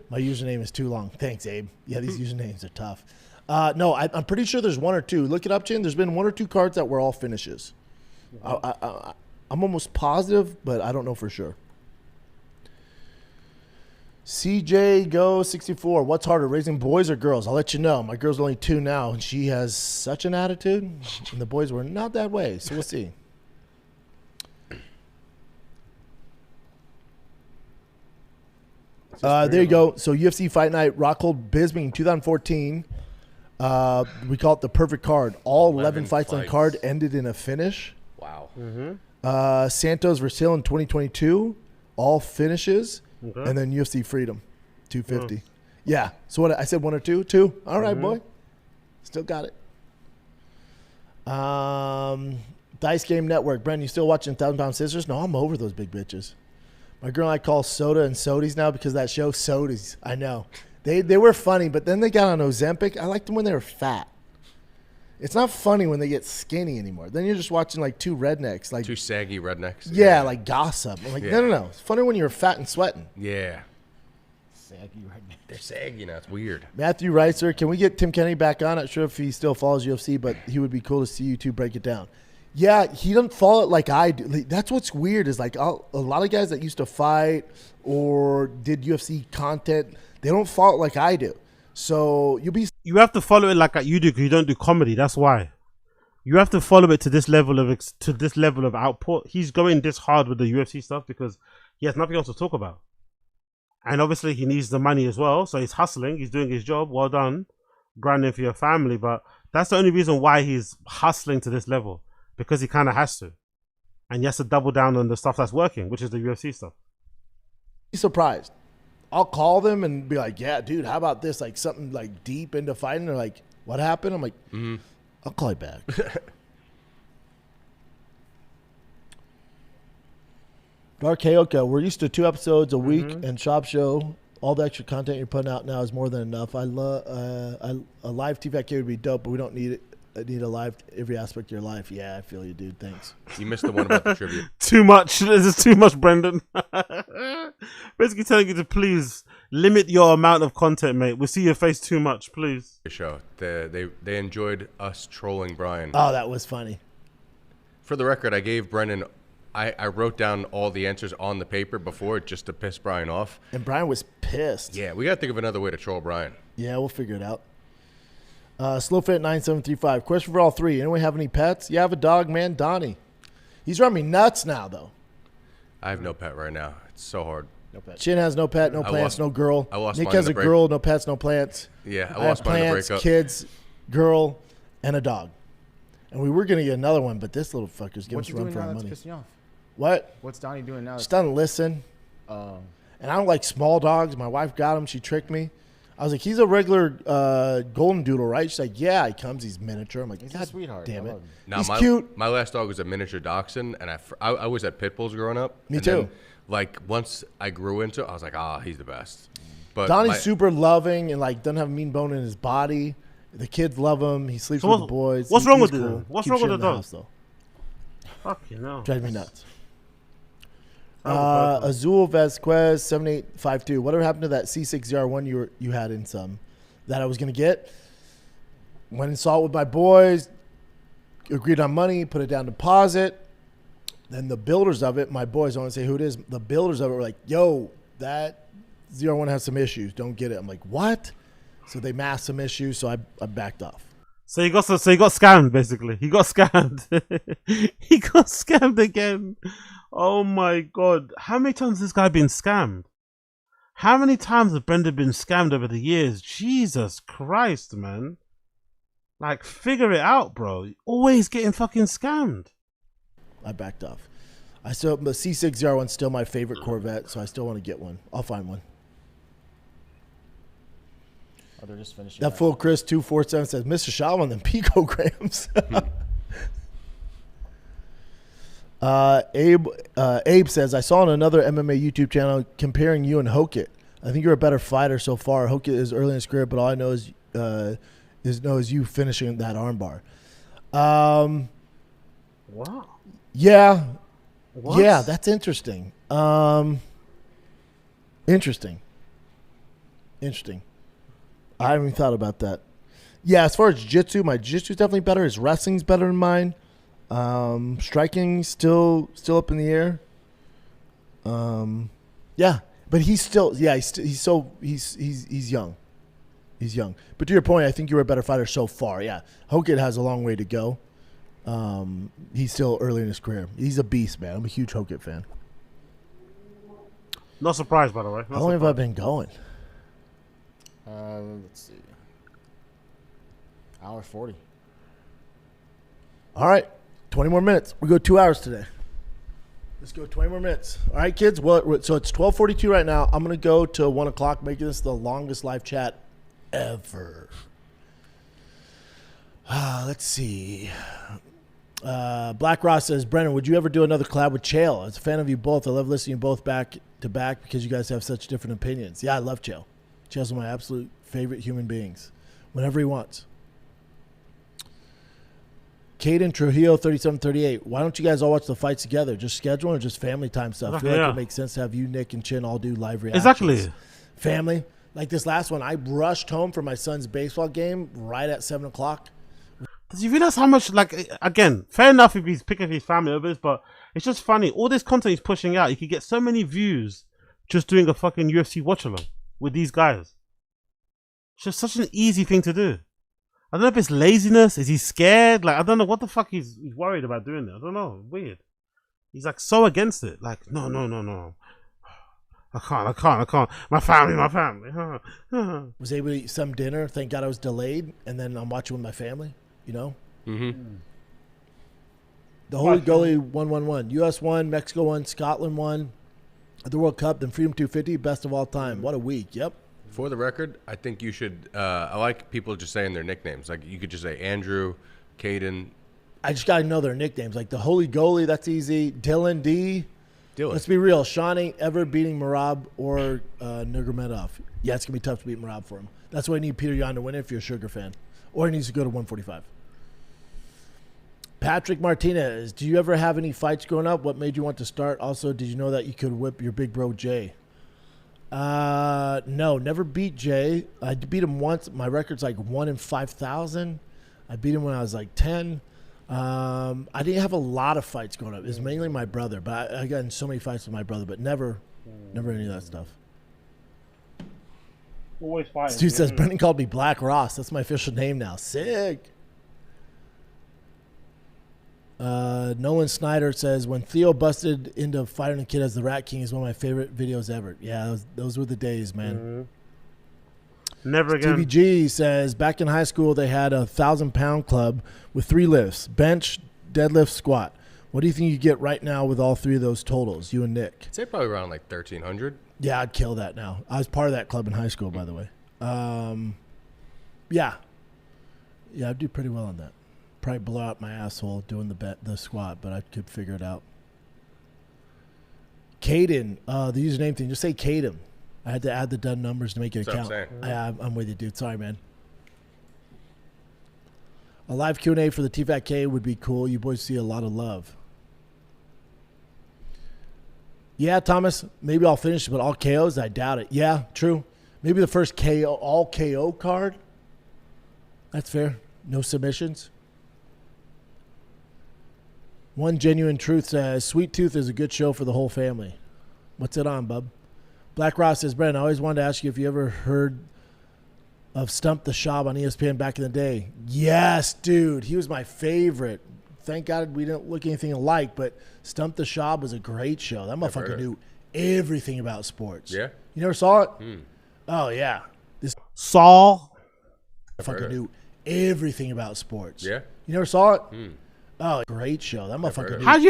My username is too long. Thanks, Abe. Yeah, these usernames are tough. No, I'm pretty sure there's one or two. Look it up, Chin. There's been one or two cards that were all finishes. I'm almost positive, but I don't know for sure. CJ Go 64. What's harder, raising boys or girls? I'll let you know. My girl's only 2 now, and she has such an attitude, and the boys were not that way. So we'll see. There you go. So UFC Fight Night, Rockhold Bisping 2014. We call it the perfect card. All 11 fights on card ended in a finish. Wow. Mm-hmm. Santos versus Hill in 2022. All finishes. Okay. And then UFC Freedom 250. Yeah. So what I said, 1 or 2? 2. All right, boy. Still got it. Dice Game Network. Brendan, you still watching 1,000-Pound Sisters? No, I'm over those big bitches. My girl and I call soda and sodies now because that show Sodies. I know. They were funny, but then they got on Ozempic. I liked them when they were fat. It's not funny when they get skinny anymore. Then you're just watching like two rednecks. Like 2 saggy rednecks. Yeah, like gossip. I'm like, no. It's funny when you're fat and sweating. Yeah. Saggy rednecks. They're saggy now. It's weird. Matthew Reiser, can we get Tim Kennedy back on? Not sure if he still follows UFC, but he would be cool to see you two break it down. Yeah, he doesn't follow it like I do. That's what's weird is like a lot of guys that used to fight or did UFC content, they don't follow it like I do. So you have to follow it like you do because you don't do comedy. That's why. You have to follow it to this level of output. He's going this hard with the UFC stuff because he has nothing else to talk about. And obviously he needs the money as well. So he's hustling. He's doing his job. Well done. Grinding for your family. But that's the only reason why he's hustling to this level. Because he kind of has to. And he has to double down on the stuff that's working, which is the UFC stuff. surprised. I'll call them and be like, yeah, dude, how about this? Like something like deep into fighting. They're like, what happened? I'm like, I'll call you back. Dark Heyoka, we're used to 2 episodes a week and Schaub Show. All the extra content you're putting out now is more than enough. I love a live TVAK would be dope, but we don't need it. I need a live every aspect of your life. Yeah, I feel you, dude. Thanks. You missed the one about the tribute. Too much. This is too much, Brendan. Basically telling you to please limit your amount of content, mate. We see your face too much, please. Show. They enjoyed us trolling Brian. Oh, that was funny. For the record, I gave Brendan. I wrote down all the answers on the paper before just to piss Brian off. And Brian was pissed. Yeah, we got to think of another way to troll Brian. Yeah, we'll figure it out. Slowfit9735. Question for all 3. Anyone have any pets? You have a dog, man, Donnie. He's running me nuts now, though. I have no pet right now. It's so hard. No pet. Chin has no pet, no plants, no girl. I lost Nick mine has in a the girl, no pets, no plants. Yeah, I lost have mine in the plants, breakup. kids, girl, and a dog. And we were going to get another one, but this little fucker's giving us a run for our money. Pissing you off? What? What's Donnie doing now? She doesn't listen. And I don't like small dogs. My wife got him. She tricked me. I was like, he's a regular golden doodle, right? She's like, yeah, he comes. He's miniature. I'm like, he's God a sweetheart. Damn it. Now, He's cute. My last dog was a miniature dachshund, and I was at pit bulls growing up. Me and too. Then, like once I grew into it, I was like, he's the best. But Donnie's super loving and like doesn't have a mean bone in his body. The kids love him. He sleeps with the boys. What's wrong with cool. him? What's Keep wrong shit with in the dog? house, though. Fuck you know. Drives me nuts. Azul Vasquez 7852. Whatever happened to that C6ZR1 you had in some that I was gonna get? Went and saw it with my boys. Agreed on money. Put it down deposit. Then the builders of it, my boys, I don't want to say who it is. The builders of it were like, "Yo, that 01 has some issues. Don't get it." I'm like, "What?" So they masked some issues. So I backed off. So he got scammed basically. He got scammed. He got scammed again. Oh my god! How many times has this guy been scammed? How many times has Brendan been scammed over the years? Jesus Christ, man! Like, figure it out, bro. You're always getting fucking scammed. I backed off. The C601's still my favorite Corvette, so I still want to get one. I'll find one. Oh, they're just finishing. That full Chris 247 says, Mr. Schaub on them picograms. Abe says, I saw on another MMA YouTube channel comparing you and Hokit. I think you're a better fighter so far. Hokit is early in his career, but all I know is you finishing that armbar. Wow. Yeah. What? Yeah, that's interesting. Interesting. I haven't even thought about that. Yeah, as far as jiu-jitsu, my jiu-jitsu is definitely better. His wrestling's better than mine. Striking still up in the air. Yeah, but he's young. He's young. But to your point, I think you're a better fighter so far. Yeah, Hokit has a long way to go. He's still early in his career. He's a beast, man. I'm a huge Hokit fan. Not surprised, by the way. How long have I been going? Let's see. Hour 40. All right, 20 more minutes. We go 2 hours today. Let's go 20 more minutes. All right, kids. Well, so it's 12:42 right now. I'm gonna go to 1 o'clock, making this the longest live chat ever. Let's see. Black Ross says, Brennan, would you ever do another collab with Chael? As a fan of you both, I love listening to you both back to back because you guys have such different opinions. Yeah, I love Chael. Chael's one of my absolute favorite human beings. Whenever he wants. Caden Trujillo 3738. Why don't you guys all watch the fights together? Just schedule or just family time stuff? I feel like it makes sense to have you, Nick, and Chin all do live reactions. Exactly. Family. Like this last one, I rushed home for my son's baseball game right at 7 o'clock. Does you realize how much, like, again, fair enough if he's picking his family over this, but it's just funny. All this content he's pushing out, he could get so many views just doing a fucking UFC watch along with these guys. It's just such an easy thing to do. I don't know if it's laziness. Is he scared? Like, I don't know what the fuck he's worried about doing it. I don't know. Weird. He's like so against it. Like, no. I can't. My family. Was able to eat some dinner. Thank God I was delayed. And then I'm watching with my family, you know? Mm-hmm. The Holy Goalie 111. US 1, Mexico 1, Scotland 1. at the World Cup, then Freedom 250, best of all time. What a week. Yep. For the record, I think you should. I like people just saying their nicknames. Like you could just say Andrew, Caden. I just got to know their nicknames. Like the Holy Goalie, that's easy. Dylan D. Dylan. Let's be real. Sean ain't ever beating Marab or Nurmagomedov. Yeah, it's going to be tough to beat Marab for him. That's why I need Peter Yan to win it if you're a Sugar fan. Or he needs to go to 145. Patrick Martinez, do you ever have any fights growing up? What made you want to start? Also, did you know that you could whip your big bro Jay? No, never beat Jay. I beat him once. My record's like 1 in 5,000. I beat him when I was like 10. I didn't have a lot of fights growing up. It was mainly my brother, but I got in so many fights with my brother, but never any of that stuff. Always fighting. Dude says, Brendan called me Black Ross. That's my official name now. Sick. Nolan Snyder says, when Theo busted into fighting a kid as the Rat King is one of my favorite videos ever. Yeah, those were the days, man. Never again. TVG says, back in high school, they had a 1,000-pound club with 3 lifts, bench, deadlift, squat. What do you think you get right now with all 3 of those totals, you and Nick? I'd say probably around like 1,300. Yeah, I'd kill that now. I was part of that club in high school, by the way. Yeah, I'd do pretty well on that. Probably blow out my asshole doing the squat, but I could figure it out. Caden, the username thing, just say Caden. I had to add the done numbers to make it count. I'm with you, dude. Sorry, man. A live Q&A for the TFAT would be cool. You boys see a lot of love. Yeah, Thomas, maybe I'll finish, but all KOs, I doubt it. Yeah, true. Maybe the first KO, all KO card. That's fair. No submissions. One Genuine Truth says, Sweet Tooth is a good show for the whole family. What's it on, bub? Black Ross says, Brent, I always wanted to ask you if you ever heard of Stump the Schaub on ESPN back in the day. Yes, dude. He was my favorite. Thank God we didn't look anything alike, but Stump the Schaub was a great show. That motherfucker knew everything about sports. Yeah? You never saw it? Oh, yeah. This Saul? motherfucker knew everything about sports. Yeah? You never saw it? Oh, great show. That motherfucker knew. How do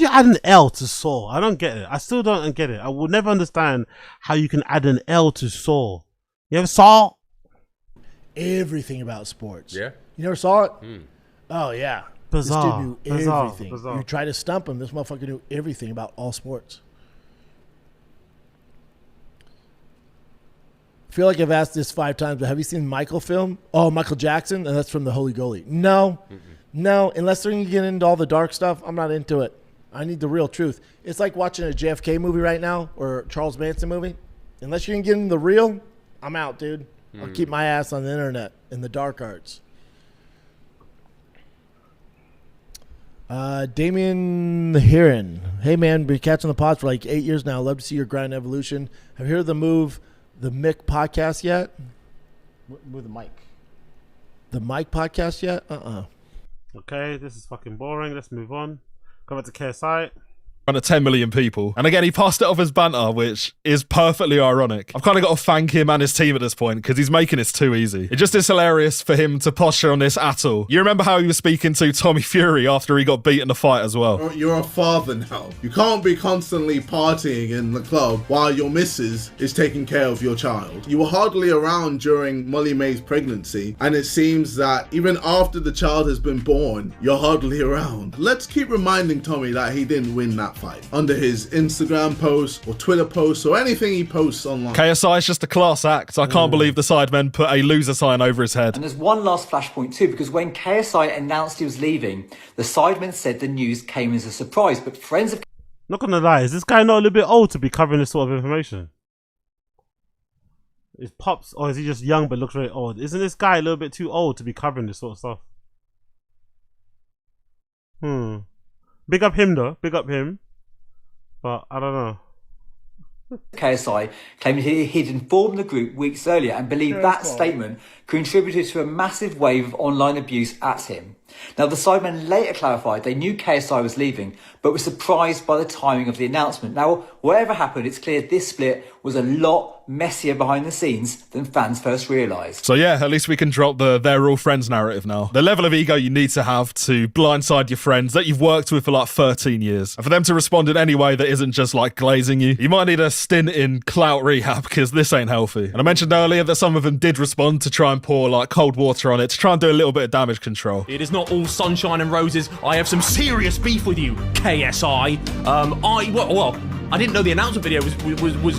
you add an L to Saul? I don't get it. I still don't get it. I will never understand how you can add an L to Saul. You ever saw everything about sports? Yeah. You never saw it? Oh, yeah. Bizarre. This dude knew everything. Bizarre. You try to stump him, this motherfucker knew everything about all sports. I feel like I've asked this 5 times, but have you seen Michael film? Oh, Michael Jackson? And that's from The Holy Goalie. No. No, unless they're going to get into all the dark stuff, I'm not into it. I need the real truth. It's like watching a JFK movie right now or a Charles Manson movie. Unless you can get into the real, I'm out, dude. I'll keep my ass on the internet in the dark arts. Damien Heron. Hey, man, been catching the pods for like 8 years now. Love to see your grind evolution. Have you heard the Mick podcast yet? With the mic. The Mike podcast yet? Okay, this is fucking boring. Let's move on. Go back to KSI. Under 10 million people. And again, he passed it off as banter, which is perfectly ironic. I've kind of got to thank him and his team at this point because he's making this too easy. It just is hilarious for him to posture on this at all. You remember how he was speaking to Tommy Fury after he got beat in the fight as well? You're a father now. You can't be constantly partying in the club while your missus is taking care of your child. You were hardly around during Molly May's pregnancy, and it seems that even after the child has been born, you're hardly around. Let's keep reminding Tommy that he didn't win that fight under his Instagram posts or Twitter posts or anything he posts online. KSI is just a class act. I can't believe the Sidemen put a loser sign over his head. And there's one last flashpoint too, because when KSI announced he was leaving, the Sidemen said the news came as a surprise, but friends of... Not gonna lie, is this guy not a little bit old to be covering this sort of information? Is Pops, or is he just young but looks very old? Isn't this guy a little bit too old to be covering this sort of stuff? Big up him though, big up him. But I don't know. KSI claimed he'd informed the group weeks earlier and believed that statement contributed to a massive wave of online abuse at him. Now, the Sidemen later clarified they knew KSI was leaving, but were surprised by the timing of the announcement. Now, whatever happened, it's clear this split was a lot lot messier behind the scenes than fans first realised. So yeah, at least we can drop the they're all friends narrative now. The level of ego you need to have to blindside your friends that you've worked with for like 13 years. And for them to respond in any way that isn't just like glazing you, you might need a stint in clout rehab because this ain't healthy. And I mentioned earlier that some of them did respond to try and pour like cold water on it to try and do a little bit of damage control. It is not all sunshine and roses. I have some serious beef with you, KSI. I didn't know the announcement video was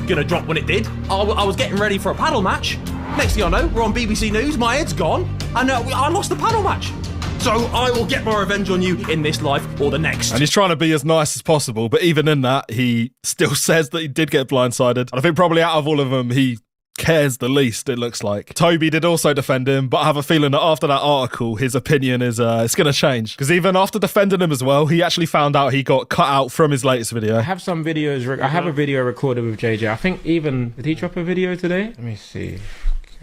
going to drop when it did. I was getting ready for a paddle match. Next thing I know, we're on BBC News, my head's gone, and I lost the paddle match. So I will get my revenge on you in this life or the next. And he's trying to be as nice as possible, but even in that, he still says that he did get blindsided. And I think probably out of all of them, he cares the least, it looks like. Toby did also defend him, but I have a feeling that after that article, his opinion is it's going to change. Because even after defending him as well, he actually found out he got cut out from his latest video. I have some videos, I have a video recorded with JJ. I think even, did he drop a video today? Let me see.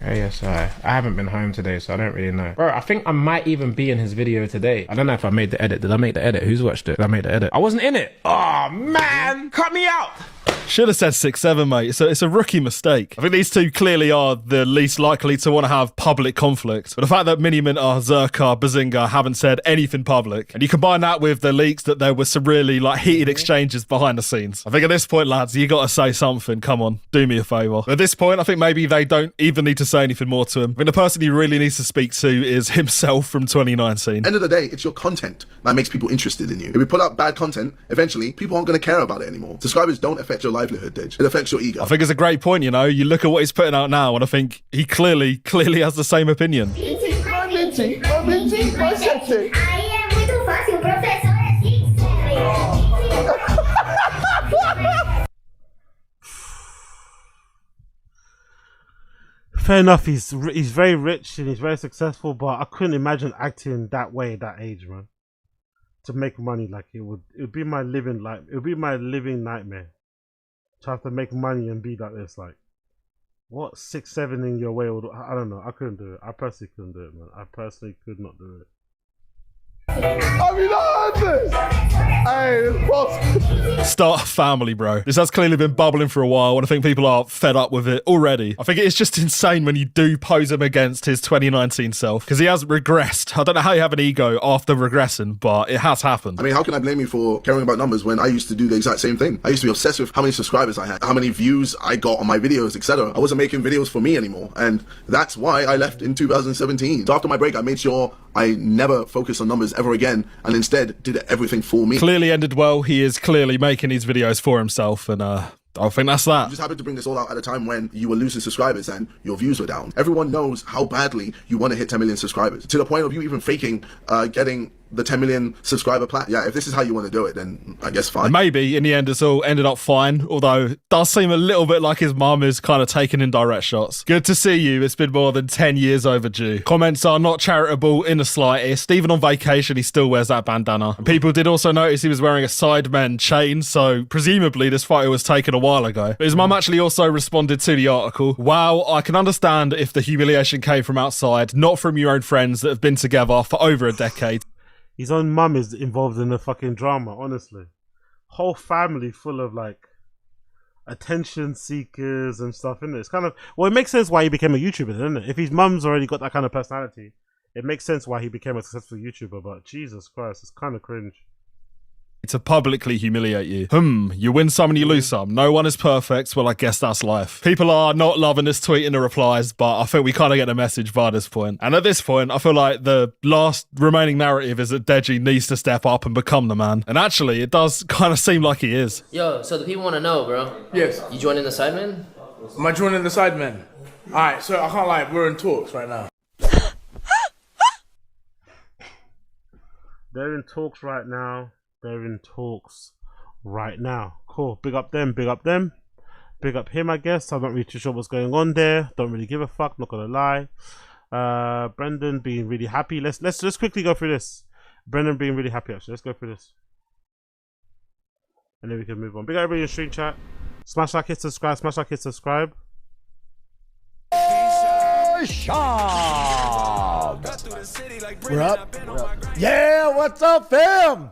ASI. I haven't been home today, so I don't really know. Bro, I think I might even be in his video today. I don't know if I made the edit. Did I make the edit? Who's watched it? Did I make the edit? I wasn't in it. Oh, man. Cut me out. Should have said 6'7", mate. So it's a rookie mistake. I think these two clearly are the least likely to want to have public conflict. But the fact that Miniminter, Zerka, Bazinga haven't said anything public, and you combine that with the leaks that there were some really like heated exchanges behind the scenes. I think at this point, lads, you got to say something. Come on, do me a favour. At this point, I think maybe they don't even need to say anything more to him. I mean, the person he really needs to speak to is himself from 2019. End of the day, it's your content that makes people interested in you. If we put out bad content, eventually people aren't going to care about it anymore. Subscribers don't affect your livelihood, Dej. It affects your ego. I think it's a great point, you know. You look at what he's putting out now, and I think he clearly has the same opinion. Fair enough, he's very rich and he's very successful, but I couldn't imagine acting that way at that age, man. To make money like it would be my living nightmare. To have to make money and be like this, like what 6'7" in your way would, I don't know. I couldn't do it. I personally couldn't do it, man. I personally could not do it. Start a family, bro. This has clearly been bubbling for a while, and I think people are fed up with it already. I think it's just insane when you do pose him against his 2019 self, because he has regressed. I don't know how you have an ego after regressing, but it has happened. I mean, how can I blame you for caring about numbers when I used to do the exact same thing? I used to be obsessed with how many subscribers I had, how many views I got on my videos, etc. I wasn't making videos for me anymore, and that's why I left in 2017. So after my break, I made sure I never focused on numbers ever again, and instead did everything for me. Clearly ended well. He is clearly making these videos for himself, and I think that's that. You just happened to bring this all out at a time when you were losing subscribers and your views were down. Everyone knows how badly you want to hit 10 million subscribers, to the point of you even faking getting the 10 million subscriber plan. Yeah, if this is how you want to do it, then I guess fine. And maybe in the end it's all ended up fine, although it does seem a little bit like his mum is kind of taking indirect shots. Good to see you. It's been more than 10 years overdue. Comments are not charitable in the slightest. Even on vacation, he still wears that bandana. And people did also notice he was wearing a Sidemen chain, so presumably this photo was taken a while ago. But his mum actually also responded to the article. Wow, I can understand if the humiliation came from outside, not from your own friends that have been together for over a decade. His own mum is involved in the fucking drama, honestly. Whole family full of like attention seekers and stuff, isn't it? It's kind of, well, it makes sense why he became a YouTuber, doesn't it? If his mum's already got that kind of personality, it makes sense why he became a successful YouTuber, but Jesus Christ, it's kind of cringe. To publicly humiliate you. You win some and you lose some. No one is perfect. Well, I guess that's life. People are not loving this tweet in the replies, but I think we kind of get the message by this point. And at this point, I feel like the last remaining narrative is that Deji needs to step up and become the man. And actually, it does kind of seem like he is. Yo, so the people want to know, bro. Yes. You joining the Sidemen? Am I joining the Sidemen? Alright, so I can't lie, we're in talks right now. They're in talks right now. They're in talks right now. Cool. Big up them. Big up them. Big up him, I guess. I'm not really too sure what's going on there. Don't really give a fuck. Not gonna lie. Brendan being really happy. Let's quickly go through this. Brendan being really happy. Actually, let's go through this, and then we can move on. Big up everybody in stream chat. Smash like, hit subscribe. Smash like, hit subscribe. Schaub. We're up. Yeah, what's up, fam?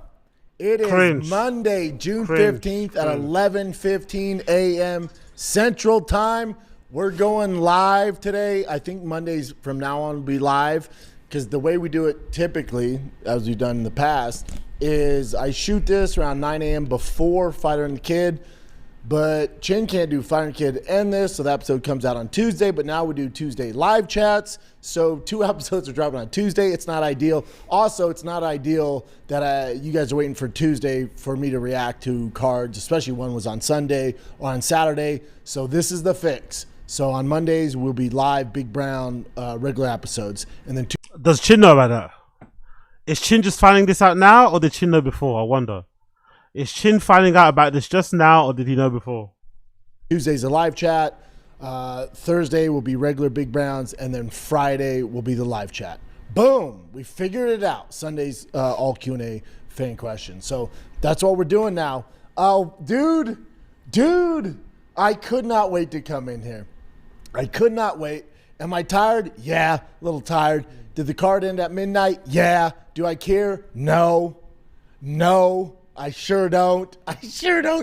It is Cringe. Monday, June 15th at 11:15 a.m. Central Time. We're going live today. I think Mondays from now on will be live because the way we do it typically, as we've done in the past, is I shoot this around 9 a.m. before Fighter and the Kid. But Chin can't do Fighter and Kid and this, so the episode comes out on Tuesday. But now we do Tuesday live chats. So 2 episodes are dropping on Tuesday. It's not ideal. Also, it's not ideal that you guys are waiting for Tuesday for me to react to cards, especially one was on Sunday or on Saturday. So this is the fix. So on Mondays, we'll be live Big Brown regular episodes. And then Does Chin know about that? Is Chin just finding this out now, or did Chin know before? I wonder. Is Chin finding out about this just now, or did he know before? Tuesday's a live chat. Thursday will be regular Big Browns, and then Friday will be the live chat. Boom! We figured it out. Sunday's all Q&A fan questions. So that's what we're doing now. Oh, dude, I could not wait to come in here. I could not wait. Am I tired? Yeah, a little tired. Did the card end at midnight? Yeah. Do I care? No. I sure don't.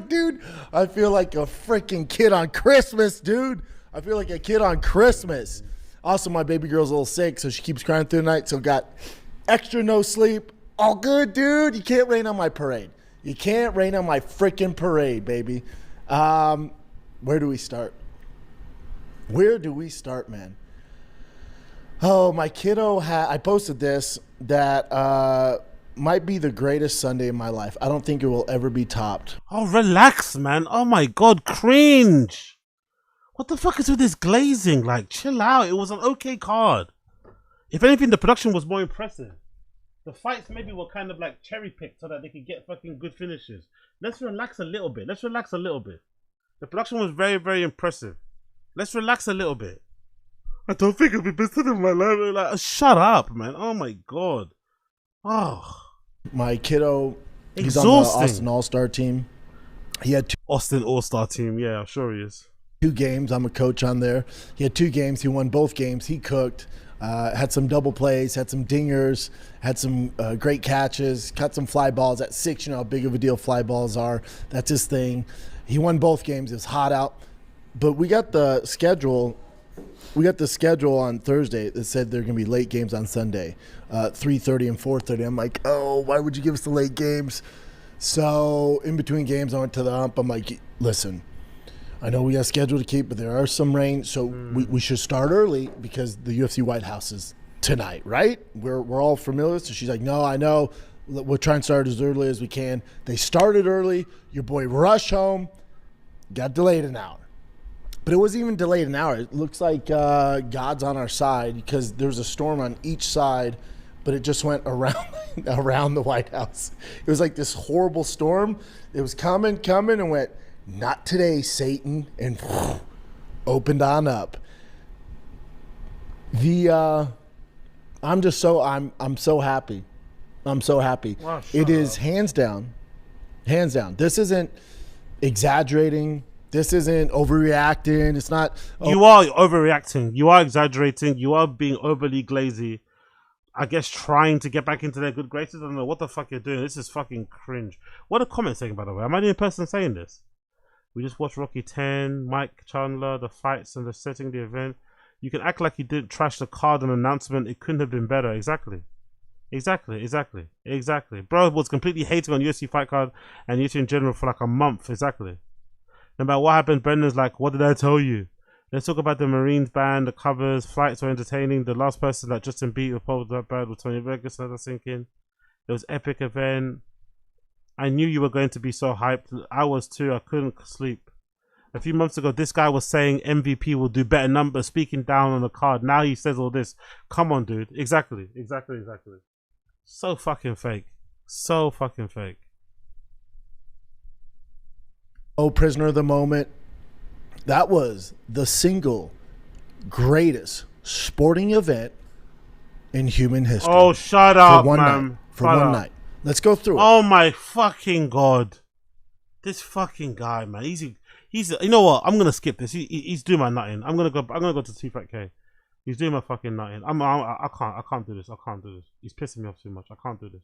Dude. I feel like a freaking kid on Christmas, dude. I feel like a kid on Christmas. Also, my baby girl's a little sick, so she keeps crying through the night, so got extra no sleep. All good, dude. You can't rain on my parade. You can't rain on my freaking parade, baby. Where do we start? Man? Oh, my kiddo I posted this that might be the greatest Sunday in my life. I don't think it will ever be topped. Oh, relax, man. Oh my God, cringe. What the fuck is with this glazing? Like, chill out. It was an okay card. If anything, the production was more impressive. The fights maybe were kind of like cherry picked so that they could get fucking good finishes. Let's relax a little bit. The production was very, very impressive. Let's relax a little bit. I don't think it'll be best in my life. Like, shut up, man. Oh my God. Oh. My kiddo, he's Exhausting. on the Austin All-Star team. He had Austin All-Star team. Yeah, I'm sure he is. 2 games. I'm a coach on there. He had 2 games. He won both games. He cooked. Had some double plays, had some dingers, had some great catches, caught some fly balls at 6. You know how big of a deal fly balls are. That's his thing. He won both games. It was hot out. But we got the schedule. On Thursday that said there are going to be late games on Sunday, 3:30 and 4:30. I'm like, oh, why would you give us the late games? So in between games, I went to the ump. I'm like, listen, I know we got a schedule to keep, but there are some rain, so we should start early because the UFC White House is tonight, right? We're all familiar. So she's like, no, I know. We'll try and start as early as we can. They started early. Your boy rushed home. Got delayed an hour. But it wasn't even delayed an hour. It looks like God's on our side because there was a storm on each side, but it just went around the White House. It was like this horrible storm. It was coming, and went, not today, Satan, and opened on up. I'm so happy. Wow, It is hands down. This isn't exaggerating. This isn't overreacting. It's not. You are overreacting. You are exaggerating. You are being overly glazy. I guess trying to get back into their good graces. I don't know what the fuck you're doing. This is fucking cringe. What a comment saying, by the way. Am I the only person saying this? We just watched Rocky 10, Mike Chandler, the fights and the setting, the event. You can act like you didn't trash the card and announcement. It couldn't have been better. Exactly. Bro was completely hating on UFC fight card and UFC in general for like a month. Exactly. No matter what happened, Brendan's like, what did I tell you? Let's talk about the Marines band, the covers, flights were entertaining. The last person that Justin beat with Paul that bad was Tony Vegas, I was thinking. It was epic event. I knew you were going to be so hyped. I was too. I couldn't sleep. A few months ago, this guy was saying MVP will do better numbers, speaking down on the card. Now he says all this. Come on, dude. Exactly. So fucking fake. Oh, prisoner of the moment. That was the single greatest sporting event in human history. Oh, shut up, man. For one night. Let's go through it. Oh my fucking God. This fucking guy, man. He's you know what? I'm gonna skip this. He's doing my nutting. I'm gonna go to T-Fat-K. He's doing my fucking nutting. I can't do this. He's pissing me off too much. I can't do this.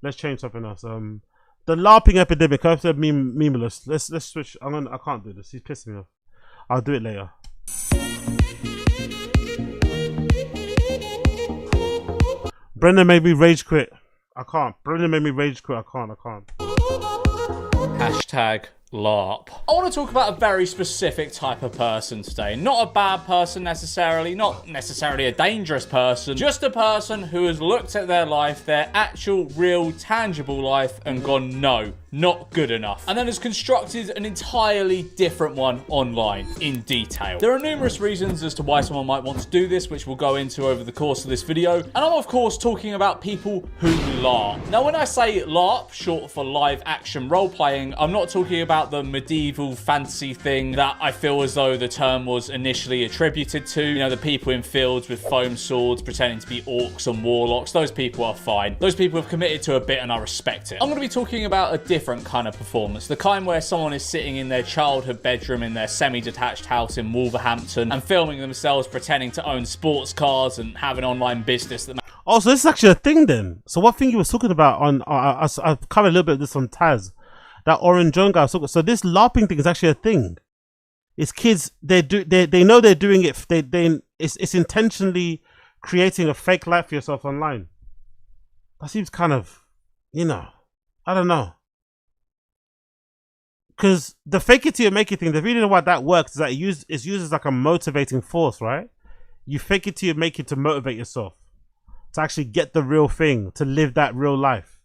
Let's change something else. The LARPing epidemic. I've said memeless. Let's switch. I can't do this. He's pissing me off. I'll do it later. Brendan made me rage quit. I can't. Brendan made me rage quit. I can't. Hashtag LARP. I want to talk about a very specific type of person today. Not a bad person necessarily, not necessarily a dangerous person, just a person who has looked at their life, their actual, real, tangible life, and gone, no, not good enough. And then has constructed an entirely different one online in detail. There are numerous reasons as to why someone might want to do this, which we'll go into over the course of this video. And I'm of course talking about people who LARP. Now when I say LARP, short for live action role playing, I'm not talking about the medieval fantasy thing that I feel as though the term was initially attributed to. You know, the people in fields with foam swords pretending to be orcs and warlocks. Those people are fine. Those people have committed to a bit and I respect it. I'm going to be talking about a different kind of performance. The kind where someone is sitting in their childhood bedroom in their semi-detached house in Wolverhampton and filming themselves pretending to own sports cars and have an online business that... Oh, so this is actually a thing then. So what thing you was talking about on... I've covered a little bit of this on Taz. That Orange John guy was talking... So this LARPing thing is actually a thing. It's kids, they know they're doing it. It's intentionally creating a fake life for yourself online. That seems kind of, you know, I don't know. Because the fake it till you make it thing, the reason why that works is that it's used as like a motivating force, right? You fake it till you make it to motivate yourself. To actually get the real thing, to live that real life.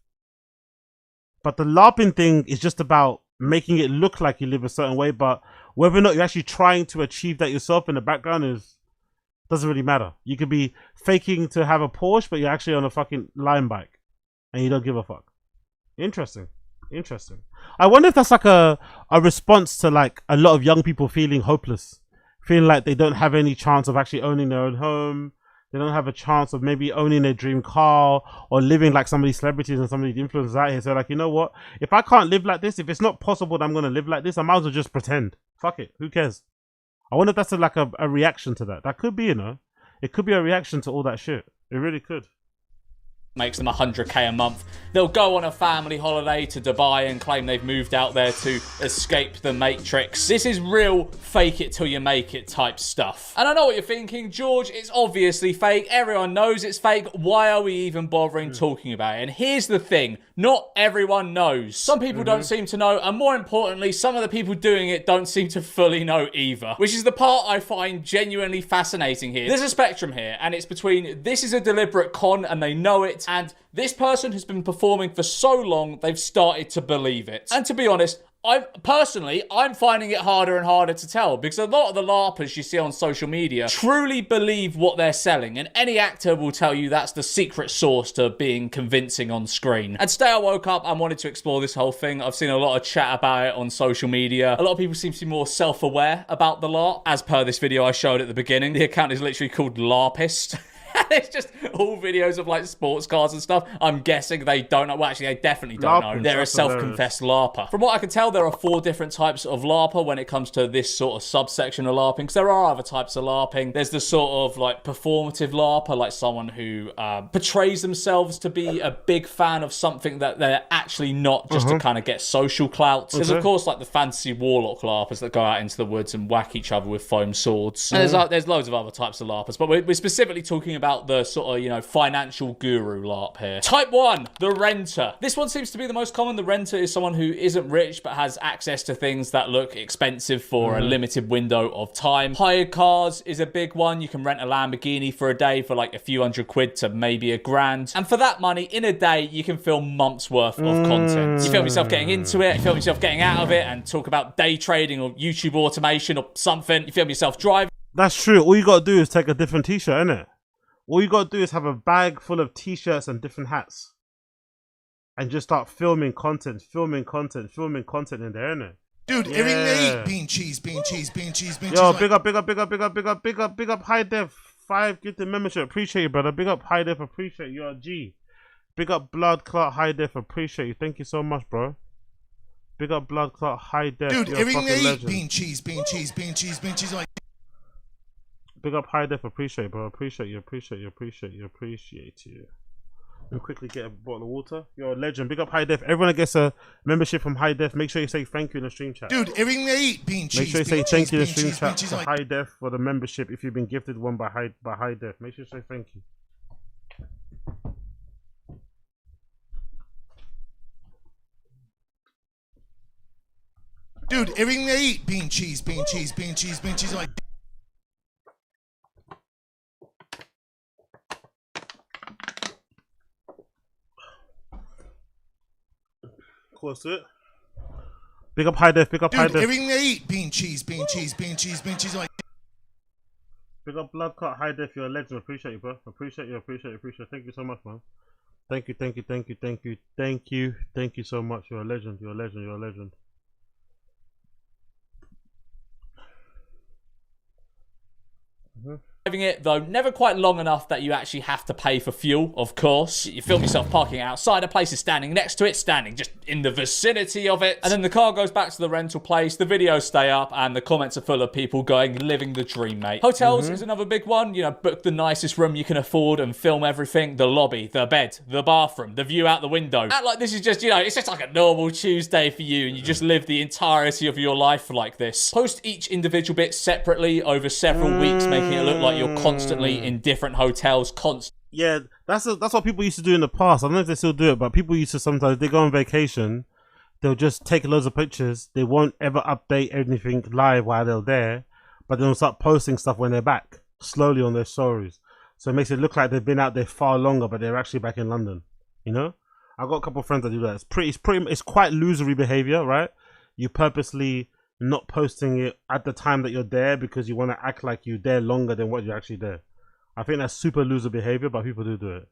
But the LARPing thing is just about making it look like you live a certain way, but whether or not you're actually trying to achieve that yourself in the background doesn't really matter. You could be faking to have a Porsche, but you're actually on a fucking Lime bike and you don't give a fuck. Interesting. I wonder if that's like a response to like a lot of young people feeling hopeless, feeling like they don't have any chance of actually owning their own home. They don't have a chance of maybe owning their dream car or living like some of these celebrities and some of these influencers out here. So like, you know what? If I can't live like this, if it's not possible that I'm going to live like this, I might as well just pretend. Fuck it. Who cares? I wonder if that's like a reaction to that. That could be, you know. It could be a reaction to all that shit. It really could. Makes them 100k a month. They'll go on a family holiday to Dubai and claim they've moved out there to escape the Matrix. This is real fake it till you make it type stuff. And I know what you're thinking, George, it's obviously fake. Everyone knows it's fake. Why are we even bothering talking about it? And here's the thing, not everyone knows. Some people don't seem to know, and more importantly, some of the people doing it don't seem to fully know either, which is the part I find genuinely fascinating here. There's a spectrum here, and it's between this is a deliberate con and they know it, and this person has been performing for so long they've started to believe it. And to be honest, I'm finding it harder and harder to tell, because a lot of the LARPers you see on social media truly believe what they're selling, and any actor will tell you that's the secret sauce to being convincing on screen. And today I woke up and wanted to explore this whole thing. I've seen a lot of chat about it on social media. A lot of people seem to be more self-aware about the LARP. As per this video I showed at the beginning, the account is literally called LARPist. It's just all videos of like sports cars and stuff. I'm guessing they don't know. Well, actually, they definitely don't know. They're a self-confessed LARPer. From what I can tell, there are 4 different types of LARPer when it comes to this sort of subsection of LARPing, because there are other types of LARPing. There's the sort of like performative LARPer, like someone who portrays themselves to be a big fan of something that they're actually not, just to kind of get social clout. There's of course like the fantasy warlock LARPers that go out into the woods and whack each other with foam swords. And there's loads of other types of LARPers, but we're specifically talking about the sort of, you know, financial guru LARP here. Type 1, the renter. This one seems to be the most common. The renter is someone who isn't rich but has access to things that look expensive for a limited window of time. Hired cars is a big one. You can rent a Lamborghini for a day for like a few £100 to maybe £1,000. And for that money, in a day, you can film months worth of content. You film yourself getting into it, you film yourself getting out of it, and talk about day trading or YouTube automation or something. You film yourself driving. That's true. All you got to do is take a different t-shirt, innit? All you got to do is have a bag full of t-shirts and different hats. And just start filming content in there, innit? Dude, every night. Bean cheese. Yo, big up High Def. 5 gifted membership. Appreciate you, brother. Big up High Def. Appreciate you. You're a G. Big up Blood Clot High Def. Appreciate you. Thank you so much, bro. Big up Blood Clot High Def. Dude, You're every a fucking night. legend. Bean cheese. Like. Big up High Def, appreciate, bro. Appreciate you. And quickly get a bottle of water. You're a legend. Big up High Def. Everyone that gets a membership from High Def, make sure you say thank you in the stream chat. Dude, every night. Bean cheese. Make sure you say thank you in the stream chat to High Def for the membership if you've been gifted one by High Def. Make sure you say thank you. Dude, everything they eat, bean cheese, bean cheese, bean cheese, bean cheese. I'm like, Close to it. Big up high def, big up high dude, def. everything they eat, bean cheese, bean cheese, bean cheese, bean cheese. I'm like, Big up blood cut high def, you're a legend. Appreciate you, bro. Appreciate you. Thank you so much, man. Thank you so much. You're a legend. You're a legend. Driving it, though never quite long enough that you actually have to pay for fuel, of course. You film yourself parking outside a place, is standing next to it, standing just in the vicinity of it. And then the car goes back to the rental place, the videos stay up, and the comments are full of people going, living the dream, mate. Hotels is another big one. You know, book the nicest room you can afford and film everything. The lobby, the bed, the bathroom, the view out the window. Act like this is just, you know, it's just like a normal Tuesday for you, and you just live the entirety of your life like this. Post each individual bit separately over several weeks, making it look like you're constantly in different hotels, Yeah, that's what people used to do in the past. I don't know if they still do it, but people used to sometimes, they go on vacation, they'll just take loads of pictures. They won't ever update anything live while they're there, but they'll start posting stuff when they're back, slowly on their stories. So it makes it look like they've been out there far longer, but they're actually back in London. You know, I've got a couple of friends that do that. It's quite losery behavior, right? You purposely not posting it at the time that you're there because you want to act like you're there longer than what you're actually there. I think that's super loser behavior, but people do it.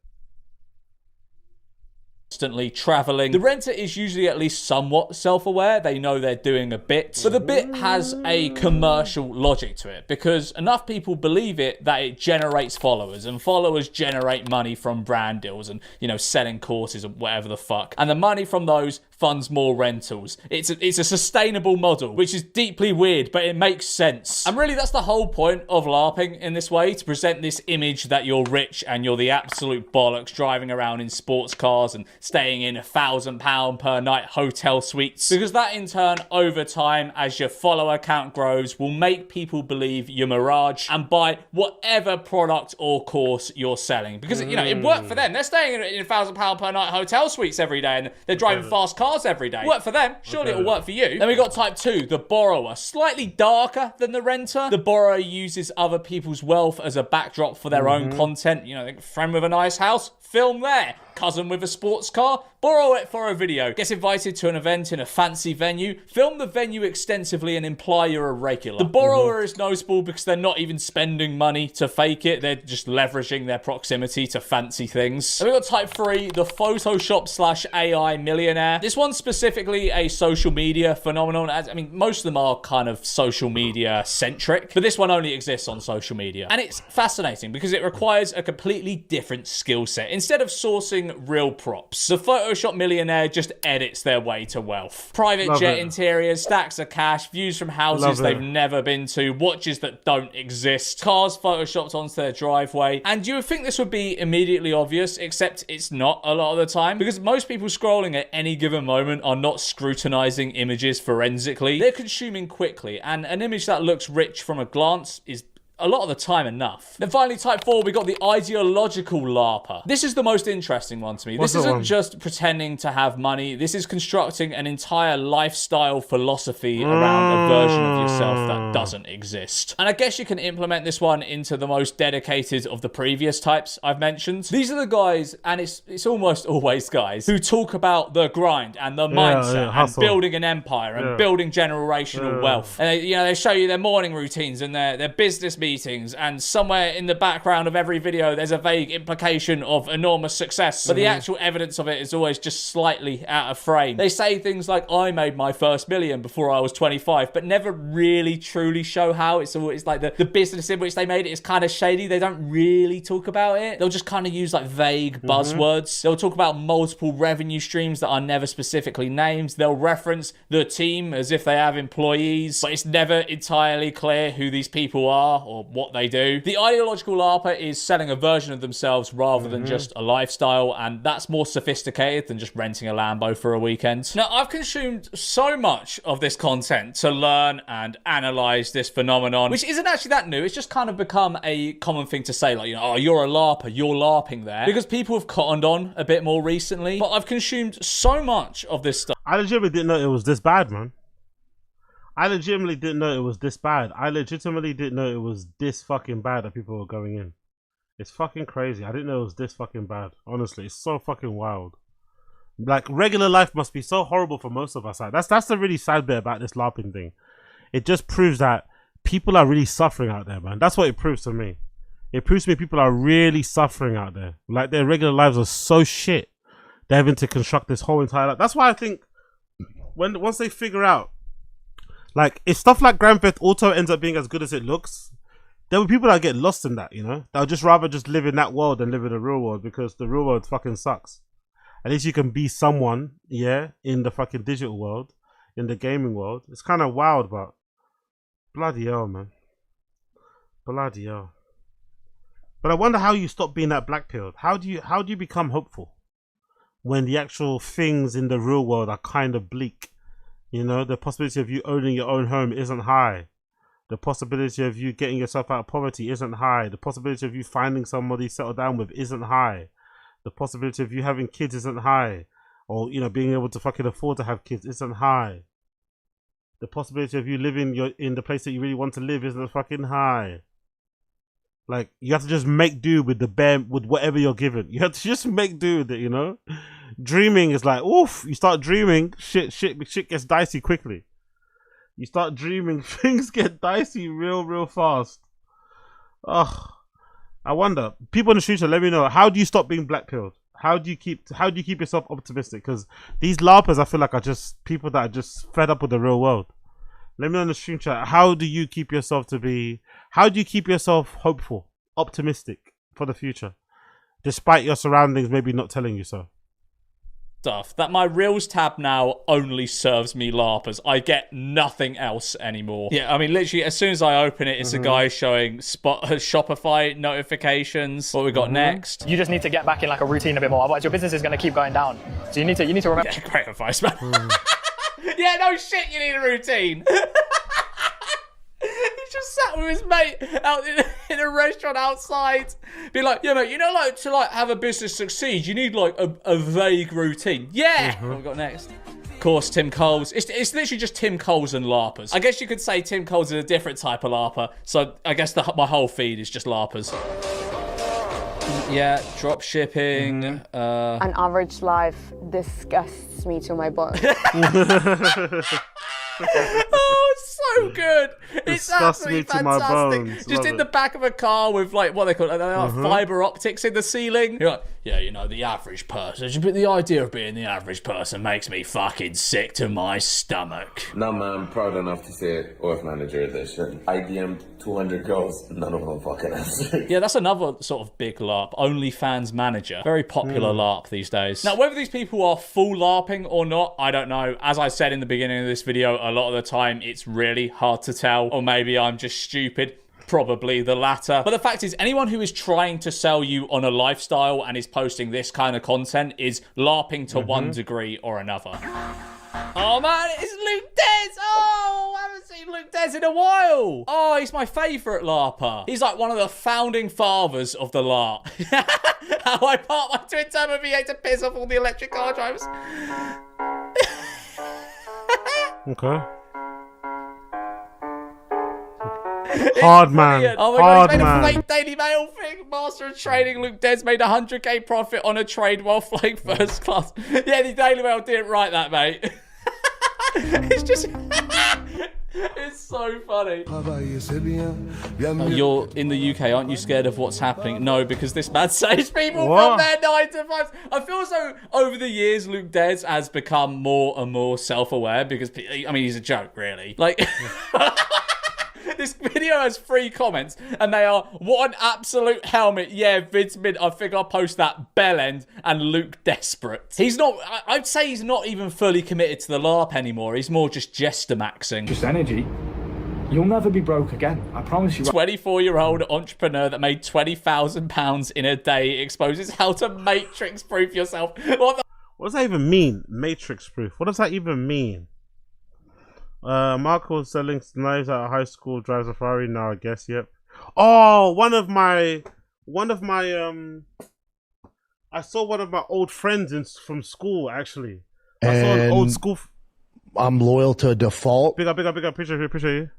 Constantly traveling. The renter is usually at least somewhat self-aware. They know they're doing a bit, but the bit has a commercial logic to it because enough people believe it that it generates followers, and followers generate money from brand deals and, you know, selling courses or whatever the fuck. And the money from those funds more rentals. It's a sustainable model, which is deeply weird, but it makes sense. And really, that's the whole point of LARPing in this way, to present this image that you're rich and you're the absolute bollocks driving around in sports cars and staying in £1,000 per night hotel suites. Because that in turn, over time, as your follower count grows, will make people believe you're Mirage and buy whatever product or course you're selling. Because, you know, it worked for them. They're staying in £1,000 per night hotel suites every day and they're driving fast cars every day. Work for them, surely it'll work for you. Then we got type 2, the borrower. Slightly darker than the renter. The borrower uses other people's wealth as a backdrop for their own content. You know, friend with a nice house, film there. Cousin with a sports car, borrow it for a video. Gets invited to an event in a fancy venue, film the venue extensively and imply you're a regular. The borrower is noticeable because they're not even spending money to fake it, they're just leveraging their proximity to fancy things. Then we got type 3, the Photoshop / AI millionaire. This one's specifically a social media phenomenon. I mean, most of them are kind of social media centric, but this one only exists on social media. And it's fascinating because it requires a completely different skill set. Instead of sourcing real props, the Photoshop millionaire just edits their way to wealth. Private jet interiors, stacks of cash, views from houses they've never been to, watches that don't exist, cars photoshopped onto their driveway. And you would think this would be immediately obvious, except it's not a lot of the time, because most people scrolling at any given moment are not scrutinizing images forensically. They're consuming quickly, and an image that looks rich from a glance is a lot of the time enough. Then finally, type 4, we got the ideological LARPer. This is the most interesting one to me. This isn't just pretending to have money. This is constructing an entire lifestyle philosophy around a version of yourself that doesn't exist. And I guess you can implement this one into the most dedicated of the previous types I've mentioned. These are the guys, and it's almost always guys, who talk about the grind and the mindset and building an empire and building generational wealth. And they show you their morning routines and their business meetings, and somewhere in the background of every video there's a vague implication of enormous success, but the actual evidence of it is always just slightly out of frame. They say things like, I made my first million before I was 25, but never really truly show how. It's always like the business in which they made it is kind of shady. They don't really talk about it. They'll just kind of use like vague buzzwords. They'll talk about multiple revenue streams that are never specifically named. They'll reference the team as if they have employees, but it's never entirely clear who these people are or what they do. The ideological LARPer is selling a version of themselves rather than just a lifestyle, and that's more sophisticated than just renting a Lambo for a weekend. Now, I've consumed so much of this content to learn and analyze this phenomenon, which isn't actually that new. It's just kind of become a common thing to say, like, you know, oh, you're a LARPer, you're LARPing there, because people have cottoned on a bit more recently. But I've consumed so much of this stuff. I legitimately didn't know it was this bad, man. I legitimately didn't know it was this bad. I legitimately didn't know it was this fucking bad that people were going in. It's fucking crazy. I didn't know it was this fucking bad. Honestly, it's so fucking wild. Like, regular life must be so horrible for most of us. Like, that's the really sad bit about this LARPing thing. It just proves that people are really suffering out there, man. That's what it proves to me. It proves to me people are really suffering out there. Like, their regular lives are so shit. They're having to construct this whole entire life. That's why I think once they figure out, like, if stuff like Grand Theft Auto ends up being as good as it looks, there will be people that get lost in that, you know? They'll just rather just live in that world than live in the real world, because the real world fucking sucks. At least you can be someone, yeah, in the fucking digital world, in the gaming world. It's kind of wild, but bloody hell, man. Bloody hell. But I wonder how you stop being that black-pilled. How do you become hopeful when the actual things in the real world are kind of bleak? You know, the possibility of you owning your own home isn't high. The possibility of you getting yourself out of poverty isn't high. The possibility of you finding somebody to settle down with isn't high. The possibility of you having kids isn't high. Or, you know, being able to fucking afford to have kids isn't high. The possibility of you living in the place that you really want to live isn't fucking high. Like, you have to just make do with with whatever you're given. You have to just make do with it, you know? Dreaming is like, oof, you start dreaming, shit gets dicey quickly. You start dreaming, things get dicey real fast. Ugh. I wonder, people in the future, let me know, how do you stop being black-pilled? How do you keep yourself optimistic? Because these LARPers, I feel like, are just people that are just fed up with the real world. Let me know in the stream chat, how do you keep yourself hopeful, optimistic for the future, despite your surroundings maybe not telling you so? Stuff that my Reels tab now only serves me LARPers. I get nothing else anymore. Yeah, I mean, literally, as soon as I open it, it's a guy showing Shopify notifications. What we got next? You just need to get back in like a routine a bit more, otherwise your business is going to keep going down. So you need to remember. Yeah, great advice, man. Yeah, no shit, you need a routine. He just sat with his mate out in a restaurant outside, be like, yeah, mate, you know, like, to like have a business succeed, you need like a vague routine. Yeah. What we got next? Of course, Tim Coles. It's literally just Tim Coles and LARPers. I guess you could say Tim Coles is a different type of LARPer. So I guess my whole feed is just LARPers. Yeah, drop shipping. An average life disgusts me to my bone. Oh, it's so good. It's Disgusts absolutely me to my fantastic. bones. Just Love in the it. back of a car with like what they call it, fiber optics in the ceiling. You're like, yeah, you know, the average person. But the idea of being the average person makes me fucking sick to my stomach. No, man, I'm proud enough to say OF manager edition. I DM'd 200 girls, none of them fucking answered. Yeah, that's another sort of big LARP. OnlyFans manager. Very popular LARP these days. Now, whether these people are full LARPing or not, I don't know. As I said in the beginning of this video, a lot of the time it's really hard to tell. Or maybe I'm just stupid. Probably the latter. But the fact is, anyone who is trying to sell you on a lifestyle and is posting this kind of content is LARPing to one degree or another. Oh man, it's Luke Des! Oh, I haven't seen Luke Des in a while! Oh, he's my favourite LARPer. He's like one of the founding fathers of the LARP. How I parked my twin turbo V8 to piss off all the electric car drivers. Okay. Hard man. Oh my Hard god, he's made man. a fake Daily Mail thing. Master of Trading Luke Des made 100k profit on a trade while flying first class. Yeah, the Daily Mail didn't write that, mate. It's just... It's so funny. You're in the UK, aren't you scared of what's happening? No, because this man saves people from their 9 to 5s. I feel as though over the years, Luke Des has become more and more self-aware because, I mean, he's a joke, really. Like... This video has 3 comments, and they are, what an absolute helmet. Yeah, Vince Mint, I think I'll post that bell end, and Luke desperate. He's not, I'd say he's not even fully committed to the LARP anymore. He's more just jester maxing. Just energy. You'll never be broke again. I promise you. 24-year-old entrepreneur that made £20,000 in a day exposes how to matrix proof yourself. What does that even mean? Matrix proof. What does that even mean? Marco selling knives at a high school, drives a Ferrari now, I guess. Yep. Oh, one of my I saw one of my old friends from school, actually. I saw an old school I'm loyal to a default. Big up. Appreciate you.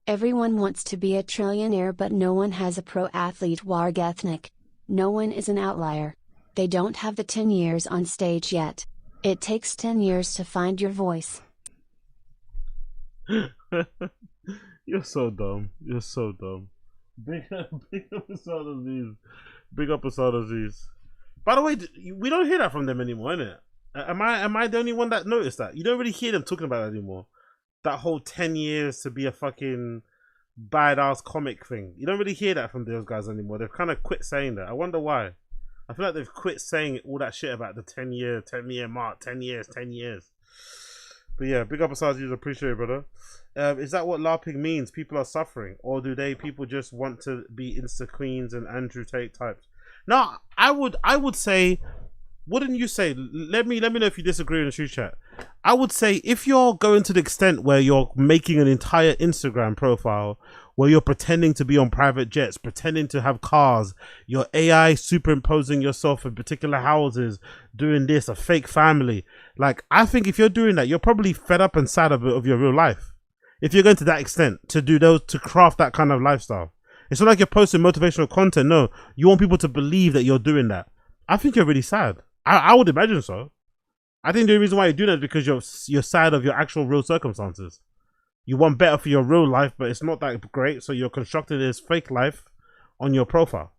Everyone wants to be a trillionaire, but no one has a pro athlete work ethic. No one is an outlier. They don't have the 10 years on stage yet. It takes 10 years to find your voice. You're so dumb. You're so dumb. Big up Asad Aziz. Big up Asad Aziz. By the way, we don't hear that from them anymore, innit? Am I the only one that noticed that? You don't really hear them talking about that anymore. That whole 10 years to be a fucking badass comic thing. You don't really hear that from those guys anymore. They've kind of quit saying that. I wonder why. I feel like they've quit saying all that shit about the 10 year mark, 10 years. But yeah, big up Asad Aziz, appreciate it, brother. Is that what LARPing means? People are suffering, or do people just want to be Insta Queens and Andrew Tate types? No, I would say, wouldn't you say? Let me know if you disagree in the shoe chat. I would say if you're going to the extent where you're making an entire Instagram profile where you're pretending to be on private jets, pretending to have cars, your AI superimposing yourself in particular houses, doing this, a fake family. Like, I think if you're doing that, you're probably fed up and sad of your real life. If you're going to that extent to do those, to craft that kind of lifestyle. It's not like you're posting motivational content. No, you want people to believe that you're doing that. I think you're really sad. I would imagine so. I think the reason why you're doing that is because you're sad of your actual real circumstances. You want better for your real life, but it's not that great, so you're constructing this fake life on your profile.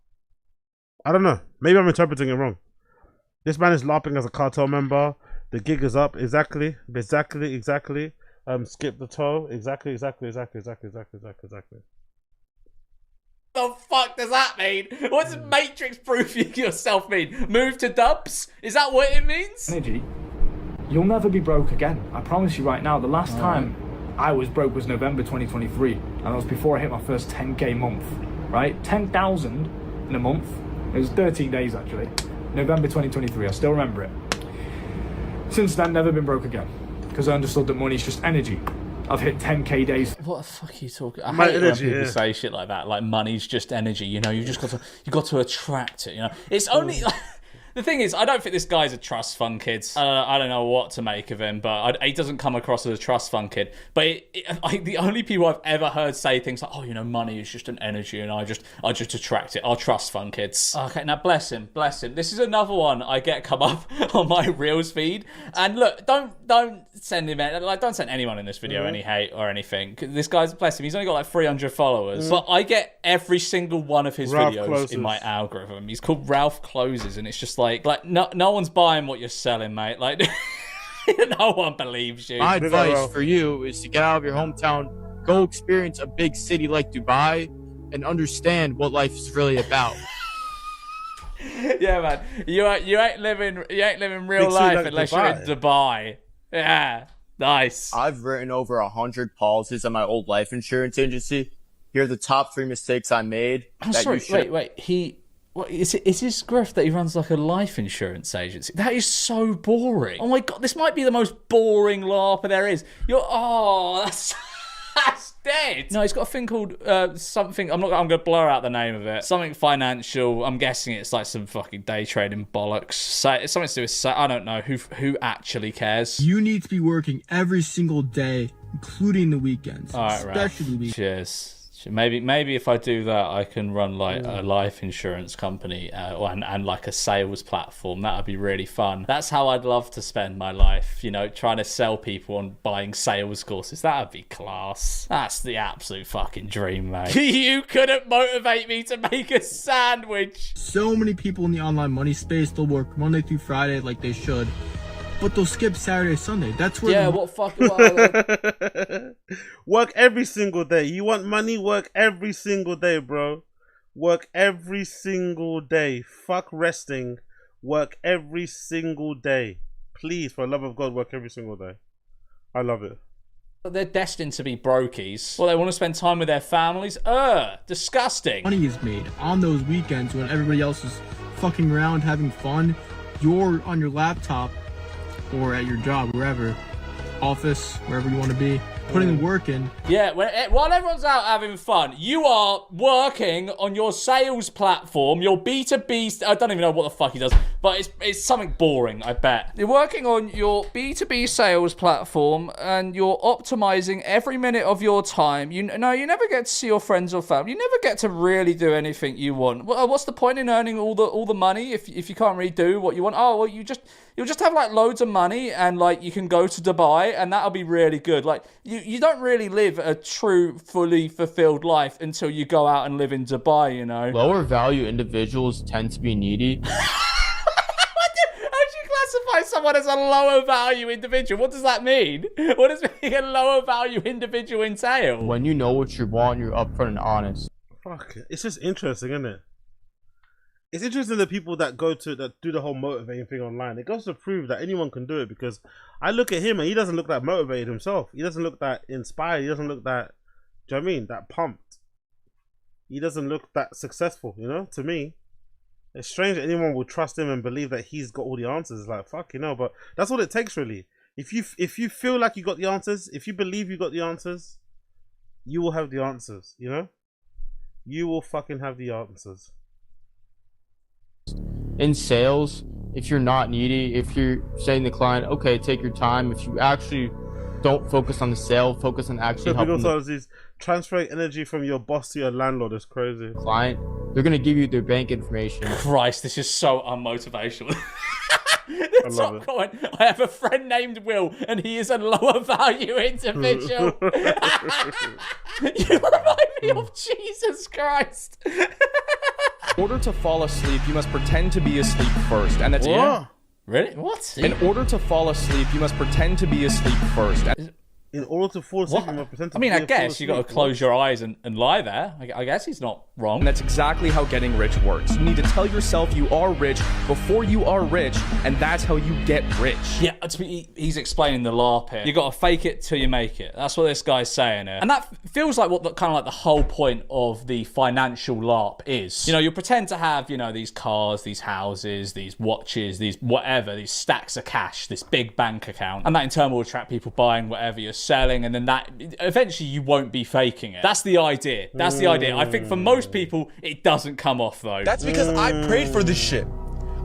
I don't know. Maybe I'm interpreting it wrong. This man is LARPing as a cartel member. The gig is up. Exactly. Skip the toe. Exactly. The fuck does that mean? What does matrix proofing yourself mean? Move to dubs? Is that what it means? Energy. You'll never be broke again. I promise you right now. The last time I was broke was November 2023, and that was before I hit my first 10k month. Right? 10,000 in a month. It was 13 days actually. November 2023. I still remember it. Since then, never been broke again, because I understood that money's just energy. I've hit 10k days. What the fuck are you talking? I hate when people say shit like that. Like, money's just energy. You know, you got to attract it. You know, it's only. The thing is, I don't think this guy's a trust fund kid. I don't know what to make of him, but he doesn't come across as a trust fund kid. But the only people I've ever heard say things like, "Oh, you know, money is just an energy, and I just attract it," are trust fund kids. Okay, now bless him. This is another one I get come up on my Reels feed. And look, don't send him don't send anyone in this video any hate or anything. This guy's, bless him, he's only got like 300 followers, but I get every single one of his videos in my algorithm. He's called Ralph Closes, and it's just like no one's buying what you're selling, mate. Like, no one believes you. My advice for you is to get out of your hometown, go experience a big city like Dubai, and understand what life is really about. Yeah, man, you ain't living real life unless you're in Dubai. Yeah, nice. I've written over 100 policies on my old life insurance agency. Here are the top 3 mistakes I made. Wait. What is this grift that he runs like a life insurance agency? That is so boring. Oh my god, this might be the most boring LARPer there is. That's dead. No, he's got a thing called something. I'm gonna blur out the name of it. Something financial. I'm guessing it's like some fucking day trading bollocks. So it's something to do with. I don't know who actually cares. You need to be working every single day, including the weekends, especially the weekends. Cheers. Maybe if I do that, I can run like a life insurance company and like a sales platform. That would be really fun. That's how I'd love to spend my life, you know, trying to sell people on buying sales courses. That would be class. That's the absolute fucking dream, mate. You couldn't motivate me to make a sandwich. So many people in the online money space, they'll work Monday through Friday like they should, but they'll skip Saturday, Sunday. That's where work every single day. You want money? Work every single day, bro. Work every single day. Fuck resting. Work every single day. Please, for the love of God, work every single day. I love it. They're destined to be brokies. Well, they want to spend time with their families. Disgusting. Money is made on those weekends when everybody else is fucking around having fun. You're on your laptop or at your job, wherever, office, wherever you want to be, putting work in. Yeah, while everyone's out having fun, you are working on your sales platform, your B2B... I don't even know what the fuck he does, but it's something boring, I bet. You're working on your B2B sales platform, and you're optimizing every minute of your time. You never get to see your friends or family. You never get to really do anything you want. What's the point in earning all the money if you can't really do what you want? Oh, well, you'll just have like loads of money, and like you can go to Dubai, and that'll be really good. Like you don't really live a true, fully fulfilled life until you go out and live in Dubai, you know. Lower value individuals tend to be needy. Classify someone as a lower value individual. What does that mean? What does being a lower value individual entail? When you know what you want, you're upfront and honest. Fuck, it's just interesting, isn't it? It's interesting the people that do the whole motivating thing online. It goes to prove that anyone can do it, because I look at him and he doesn't look that motivated himself. He doesn't look that inspired. He doesn't look that, do you know what I mean? That pumped. He doesn't look that successful, you know, to me. It's strange that anyone would trust him and believe that he's got all the answers. Like, fuck, you know, but that's what it takes, really. If you feel like you got the answers, if you believe you got the answers, you will have the answers, you know? You will fucking have the answers. In sales, if you're not needy, if you're saying to the client, okay, take your time, if you actually don't focus on the sale, focus on actually helping the transferring energy from your boss to your landlord is crazy. Client, they're going to give you their bank information. Christ, this is so unmotivational. The top comment, I have a friend named Will, and he is a lower value individual. You remind me of Jesus Christ. In order to fall asleep, you must pretend to be asleep first. And that's what? Really? What? In order to fall asleep, you must pretend to be asleep first. In order to fall asleep, you must pretend to be I guess you got to close your eyes and lie there. I guess he's not wrong. And that's exactly how getting rich works. You need to tell yourself you are rich before you are rich, and that's how you get rich. Yeah, he's explaining the LARP here. You got to fake it till you make it. That's what this guy's saying here. And that feels like kind of like the whole point of the financial LARP is. You know, you pretend to have, you know, these cars, these houses, these watches, these whatever, these stacks of cash, this big bank account. And that in turn will attract people buying whatever you're selling, and then that eventually you won't be faking it. That's the idea. That's the idea. I think for most people it doesn't come off though. That's because I prayed for this shit.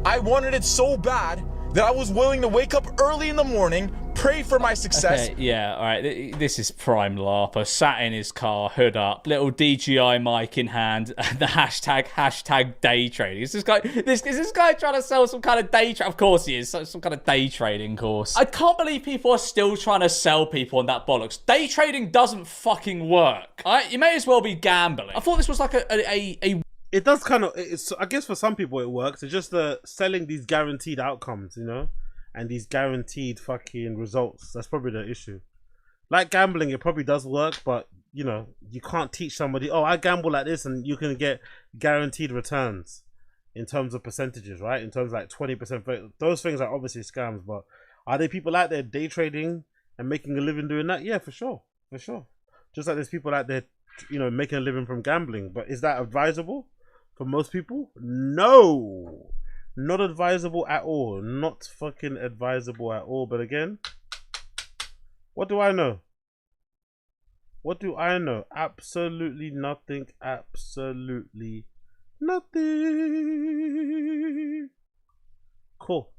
I wanted it so bad that I was willing to wake up early in the morning, pray for my success. Okay, yeah, all right. This is prime LARPer, sat in his car, hood up, little DJI mic in hand, and the hashtag day trading. Is this guy trying to sell some kind of day trade? Of course he is, some kind of day trading course. I can't believe people are still trying to sell people on that bollocks. Day trading doesn't fucking work. All right, you may as well be gambling. I thought this was like a It does kind of. I guess for some people it works. It's just selling these guaranteed outcomes, you know, and these guaranteed fucking results. That's probably the issue. Like gambling, it probably does work, but you know, you can't teach somebody, oh, I gamble like this, and you can get guaranteed returns in terms of percentages, right? In terms of like 20%. Those things are obviously scams, but are there people out there day trading and making a living doing that? Yeah, for sure, for sure. Just like there's people out there, you know, making a living from gambling. But is that advisable? For most people, no, not advisable at all. Not fucking advisable at all. But again, what do I know? What do I know? Absolutely nothing. Absolutely nothing. Cool.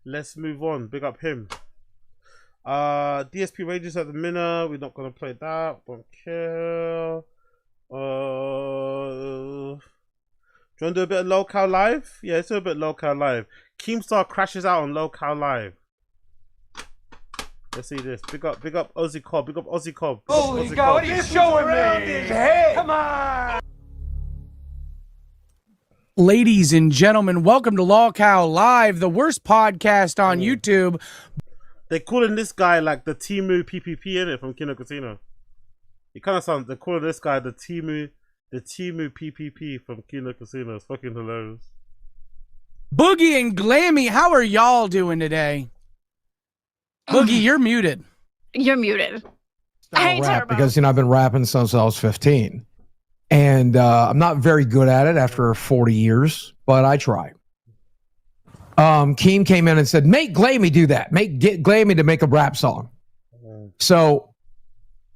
Let's move on. Big up him. DSP Rages at the minute. We're not gonna play that. Don't care. Do you want to do a bit of Locale Live? Yeah, let's do a bit of Locale Live. Keemstar crashes out on Locale Live. Let's see this. Big up Ozzy Cobb. Big up Ozzy Cobb. Holy God, what are you showing me? Come on! Ladies and gentlemen, welcome to Locale Live, the worst podcast on YouTube. They're calling this guy like the Timu PPP in it from Kino Casino. It kind of sounds. They're calling this guy the Timu PPP from Kino Casino. It's fucking hilarious. Boogie and Glammy, how are y'all doing today? Boogie, you're muted. You're muted. I rap because, you know, I've been rapping since I was 15. And I'm not very good at it after 40 years, but I try. Keem came in and said, make Glammy do that. Get Glammy to make a rap song. So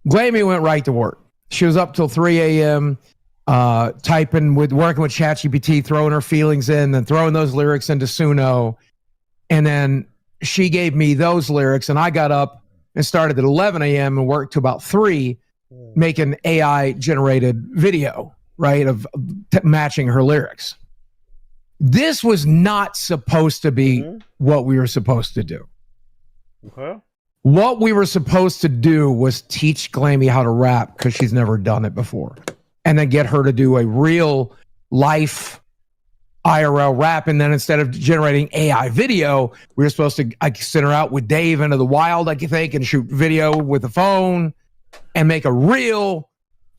Glammy went right to work. She was up till 3 a.m. Working with ChatGPT, throwing her feelings in, then throwing those lyrics into Suno. And then she gave me those lyrics, and I got up and started at 11 a.m. and worked to about 3, making AI-generated video, right, of matching her lyrics. This was not supposed to be what we were supposed to do. Okay. What we were supposed to do was teach Glammy how to rap because she's never done it before. And then get her to do a real life IRL rap. And then instead of generating AI video, we were supposed to send her out with Dave into the wild, I think, and shoot video with the phone and make a reel.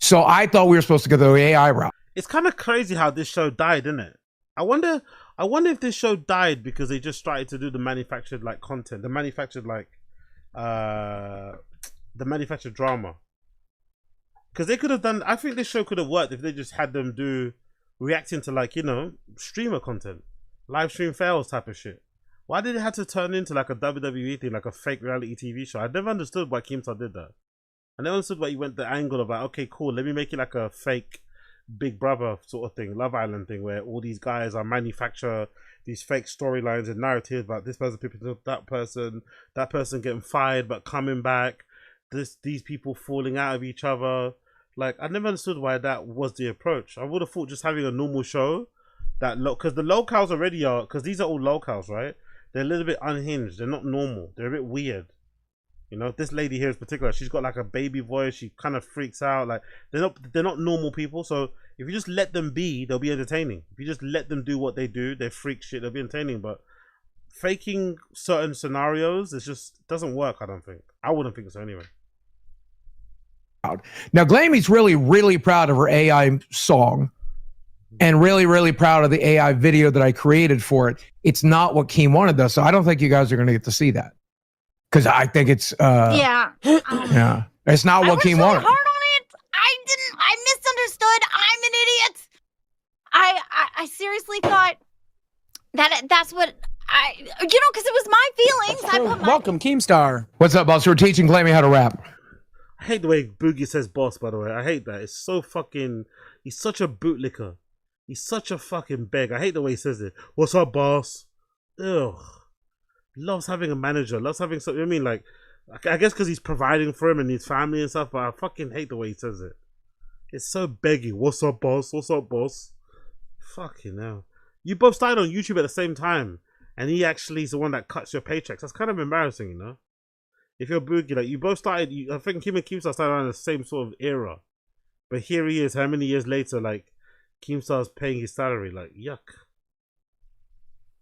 So I thought we were supposed to go the AI route. It's kind of crazy how this show died, isn't it? I wonder if this show died because they just started to do the manufactured like content, the manufactured drama. Because they could have done, I think this show could have worked if they just had them do reacting to like, you know, streamer content, live stream fails type of shit. Why did it have to turn into like a WWE thing, like a fake reality TV show? I never understood why Keemstar did that. I never understood why he went the angle of like, okay, cool, let me make it like a fake Big Brother sort of thing, Love Island thing, where all these guys are manufacture these fake storylines and narratives about this person picking up that person getting fired but coming back, these people falling out of each other. Like, I never understood why that was the approach. I would have thought just having a normal show that because the locals already are, because these are all locals, right? They're a little bit unhinged. They're not normal. They're a bit weird. You know, this lady here in particular, she's got like a baby voice. She kind of freaks out. Like, they're not normal people. So if you just let them be, they'll be entertaining. If you just let them do what they do, they freak shit, they'll be entertaining. But faking certain scenarios, it just doesn't work, I don't think. I wouldn't think so anyway. Now, Glammy's really, really proud of her AI song and really, really proud of the AI video that I created for it. It's not what Keem wanted, though, so I don't think you guys are going to get to see that. Because I think it's yeah, it's not what Keem wanted. Hard on it. I misunderstood. I'm an idiot. I seriously thought that's what because it was my feelings. I put Welcome, Keemstar. What's up, boss? We're teaching Glammy how to rap. I hate the way Boogie says boss, by the way. I hate that. It's so fucking... He's such a bootlicker. He's such a fucking beg. I hate the way he says it. What's up, boss? Ugh. Loves having a manager. Loves having something. I mean, like... I guess because he's providing for him and his family and stuff, but I fucking hate the way he says it. It's so beggy. What's up, boss? What's up, boss? Fucking hell. You both started on YouTube at the same time, and he actually is the one that cuts your paychecks. That's kind of embarrassing, you know? If you're Boogie, like, you both started, I think Keem and Keemstar started around the same sort of era. But here he is, how many years later, like, Keemstar's paying his salary, like, yuck.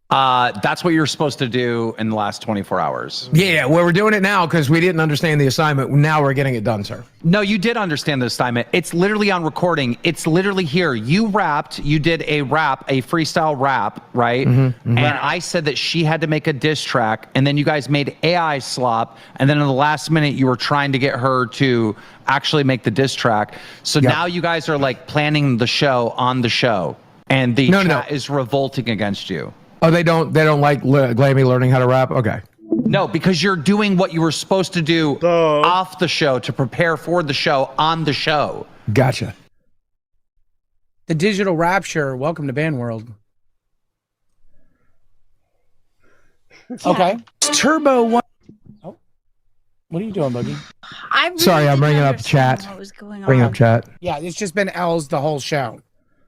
That's what you're supposed to do in the last 24 hours. Yeah, well, we're doing it now because we didn't understand the assignment. Now we're getting it done, sir. No, you did understand the assignment. It's literally on recording. It's literally here. You rapped. You did a freestyle rap, right? And I said that she had to make a diss track, and then you guys made AI slop, and then in the last minute, you were trying to get her to actually make the diss track. So now you guys are like planning the show on the show, and the chat is revolting against you. Oh, they don't like Glammy learning how to rap? Okay. No, because you're doing what you were supposed to do off the show to prepare for the show on the show. Gotcha. The digital rapture. Welcome to Band World. Okay. Turbo one. Oh, what are you doing, Boogie? Sorry, I'm bringing up chat. What was going on? Bring up chat. Yeah, it's just been L's the whole show.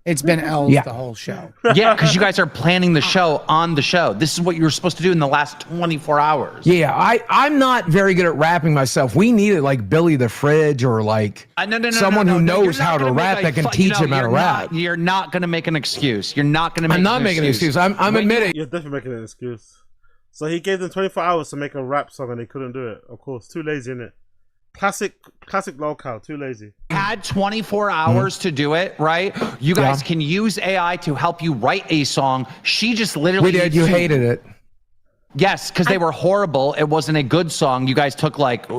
It's been L's the whole show. Yeah, because you guys are planning the show on the show. This is what you were supposed to do in the last 24 hours. Yeah, I'm not very good at rapping myself. We needed like Billy the Fridge or like someone who knows how to rap that can teach him how to rap. You're not going to make an excuse. You're not going to make I'm not making an excuse. I'm admitting. You're definitely making an excuse. So he gave them 24 hours to make a rap song and they couldn't do it. Of course, too lazy, innit? Classic locale, too lazy. Had 24 hours to do it, right? You guys can use AI to help you write a song. She just literally... We did. You hated it. Yes, because they were horrible. It wasn't a good song. You guys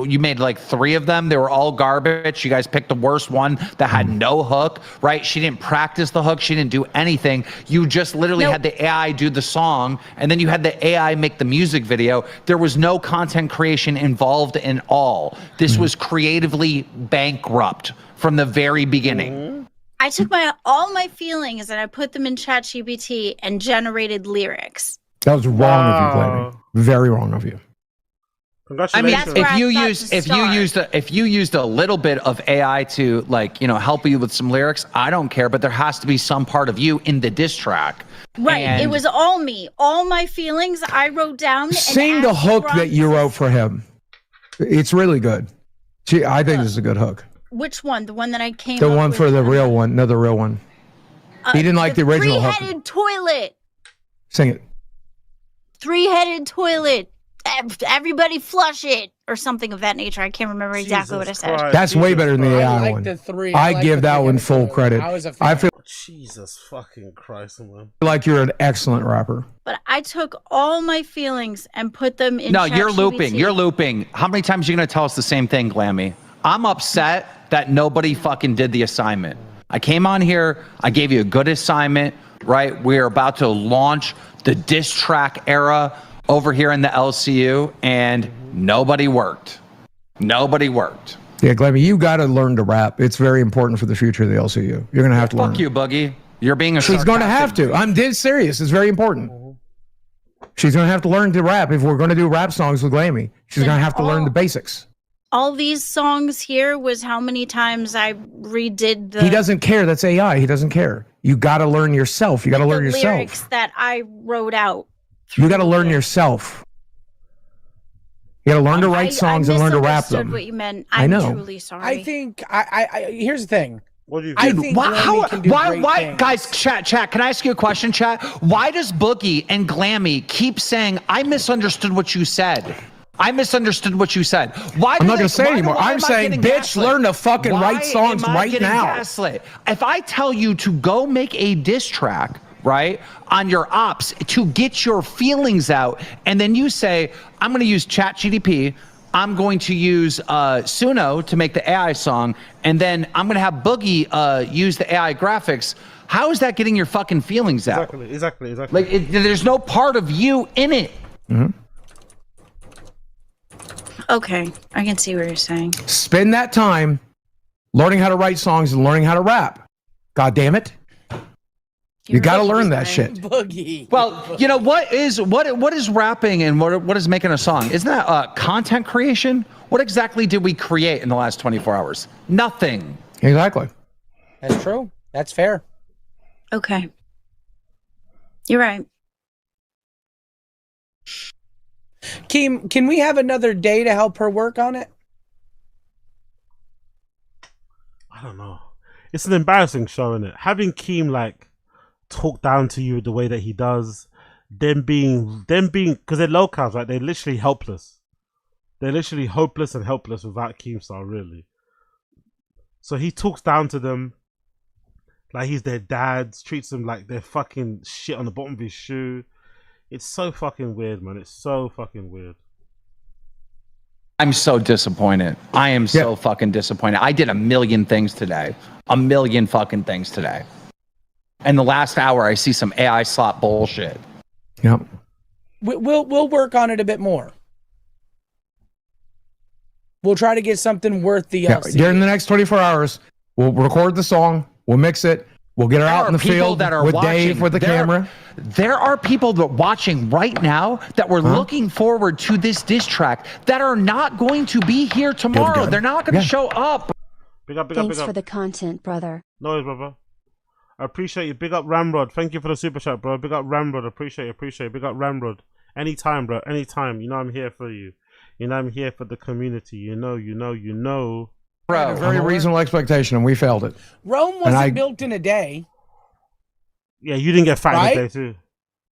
you made like 3 of them. They were all garbage. You guys picked the worst one that had no hook, right? She didn't practice the hook. She didn't do anything. You just literally had the AI do the song, and then you had the AI make the music video. There was no content creation involved in all. This was creatively bankrupt from the very beginning. I took all my feelings and I put them in ChatGPT and generated lyrics. That was wrong of you, Glammy. Very wrong of you. I mean, if you used a little bit of AI to help you with some lyrics, I don't care. But there has to be some part of you in the diss track. Right. And it was all me. All my feelings I wrote down. Sing the hook that you wrote for him. It's really good. I think this is a good hook. Which one? The one that I came The up one with? for the real one. No, the real one. He didn't like the original hook. Three-headed toilet. Sing it. Three-headed toilet. Everybody flush it. Or something of that nature. I can't remember exactly what I said. That's way better than the AI one. I give that one full credit. I feel Jesus fucking Christ, man. like you're an excellent rapper. But I took all my feelings and put them in No, you're ChatGPT. looping. You're looping. How many times are you going to tell us the same thing, Glammy? I'm upset that nobody fucking did the assignment. I came on here. I gave you a good assignment, right? We're about to launch the diss track era over here in the LCU, and nobody worked. Nobody worked. Yeah, Glammy, you got to learn to rap. It's very important for the future of the LCU. You're going to have to learn. Fuck you, Boogie. You're being a She's going to have to. I'm dead serious. It's very important. She's going to have to learn to rap. If we're going to do rap songs with Glammy, she's going to have to learn the basics. All these songs here was how many times I redid the He doesn't care. That's AI. He doesn't care. You got to learn yourself. You got to learn lyrics yourself. that I wrote out. You got to learn yourself. You got to learn to write songs and learn to rap misunderstood them. what you meant. I I'm know. truly sorry. I think I here's the thing. What do you I think Glammy can do great why, things. guys, chat, can I ask you a question, chat? Why does Boogie and Glammy keep saying, I misunderstood what you said? I misunderstood what you said. Why? I'm not going to say anymore. I'm saying, bitch, learn to fucking write songs right now. Gaslit? If I tell you to go make a diss track, right, on your ops to get your feelings out, and then you say, I'm going to use ChatGPT, I'm going to use Suno to make the AI song, and then I'm going to have Boogie use the AI graphics. How is that getting your fucking feelings out? Exactly. Like, there's no part of you in it. Mm-hmm. Okay, I can see what you're saying. Spend that time learning how to write songs and learning how to rap. God damn it. You got to learn that shit. Boogie. Well, you know what is rapping and what is making a song? Isn't that content creation? What exactly did we create in the last 24 hours? Nothing. Exactly. That's true. That's fair. Okay. You're right. Keem, can we have another day to help her work on it? I don't know. It's an embarrassing show, isn't it? Having Keem talk down to you the way that he does, them being because they're locals, right? They're literally helpless. They're literally hopeless and helpless without Keemstar, really. So he talks down to them like he's their dad, treats them like they're fucking shit on the bottom of his shoe. It's so fucking weird, man. It's so fucking weird. I'm so disappointed. I am so fucking disappointed. I did a million things today. A million fucking things today. In the last hour, I see some AI slot bullshit. Yep. We'll work on it a bit more. We'll try to get something worth the During the next 24 hours, we'll record the song, we'll mix it, we'll get her out in the field with Dave with the camera. There are people that are watching right now that were looking forward to this diss track that are not going to be here tomorrow. They're not going to show up. Big up. Thanks for the content, brother. No worries, brother. I appreciate you. Big up Ramrod. Thank you for the super chat, bro. Big up Ramrod. Appreciate you. Big up Ramrod. Anytime, bro. Anytime. You know I'm here for you. You know I'm here for the community. You know. Bro, a very reasonable expectation, and we failed it. Rome wasn't built in a day. Yeah, you didn't get fat in a day too,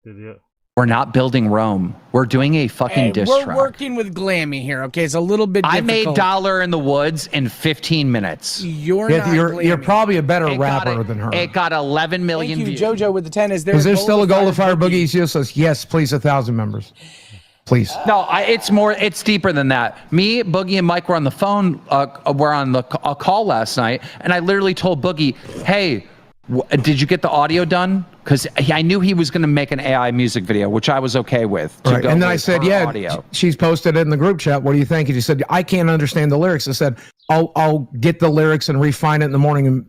did you? We're not building Rome. We're doing a fucking diss track. We're working with Glammy here, okay? It's a little bit difficult. I made Dollar in the Woods in 15 minutes. You're probably a better rapper than her. It got 11 million Thank you, views. JoJo with the 10. Is there still a goal to fire Boogie? She says, yes, please, 1,000 members. please. No, it's deeper than that. Me, Boogie, and Mike were on the phone, were on a call last night, and I literally told Boogie, hey, did you get the audio done? Because I knew he was going to make an AI music video, which I was okay with. Right. And then I said, yeah, audio. She's posted it in the group chat. What do you think? And she said, I can't understand the lyrics. I said, I'll get the lyrics and refine it in the morning and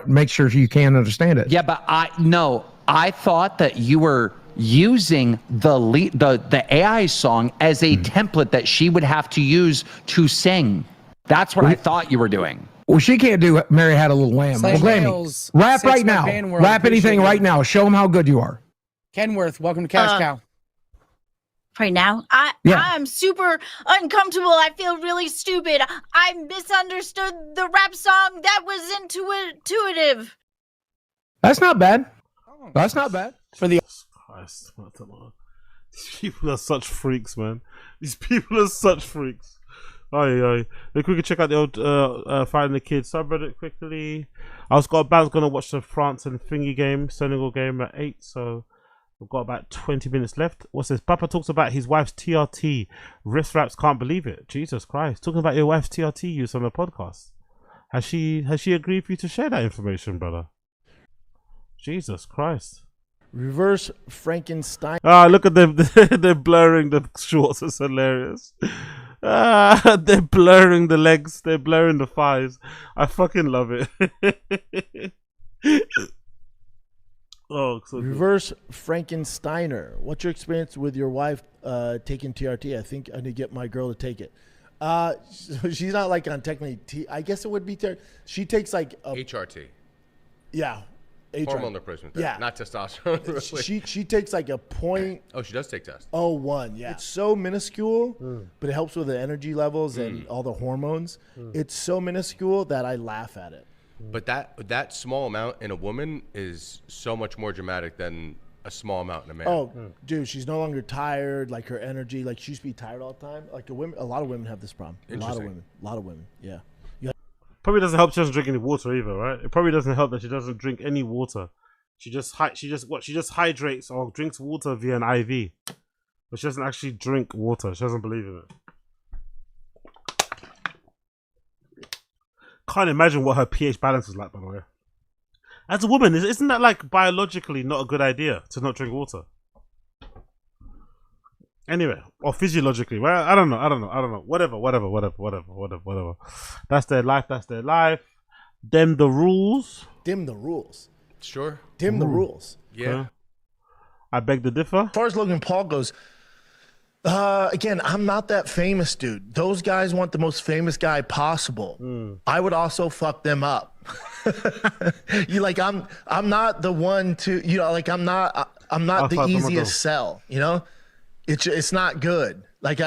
make sure you can understand it. Yeah, but I thought that you were using the AI song as a template that she would have to use to sing. That's what I thought you were doing. Well, she can't do Mary Had a Little Lamb. Well, Glammy, rap right now. Rap anything right now. Show them how good you are. Kenworth, welcome to Cash Cow. Right now, I'm super uncomfortable. I feel really stupid. I misunderstood the rap song that was intuitive. That's not bad. That's not bad. For the Christ, these people are such freaks, man. These people are such freaks. Look, we can check out the old Finding the Kids subreddit quickly. I was gonna watch the France and Thingy game, Senegal game at 8, so we've got about 20 minutes left. What's this? Papa talks about his wife's TRT. Wrist wraps, can't believe it. Jesus Christ. Talking about your wife's TRT use on the podcast. Has she agreed for you to share that information, brother? Jesus Christ. Reverse Frankenstein. Look at them. They're blurring the shorts. It's hilarious. They're blurring the legs. They're blurring the thighs. I fucking love it. Oh, so Reverse Frankensteiner. What's your experience with your wife taking TRT? I think I need to get my girl to take it. So she's not like on technically I guess it would be she takes like a HRT. Yeah. Hormone replacement. Yeah. Not testosterone. she takes like a point. Oh, she does take test. 0.01. Yeah. It's so minuscule, but it helps with the energy levels and all the hormones. It's so minuscule that I laugh at it. But that small amount in a woman is so much more dramatic than a small amount in a man. Oh, dude, she's no longer tired. Like her energy, like she used to be tired all the time. Like a lot of women have this problem. A lot of women. Yeah. Probably doesn't help she doesn't drink any water either, right? It probably doesn't help that she doesn't drink any water. She just hydrates or drinks water via an IV, but she doesn't actually drink water. She doesn't believe in it. Can't imagine what her pH balance is like, by the way. As a woman, isn't that like biologically not a good idea to not drink water? Anyway, or physiologically, well, I don't know. Whatever. That's their life. Them the rules. Dim the rules. Sure. Dim the rules. Yeah. Okay. I beg to differ. As far as Logan Paul goes, again, I'm not that famous, dude. Those guys want the most famous guy possible. I would also fuck them up. You like I'm not the one to I'm not the easiest sell, It's not good. Like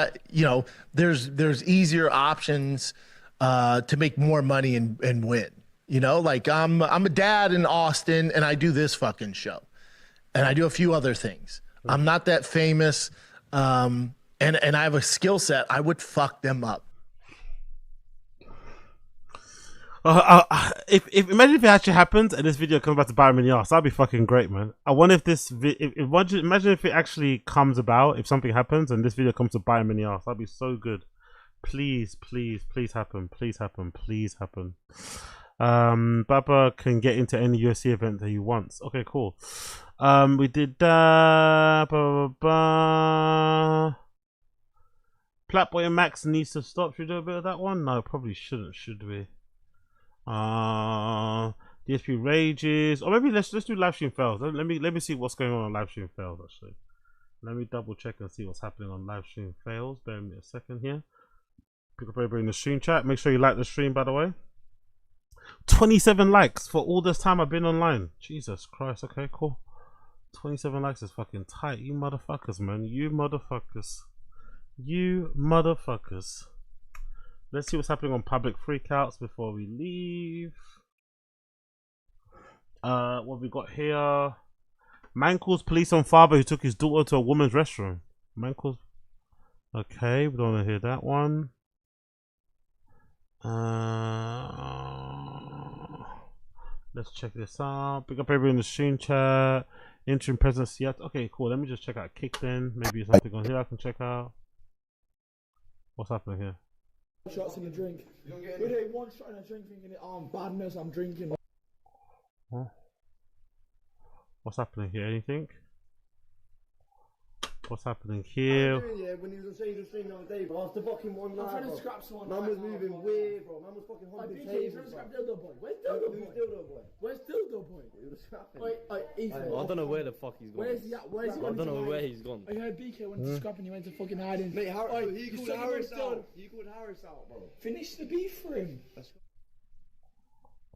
there's easier options to make more money and win. Like I'm a dad in Austin and I do this fucking show. And I do a few other things. I'm not that famous. And I have a skill set. I would fuck them up. Imagine if it actually happens and this video comes back to bite me in the ass. That'd be fucking great, man. I wonder if this imagine if it actually comes about, if something happens and this video comes to bite me in the ass. That'd be so good. Please happen. Please happen. Baba can get into any UFC event that he wants. Okay, cool. We did that. Platboy and Max needs to stop. Should we do a bit of that one? No, probably shouldn't. Should we? DSP rages, or maybe let's do live stream fails. Let me see what's going on live stream fails. Actually, let me double check and see what's happening on live stream fails. Bear with me a second here. Pick up everybody in the stream chat. Make sure you like the stream, by the way. 27 likes for all this time I've been online. Jesus Christ. Okay, cool. 27 likes is fucking tight. You motherfuckers, man. You motherfuckers. Let's see what's happening on public freakouts before we leave. What we got here? Man calls police on father who took his daughter to a woman's restroom. Man calls. Okay, we don't want to hear that one. Let's check this out. Pick up everybody in the stream chat. Interim presence yet. Okay, cool. Let me just check out Kick then. Maybe something on here I can check out. What's happening here? Shots in a drink. We did one shot in a drink thinking, oh, badness, I'm drinking. Huh? What's happening here? Anything? What's happening here? Yeah, when he was on stage the other day, bro. After fucking one night, trying to bro. scrap someone. Man was moving weird, bro. Man was fucking humping tables, bro. Dildo boy. Where's Dildo boy? Dildo boy? Where's Dildo boy? He was scrapping. Ethan. I don't know where the fuck he's gone. Where's he at? Where's he I don't know where he's gone. I heard BK went to scrap and he went to fucking hiding. Mate, he you called said Harris you went out. He called Harris out, bro. Finish the beef for him.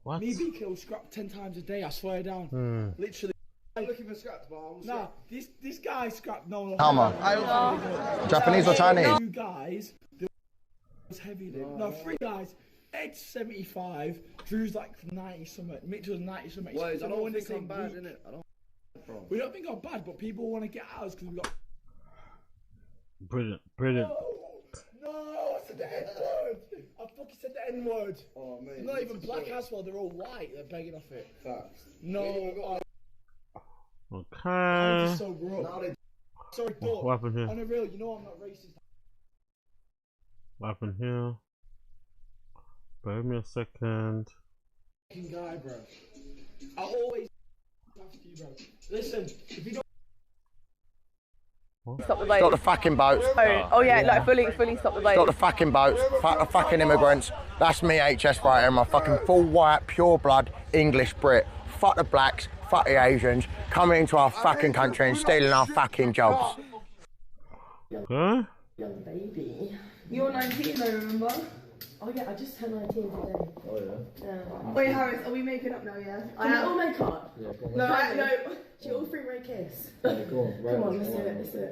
What? Me and BK will scrap 10 times a day, I swear down. Literally. I'm looking for scraps, but I was Nah, this guy scrapped no. How much? Japanese or Chinese? 2 guys, was heavy. No, 3 guys. Ed's 75, Drew's like 90 something, Mitchell's 90 something. Wait, I don't think I'm bad, innit? We don't think I'm bad, but people want to get ours because we got. Brilliant, brilliant. No, I said the N word. I fucking said the N word. Oh man. Not even black as well. They're all white. They're begging off it. Facts. No. Okay. I'm just so raw. Sorry, What happened here? On a real, you know I'm not racist. What happened here? Bear with me a second. Fucking guy, bro. I always after you, bro. Listen, if you don't. Stop the boat. Stop the fucking boats. Oh yeah, like fully stop the boat. Stop the fucking boats. Fuck the fucking immigrants. That's me, HS, right here. My fucking full white, pure blood English Brit. Fuck the blacks. Fuck the Asians. Coming into our fucking country and stealing our fucking jobs. Huh? Young baby. You're 19 though, remember? Oh yeah, I just turned 19 today. Oh yeah? Wait, Harris, are we making up now, yeah? Can we all make up? Yeah, go on. No, should we all three-way kiss? Yeah, go on. Right. Come on, let's do it, let's do it.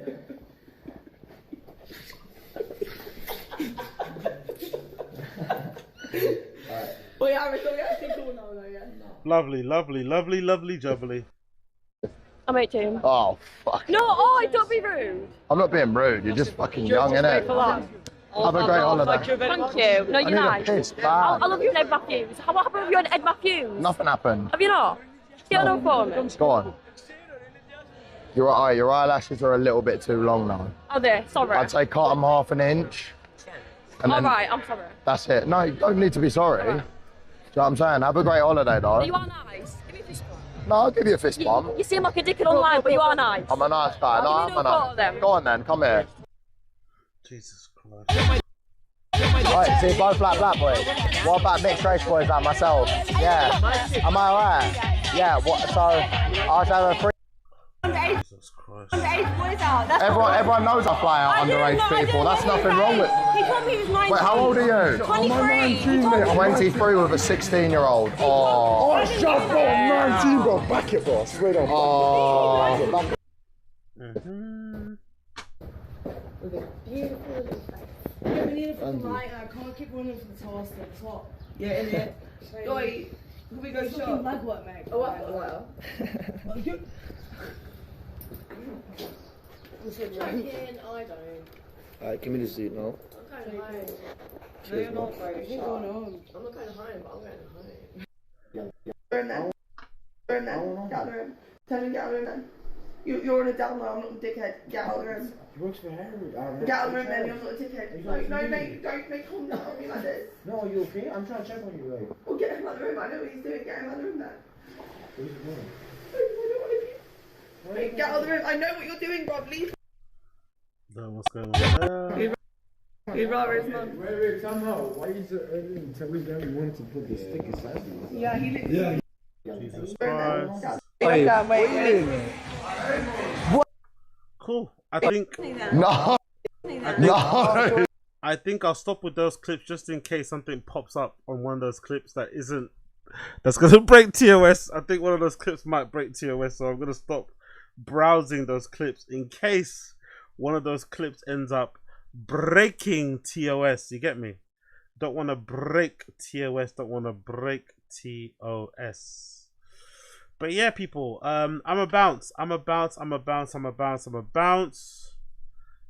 Alright. Wait, Harris, are we actually cool now though, yeah? Lovely, lovely, lovely, lovely, jubbly. I'm 18. Oh, fuck. No, oh, don't be rude. I'm not being rude. You're just fucking young, innit? Have a great holiday. Thank you. No, I you're need not. a piss, bad. I love you and Ed Matthews. What happened with you and Ed Matthews? Nothing happened. Have you not? Get on for me. Go on. Your eyelashes are a little bit too long now. Oh, there, sorry. I'd say cut them half an inch. And then Alright, I'm sorry. that's it. No, you don't need to be sorry. Do you know what I'm saying? Have a great holiday, though. You are nice. Give me a fist bump. No, I'll give you a fist bump. You seem like a dickhead online, but you are nice. I'm a nice guy. No, I'm a nice. then. Go on then, come here. Jesus Christ. Right, see, both like black boys. What about mixed race boys like myself? Yeah. Am I right? Yeah, what? So, I was having a free. Jesus Christ. Everyone knows I fly out underage people. That's nothing wrong with it. He told me he was 19. Wait, how old are you? 23. 23 with a 16-year-old. Oh. Oh, shut up, 19, bro. Back it, bro. Straight on. Oh. With a beautiful little face. Yeah, we need a fucking lighter. I can't keep running for the toaster. It's hot. Yeah, in here. Wait, can we go shop? Leg work, mate. Oh, well. I don't. Alright, give me the seat now. I'm going home. No, you're not, bro. You're going home. I'm not going home, but I'm going home. Get in there. Get out of the room. Tell me to get out of the room then. You're on a down low, I'm not a dickhead. Get out of the room. He works for Harry. Get out of the room then, you're not a dickhead. No, mate, don't make calm down on me like this. No, are you okay? I'm trying to check on you, like. Well, get him out of the room, I know what he's doing. Get him out of the room then. What is he doing? Mate, get out of the room, I know what you're doing, Rob, leave. What's going on there? He'd rather his mum. Wait, time out. Why is it early to tell me that you wanted to put the stick inside you? Yeah, he literally. Jesus Christ. Wait. Cool. I think. No. No. I think I'll stop with those clips just in case something pops up on one of those clips that's gonna break TOS. I think one of those clips might break TOS, so I'm gonna stop browsing those clips in case one of those clips ends up breaking TOS. You get me? Don't want to break TOS. Don't want to break TOS. But yeah, people, I'm a bounce.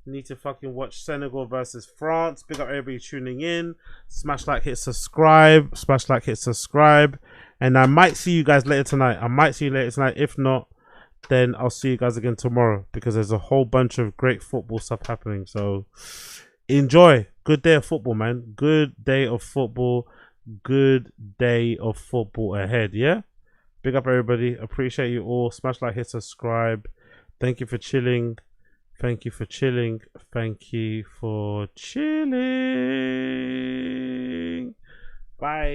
Need to fucking watch Senegal versus France. Big up everybody tuning in. Smash like, hit subscribe. And I might see you guys later tonight. If not, then I'll see you guys again tomorrow because there's a whole bunch of great football stuff happening. So enjoy. Good day of football, man. Good day of football. Good day of football ahead, yeah? Big up, everybody. Appreciate you all. Smash like, hit subscribe. Thank you for chilling. Thank you for chilling. Thank you for chilling. Bye.